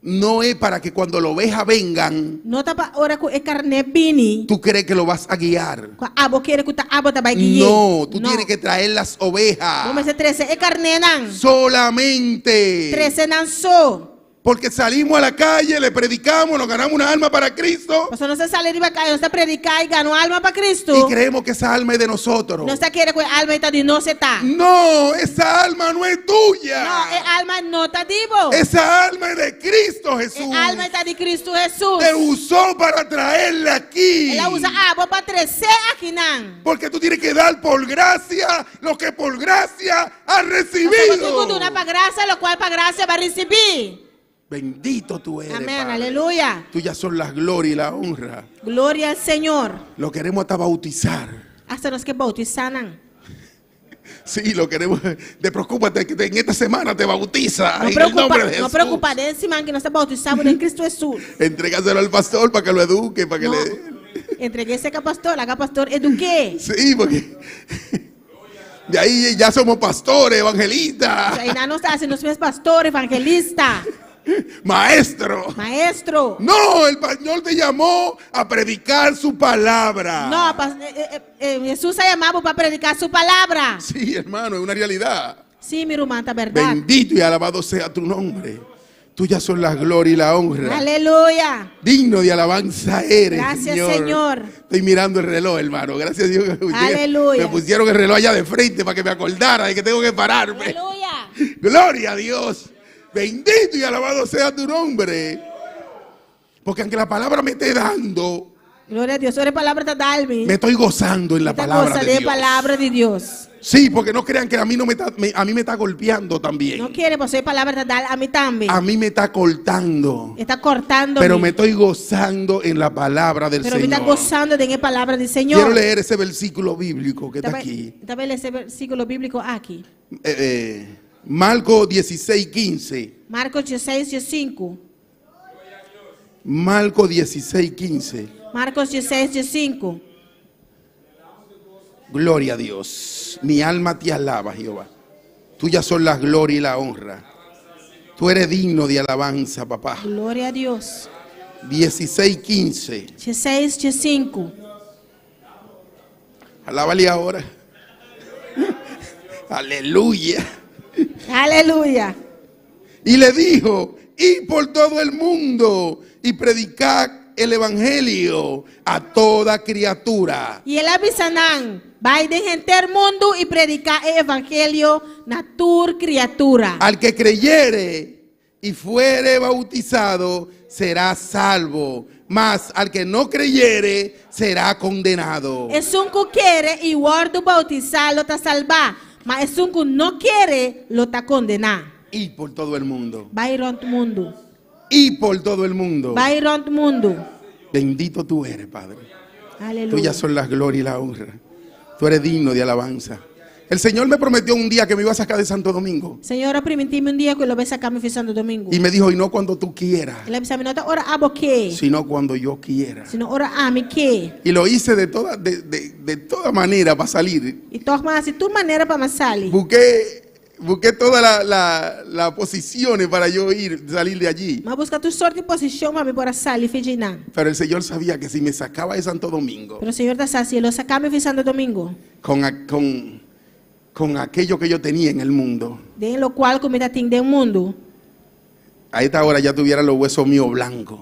No es para que cuando las ovejas vengan, Não tá para hora que carne bini, tú crees que lo vas a guiar. com abo querer que tá abo tá vai guiar. No, tú tienes que traer las ovejas Vamos a 13 carne não. solamente. 13 não só. Porque salimos a la calle, le predicamos, nos ganamos una alma para Cristo Você não está saindo de caia, não está predicar e ganhar alma para Cristo. y creemos que esa alma es de nosotros. Não está querendo que a alma está de nós está. No, esa alma no es tuya. Não, a alma não está divo. Esa alma es de Cristo Jesús. A alma está de Cristo Jesus. Te usó para traerla aquí. Ela usa água para crescer aqui não. Porque tú tienes que dar por gracia lo que por gracia has Você recibido. tem para graça, lo qual para graça vai receber. Bendito tú eres, Amém, Padre. aleluia. Tuyas son las glorias y la honra. Glória ao Senhor. Lo queremos hasta bautizar. Hasta nós que bautizar não. Sí, lo queremos. Te preocúpate que en esta semana te bautiza. Não En el nombre de preocupa, não Jesús. preocupa desse man que nós está bautizado em Cristo Jesus. Entrégaselo al pastor para que lo eduque, para que No. le. Entreguei esse pastor, haga pastor eduque. Sí, porque de ahí ya somos pastores, evangelistas, Aí não está sendo os meus pastor, evangelista, maestros. maestro. No, el Señor te llamó a predicar su palabra. Não, Jesus se chamava para predicar sua palavra. Sí, hermano, es una realidad. Sim, meu irmão, tá verdade. Bendito y alabado sea tu nombre. Tuyas son la gloria y la honra. Aleluia. Digno de alabanza eres, Gracias, Señor. Señor. Estoy mirando el reloj, hermano. Gracias a Dios que Aleluya. me pusieron el reloj allá de frente para que me acordara de que tengo que pararme. Aleluia. Gloria a Dios. Bendito y alabado sea tu nombre. Porque aunque la palabra me esté dando, Glória a Deus. Ora a palavra está dando-me. me estoy gozando en la Esta palabra cosa de de Dios. palavra de Deus. Sí, porque no crean que a mí, no me está, a mí me está golpeando también. Não quer, você a palavra está dando a mim também. A mí me está cortando. Está cortando. Pero me estoy gozando en la palabra del Pero me está Señor. gozando de a palavra do Senhor. Quiero leer ese versículo bíblico que está aquí. Está vendo esse versículo bíblico aqui. Marcos 16:15. Marcos 16:5. Marcos 16:15. Marcos 16:5. Gloria a Dios. Mi alma te alaba, Jehová. Tuyas son las gloria y la honra. Tú eres digno de alabanza, papá. Glória a Deus. 16:15. 16:5. Alábale ahora. Aleluya. Aleluia. Y le dijo: id por todo el mundo y predicad el evangelio a toda criatura. E ele avisanam, vai de gente mundo e predicar o evangelho na tua criatura. Al que creyere y fuere bautizado será salvo, mas al que no creyere será condenado. É um que quer e o ordo bautizá-lo tá salvar, mas é um que não quer, lo tá condenar. Y por todo el mundo. Vai rond mundo. Y por todo el mundo. Vai rond mundo. Bendito tú eres, Padre. Aleluia. Tuyas son las gloria y la honra. Tú eres digno de alabanza. El Señor me prometió un día que me iba a sacar de Santo Domingo. Senhor, permiti-me dia que eu vai sacar me fazendo domingo. Y me dijo: y no cuando tú quieras, Ele avisou-me, não tá ora abo que, sino cuando yo quiera. sino ora ame que. Y lo hice de toda manera para salir. E torna assim, tua maneira para masali. Busqué todas las posiciones para yo salir de allí. Mas busca tu sorte e posição para me para sali fejinan. Pero el Señor sabía que si me sacaba de Santo Domingo Pero o Senhor tá assim, ele sacar me fazendo domingo. con aquello que yo tenía en el mundo, De lo qual como está tem de mundo. a esta hora ya tuviera los huesos míos blancos.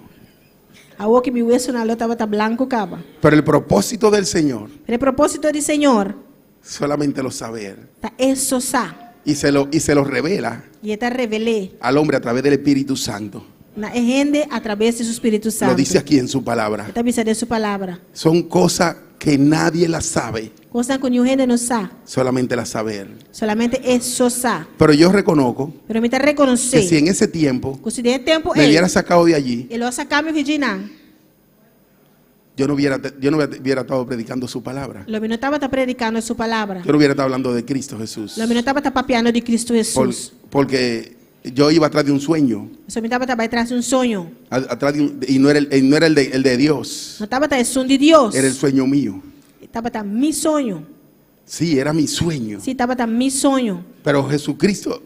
A que mi hueso na lota tá blanco caba. Pero el propósito del Señor Pero o propósito do Senhor solamente lo saber. tá isso sa. Y se lo revela E está revelé al hombre a través del Espíritu Santo. na gente através do Espírito Santo. Lo dice aquí en su palabra. Está avisando de sua palavra. Son cosas que nadie la sabe, Cosa que nenhum rei não sabe. solamente la sabe Él. Solamente é só sabe. Pero yo reconozco Pero me está que reconhecendo. si en ese tiempo Que se der tempo me hubiera ele. sacado de allí, Ele vai sacar me virginal. yo no hubiera estado predicando su palabra. Ele não estava predicando sua palavra. Yo no hubiera estado hablando de Cristo Jesús. Ele não estava papeando de Cristo Jesus. Porque yo iba atrás de un sueño. Só me estava atrás de um sonho. Atrás y no era el de Dios, Não estava atrás do sonho de Deus. era el sueño mío. Estava atrás mi sonho. Sí, era mi sueño. Sim, estava atrás mi sonho. Pero Jesucristo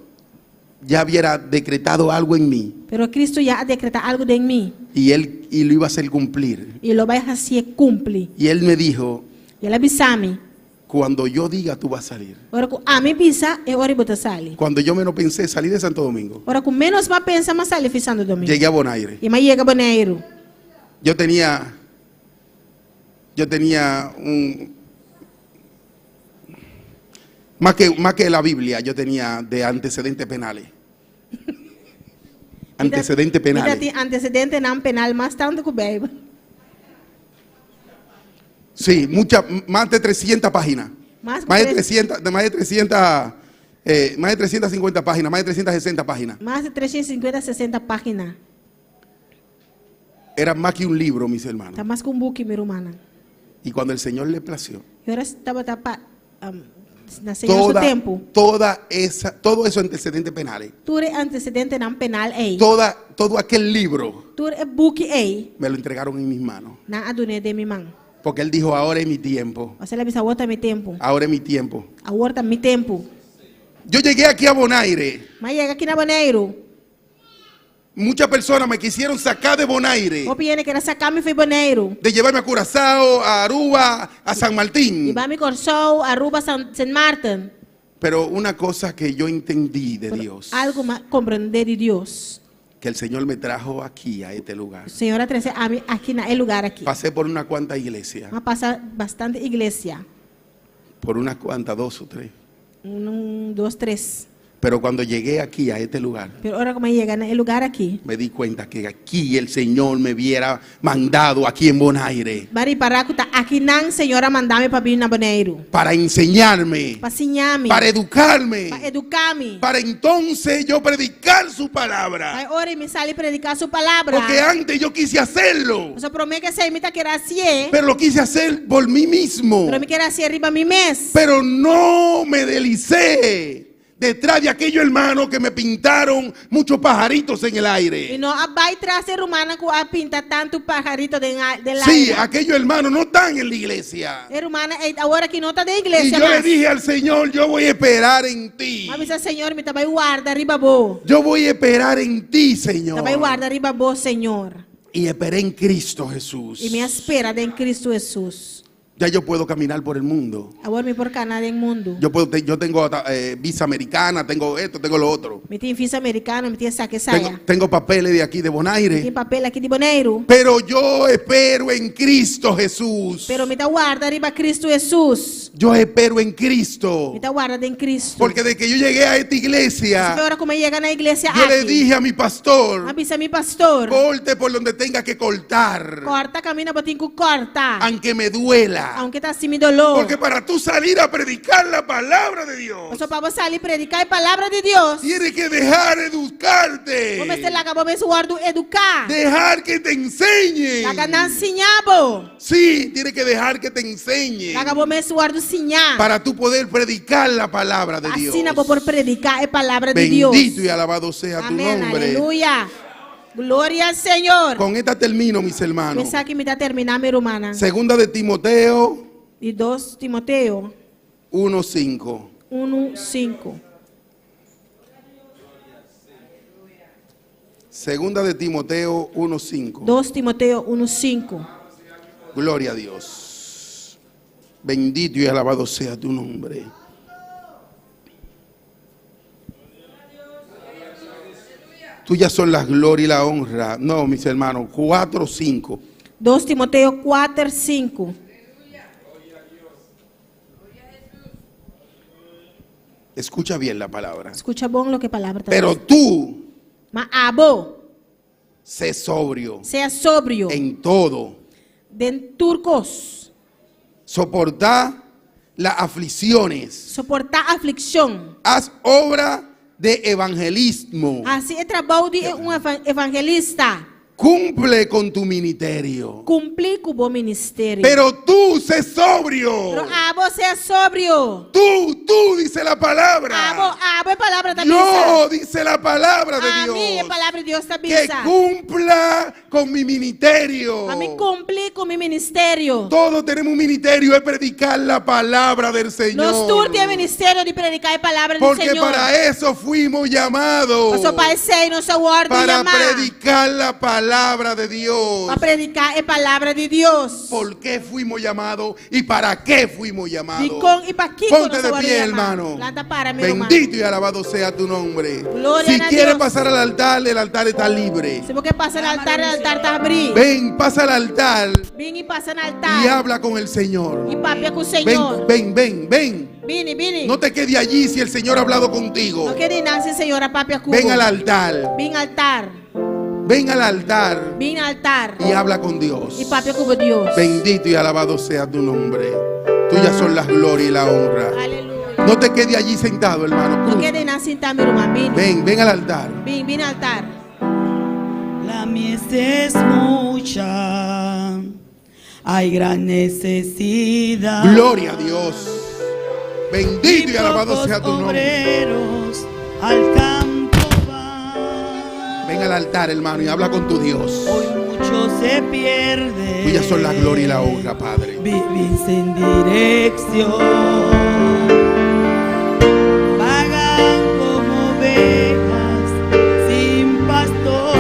ya hubiera decretado algo en mí Pero Cristo já decreta algo de mim. y lo iba a hacer cumplir. E ele vai fazer cumprir. Y Él me dijo, E ele avisa-me. cuando yo diga, tú vas a salir. Ora que a me pisa, é hora de botar sali. Cuando yo menos pensé, salí de Santo Domingo. Ora que menos vai pensar, mas sali fazendo domingo. Llegué a Bonaire. E mais chega Bonaire. Yo tenía más que la Biblia, yo tenía de antecedentes penales. Antecedentes penales. Tem antecedente não penal mais tanto que o Bíblia. Sí, más de 300 páginas. Más Más de de 350 páginas, más de 360 páginas. Mais de 350, 60 páginas. Era más que un libro, mis hermanos. Está mais que um book, minha irmã. Y cuando el Señor le plació, E ora estava na Senhor do tempo. todo eso antecedentes penales, Tudo antecedente não penal aí. todo aquel libro Tudo é book aí. me lo entregaron en mis manos. Na adune de minha mãe. Porque Él dijo, ahora es mi tiempo, Você leva agora tá meu tempo. ahora es mi tiempo. Agora tá meu tempo. Yo llegué aquí a Bonaire. Mas chega aqui na Bonaire. Muchas personas me quisieron sacar de Bonaire, O piene que era sacar me foi Bonaire. de llevarme a Curazao, a Aruba, a San E Martín. vai me Corsou, Aruba, San Martin. Pero una cosa que yo entendí de Pero Dios, algo mais compreender de Deus. que el Señor me trajo aquí, a este lugar. Senhora trouxe a mim aqui na lugar aqui. Pasé por una cuanta iglesia, Mas passa bastante igreja. por unas cuantas, 2 o 3. 1, 2, 3. Pero cuando llegué aquí, a este lugar, Pero ahora como llega na lugar aqui. me di cuenta que aquí el Señor me hubiera mandado, aquí en Bonaire, Bari para que tá aqui não senhora mandar-me para vir na Bonaire. para enseñarme, Para ensinar-me. para educarme, Para educar-me. para entonces yo predicar su palabra. Para ora me sair predicar sua palavra. Porque antes yo quise hacerlo, Você promete que se imita que era assim. pero lo quise hacer por mí mismo. Pero me quer assim arriba mim mesmo. Pero no me delicé detrás de aquellos hermanos que me pintaron muchos pajaritos en el E aire. não vai trazer humana que a pinta tanto pajarito de la. Sí, aquellos hermanos no están en la iglesia. Era humana agora que não está de Y igreja yo le mais. dije al Señor, yo voy a esperar en ti. Mas o Senhor me também guarda arriba bo. Yo voy a esperar en ti, Señor. Também guarda arriba bo, Senhor. Y esperé en Cristo Jesús. E me espera em Cristo Jesus. Ya yo puedo caminar por el mundo. Agora me por Canadá em mundo. Yo tengo visa americana, tengo esto, tengo lo otro. Me tem visa americano, me tem saque saia. Tengo papeles de aquí de Tem Bonaire. papel aqui de Bonaire. Pero yo espero en Cristo Jesús. Pero me tá guarda arriba Cristo Jesus. Yo espero en Cristo. Me tá guarda em Cristo. Porque de que yo llegué a esta iglesia, Agora como chega na igreja yo le aqui. dije a mi pastor, Avisa mi pastor. corte por donde tenga que cortar, Corta, camina, botinho, corta. aunque me duela. Aunque tá assim me dolor. Porque para tú salir a predicar la palabra de Dios, Só para você ali predicar a palavra de Deus. tienes que dejar educarte, Como você lá acabou me guardo educar. dejar que te enseñen. Lá não ensinabo. Sí, tienes que dejar que te enseñen Lá acabou me guardo ensinar. para tú poder predicar la palabra de Dios. Assim não vou por predicar a palavra de Deus. Bendito y alabado sea tu Amém, nombre. aleluia. Glória ao Senhor. Con esta termino, mis hermanos. Pensa que me dá terminar, minha irmã. Segunda de Timoteo E 2 Timoteo 1:5. 1:5. Segunda de Timoteo 1:5. 2 Timoteo 1:5. Gloria a Dios. Bendito y alabado sea tu nombre. Tuyas son la gloria y la honra. No, mis hermanos, 4:5. 2 Timoteo 4:5. Escucha bien la palabra. Escucha bom lo que a palavra está Pero dizendo. tú, Mas abo, sé sobrio seja sóbrio, en todo. den turcos, soportá las aflicciones, Suportar aflição. haz obra de evangelismo, Assim é trabalho de evangelista. cumple con tu ministerio. Cumprir com o bom ministério. Pero tú sé sobrio. Você é sóbrio. Tú dice la palabra. É palavra da Yo dice la palabra de A mim é Dios. palavra de Deus da Que bisa. cumpla con mi ministerio. A mim cumprir com o meu ministério. Todos tenemos un ministerio, es predicar la palabra del Señor. Nós todos temos ministério de predicar a palavra do Porque Senhor. para eso fuimos llamados. Nosso Pai sei, nossa ordem Para chamar. predicar la palabra de Dios. Para predicar a palavra de Deus. ¿Por qué fuimos llamados y para qué fuimos llamados? E com e para que Ponte de pie, hermano. Lata para, meu irmão. Bendito y alabado sea tu nombre. Gloria Si a quieres Dios. pasar al altar, el altar está libre. Se você passa no altar, o altar está abrindo. Ven, pasa al altar Vem e passa no y altar. habla con el Señor. E papia com o Ven, Senhor. ven. Vini. No te quedes allí si el Señor ha hablado contigo. Não quer nascer, Senhor, a papia com Ven al altar. Vem altar. Ven al altar Vem altar. y habla con Dios. E papia com Deus. Bendito y alabado sea tu nombre. Tuyas son las glorias y la honra. Aleluia. No te quedes allí sentado, hermano. Não Cruza. quer nascer, tá, meu irmão. Ven al altar. Vem altar. La mies es mucha, hay gran necesidad. Gloria a Dios. Bendito y alabado sea tu nombre. Obreros al campo van. Ven al altar, hermano, y habla con tu Dios. Hoy mucho se pierde. Tuyas son la gloria y la honra, Padre. Viven sin dirección. Vagan como ovejas sin pastor.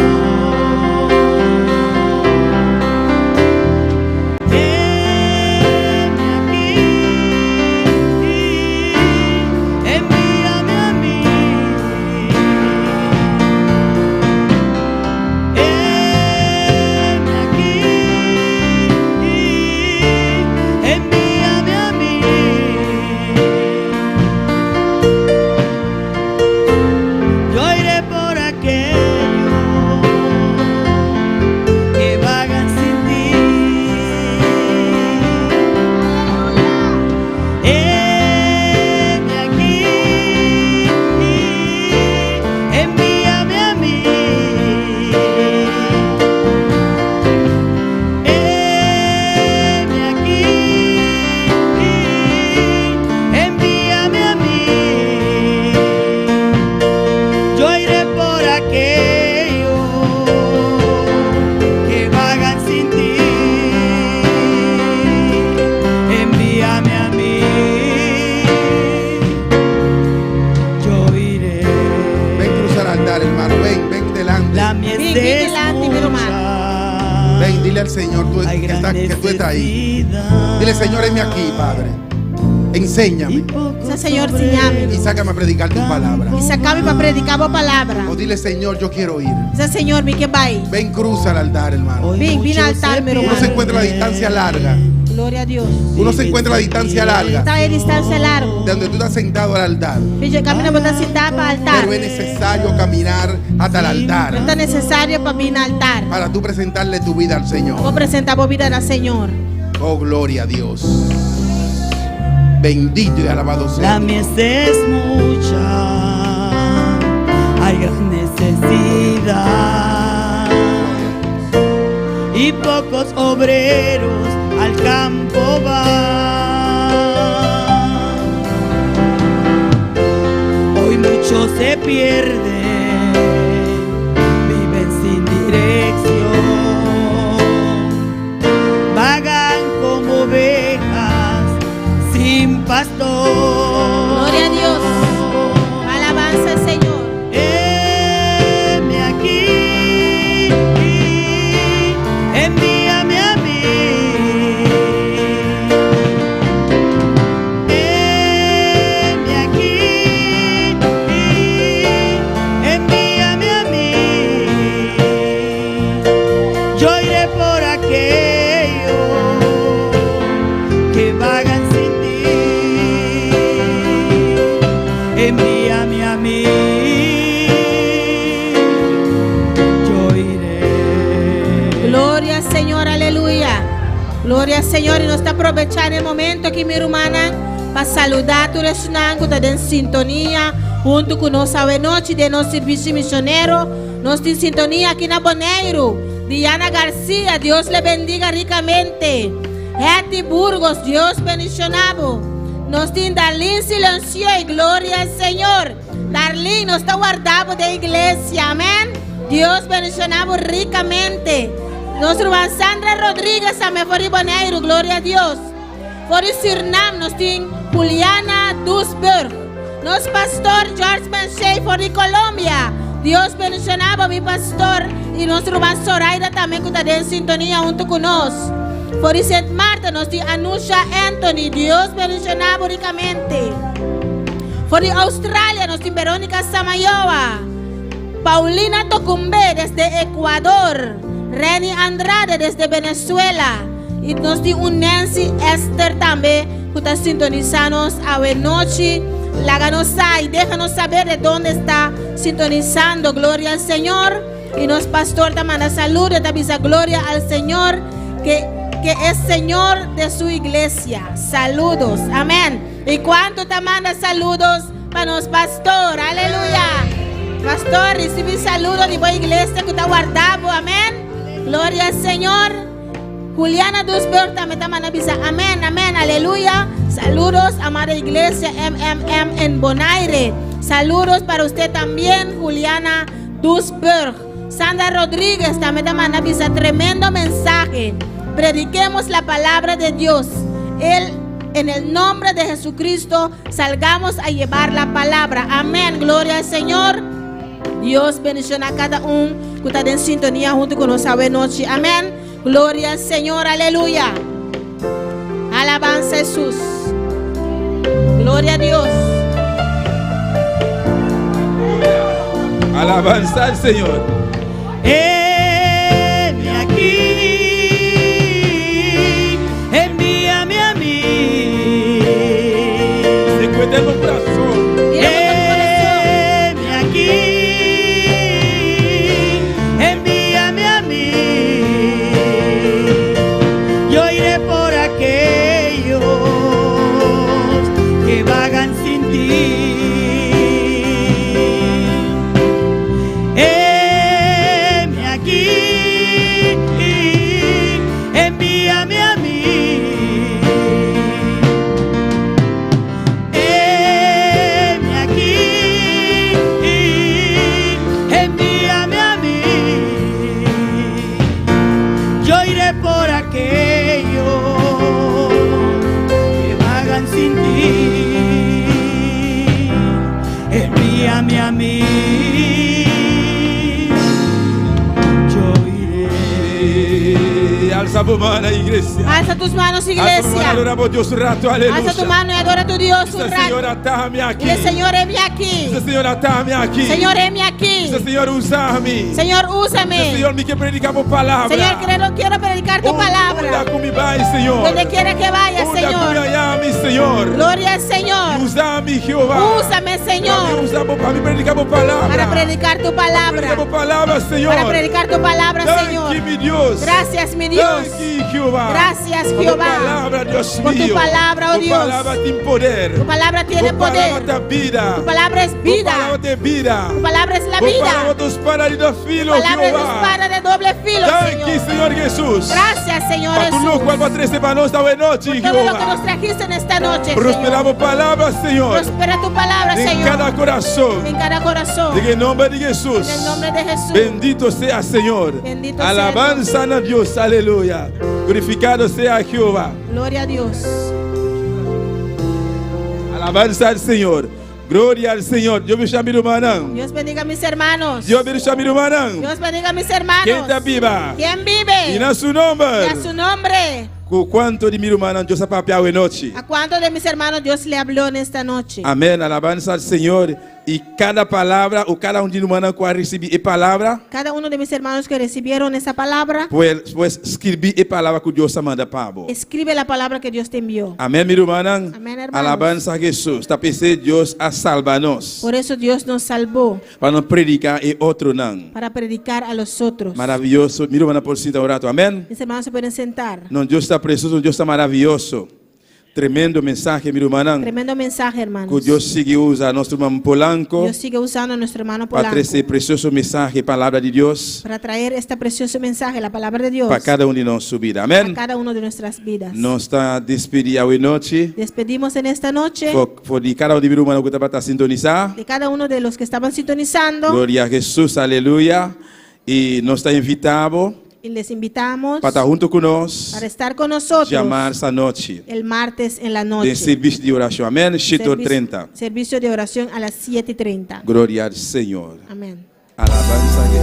Heme aquí, envíame a mí. Heme aquí, envíame a mí. Yo iré por aquellos que vagan sin ti. Heme aquí, envíame a mí. Heme aquí, envíame a mí. Yo iré por aquellos que vagan sin ti. Envíame a mí. Yo iré. Ven, cruza al altar, hermano. Ven delante. La mies Ven, es delante, mi mucha. Ven, dile al Señor Hay que gran tú estás ahí. necesidad. Dile, Señor, heme aquí, Padre. Enséñame Esse Senhor te llame. y sácame a predicar tu palabra. E sacame para predicar a palavra. O dile, Señor, yo quiero ir. Esse Senhor me que vai. Ven, cruza al altar, hermano. Hoy Ven, mucho al altar, se mi hermano. Uno se encuentra a la distancia larga. Glória a Deus. Uno se encuentra a la distancia larga. Está em distância largo. De donde tú estás sentado al altar. Veja, camina para sentar para altar. Pero es necesario caminar hasta el altar Não é necessário para vir no altar. para tú presentarle tu vida al Vou Señor. apresentar a vida ao Senhor. Oh, gloria a Dios. Bendito y alabado sea. La mies es mucha, hay gran necesidad y pocos obreros al campo van. Hoy muchos se pierden, viven sin dirección, vagan como ovejas sin pastor. Glória a Deus. Alabanza ao Senhor. Heme aquí, envíame a mí. Heme aquí, envíame a mí. Yo iré por aquellos que vagan sin ti. Envíame a mí. Yo iré. Glória ao Senhor, aleluia. Gloria al Señor. Y nos está aprovechando el momento aquí, mi hermana, para saludar a todos los que están en sintonía junto con nosotros noche de nuestro servicio misionero. Nos en sintonía aquí en Bonaire. Diana García, Dios le bendiga ricamente. Hetty Burgos, Dios bendicionado. Nos tiene Darlene Silencio y gloria al Señor. Darlene nos está guardado de iglesia, amén. Dios bendicionado ricamente. Nuestra hermana Sandra Rodríguez, amén, por Bonaire, gloria a Dios. Por Surinam nos tiene Juliana Dusberg. Nos pastor George Manchay por Colombia. Dios bendicionado mi pastor. Y nuestra hermana Zoraida también que está en sintonía junto con nosotros. Por St. Marta nos tiene Anusha Anthony. Dios bendicionado ricamente. Por Australia nos tiene Verónica Samayoa. Paulina Tocumbe desde Ecuador. Reni Andrade desde Venezuela. Y nos tiene un Nancy Esther también que está sintonizando a la noche. Láganos y déjanos saber de dónde está sintonizando. Gloria al Señor. Y nos pastor te manda saludos, te avisa gloria al Señor que es Señor de su iglesia. Saludos, amén. ¿Y cuánto te manda saludos para nos pastor? Aleluya. Pastor, recibe saludos de la iglesia que está guardado, amén. Gloria al Señor. Juliana Dusberg también te manda avisa, amén, amén, aleluya. Saludos, amada iglesia MMM en Bonaire. Saludos para usted también, Juliana Dusberg. Sandra Rodríguez también te manda avisa, tremendo mensaje. Prediquemos la palabra de Dios. En el nombre de Jesucristo, salgamos a llevar la palabra. Amén, gloria al Señor. Dios bendicionar a cada uno que está en sintonía junto con nosotros noche. Amén. Gloria al Señor, aleluya. Alabanza a Jesús. Gloria a Dios. Alabanza al Señor. Heme aquí, envíame a mí. Se encuentra en el corazón. Heme aquí, envíame a mí. Yo iré por aquellos que vagan sin ti. Envíame a mí. Heme aquí, envíame a mí. Yo iré por aquellos que vagan sin ti. Envíame a mí. Alza tu mano, iglesia. Alza tus manos, iglesia. Adoramos a Dios un rato, aleluya. Alza tu mano y adora a tu Dios un rato. Señor, atame aquí. Dile, Señor, heme aquí. Señor, atame aquí. Señor, heme aquí. Señor, úsame. Señor, úsame. Señor, me que predicamos palabra. Señor, quiero predicar tu palabra. Señor. Donde quiera que vaya, Señor. Señor. Gloria al Señor. Úsame, Jehová. Úsame, Señor. Para mí predicamos palabra. Para predicar tu palabra. Predicamos palabra, Señor. Para predicar tu palabra, Señor. Thank you, mi Dios. Gracias, mi Dios. Thank you, Jehová. Gracias, Por Jehová. tu palabra, Dios por mío. tu palabra, oh Tu Dios. palabra tiene poder. Tu palabra tiene Tu poder. palabra da vida. Tu palabra es vida. Tu palabra de vida. Tu palabra es la Tu vida. palabra de espada y de filo, Tu palabra es Jehová. espada de doble filo, Thank you, Señor. Señor Jesús. Gracias, Señor Para tu Jesús. loco, alma triste, manos, esta noche, Por todo lo que Jehová. nos trajiste en esta noche, Prosperamos Señor. palabras, Señor. Prospera tu palabra, En Señor. cada corazón. En cada corazón. En el nombre de Jesús. En el nombre de Jesús. Bendito sea, Señor. Bendito sea Alabanza a Dios. Aleluya. Glorificado sea Jehová. Gloria a Dios. Alabanza al Señor. Gloria al Señor. Dios bendiga a mi hermano. Dios bendiga a mis hermanos. Dios bendiga a mi hermano. Dios bendiga a mis hermanos. ¿Quién está viva? ¿Quién vive? Y a su nombre. Y a su nombre. ¿Cuánto de mi hermano Dios ha papiado en noche? ¿A cuántos de mis hermanos Dios le habló en esta noche? Amén. Alabanza al Señor. E cada palavra, ou cada de nós que vai receber a palavra, Cada uno de mis hermanos que recibieron esa palabra, pues escrever a palavra que Deus manda para vos. escribe la palabra que Dios te envió. Amém, meu irmão? Amém, irmãos. Alabança a Jesus. Está pensando Deus a salvar-nos. Por eso Dios nos salvó Para não predicar e outro não. para predicar a los otros. Maravilhoso. Meu irmão, por cima orato. Amém? Mis hermanos se pueden sentar. Não, Deus está precioso, Deus está maravilhoso. Tremendo mensagem, meu irmão. Tremendo mensaje, Que hermanos. Deus siga usar nosso irmão Polanco Dios sigue usando a nuestro hermano para Polanco trazer precioso mensagem, palavra de Deus, para traer este precioso mensaje, la palabra de Dios, para cada de nossa vida. a Amém? cada uno de nuestras vidas. Nós está despedindo hoje noite. Despedimos en esta noche For de cada de meu irmão que está sintonizar. de cada uno de los que estaban sintonizando Glória a Jesus, aleluia. E nós está invitado y les invitamos para estar junto conosco, para estar con nosotros chamar essa noite. el martes en la De noche. serviço de oração. Amém? 7h30. Servicio de oración a las 7:30. Glória ao Senhor. Amén. Alabança a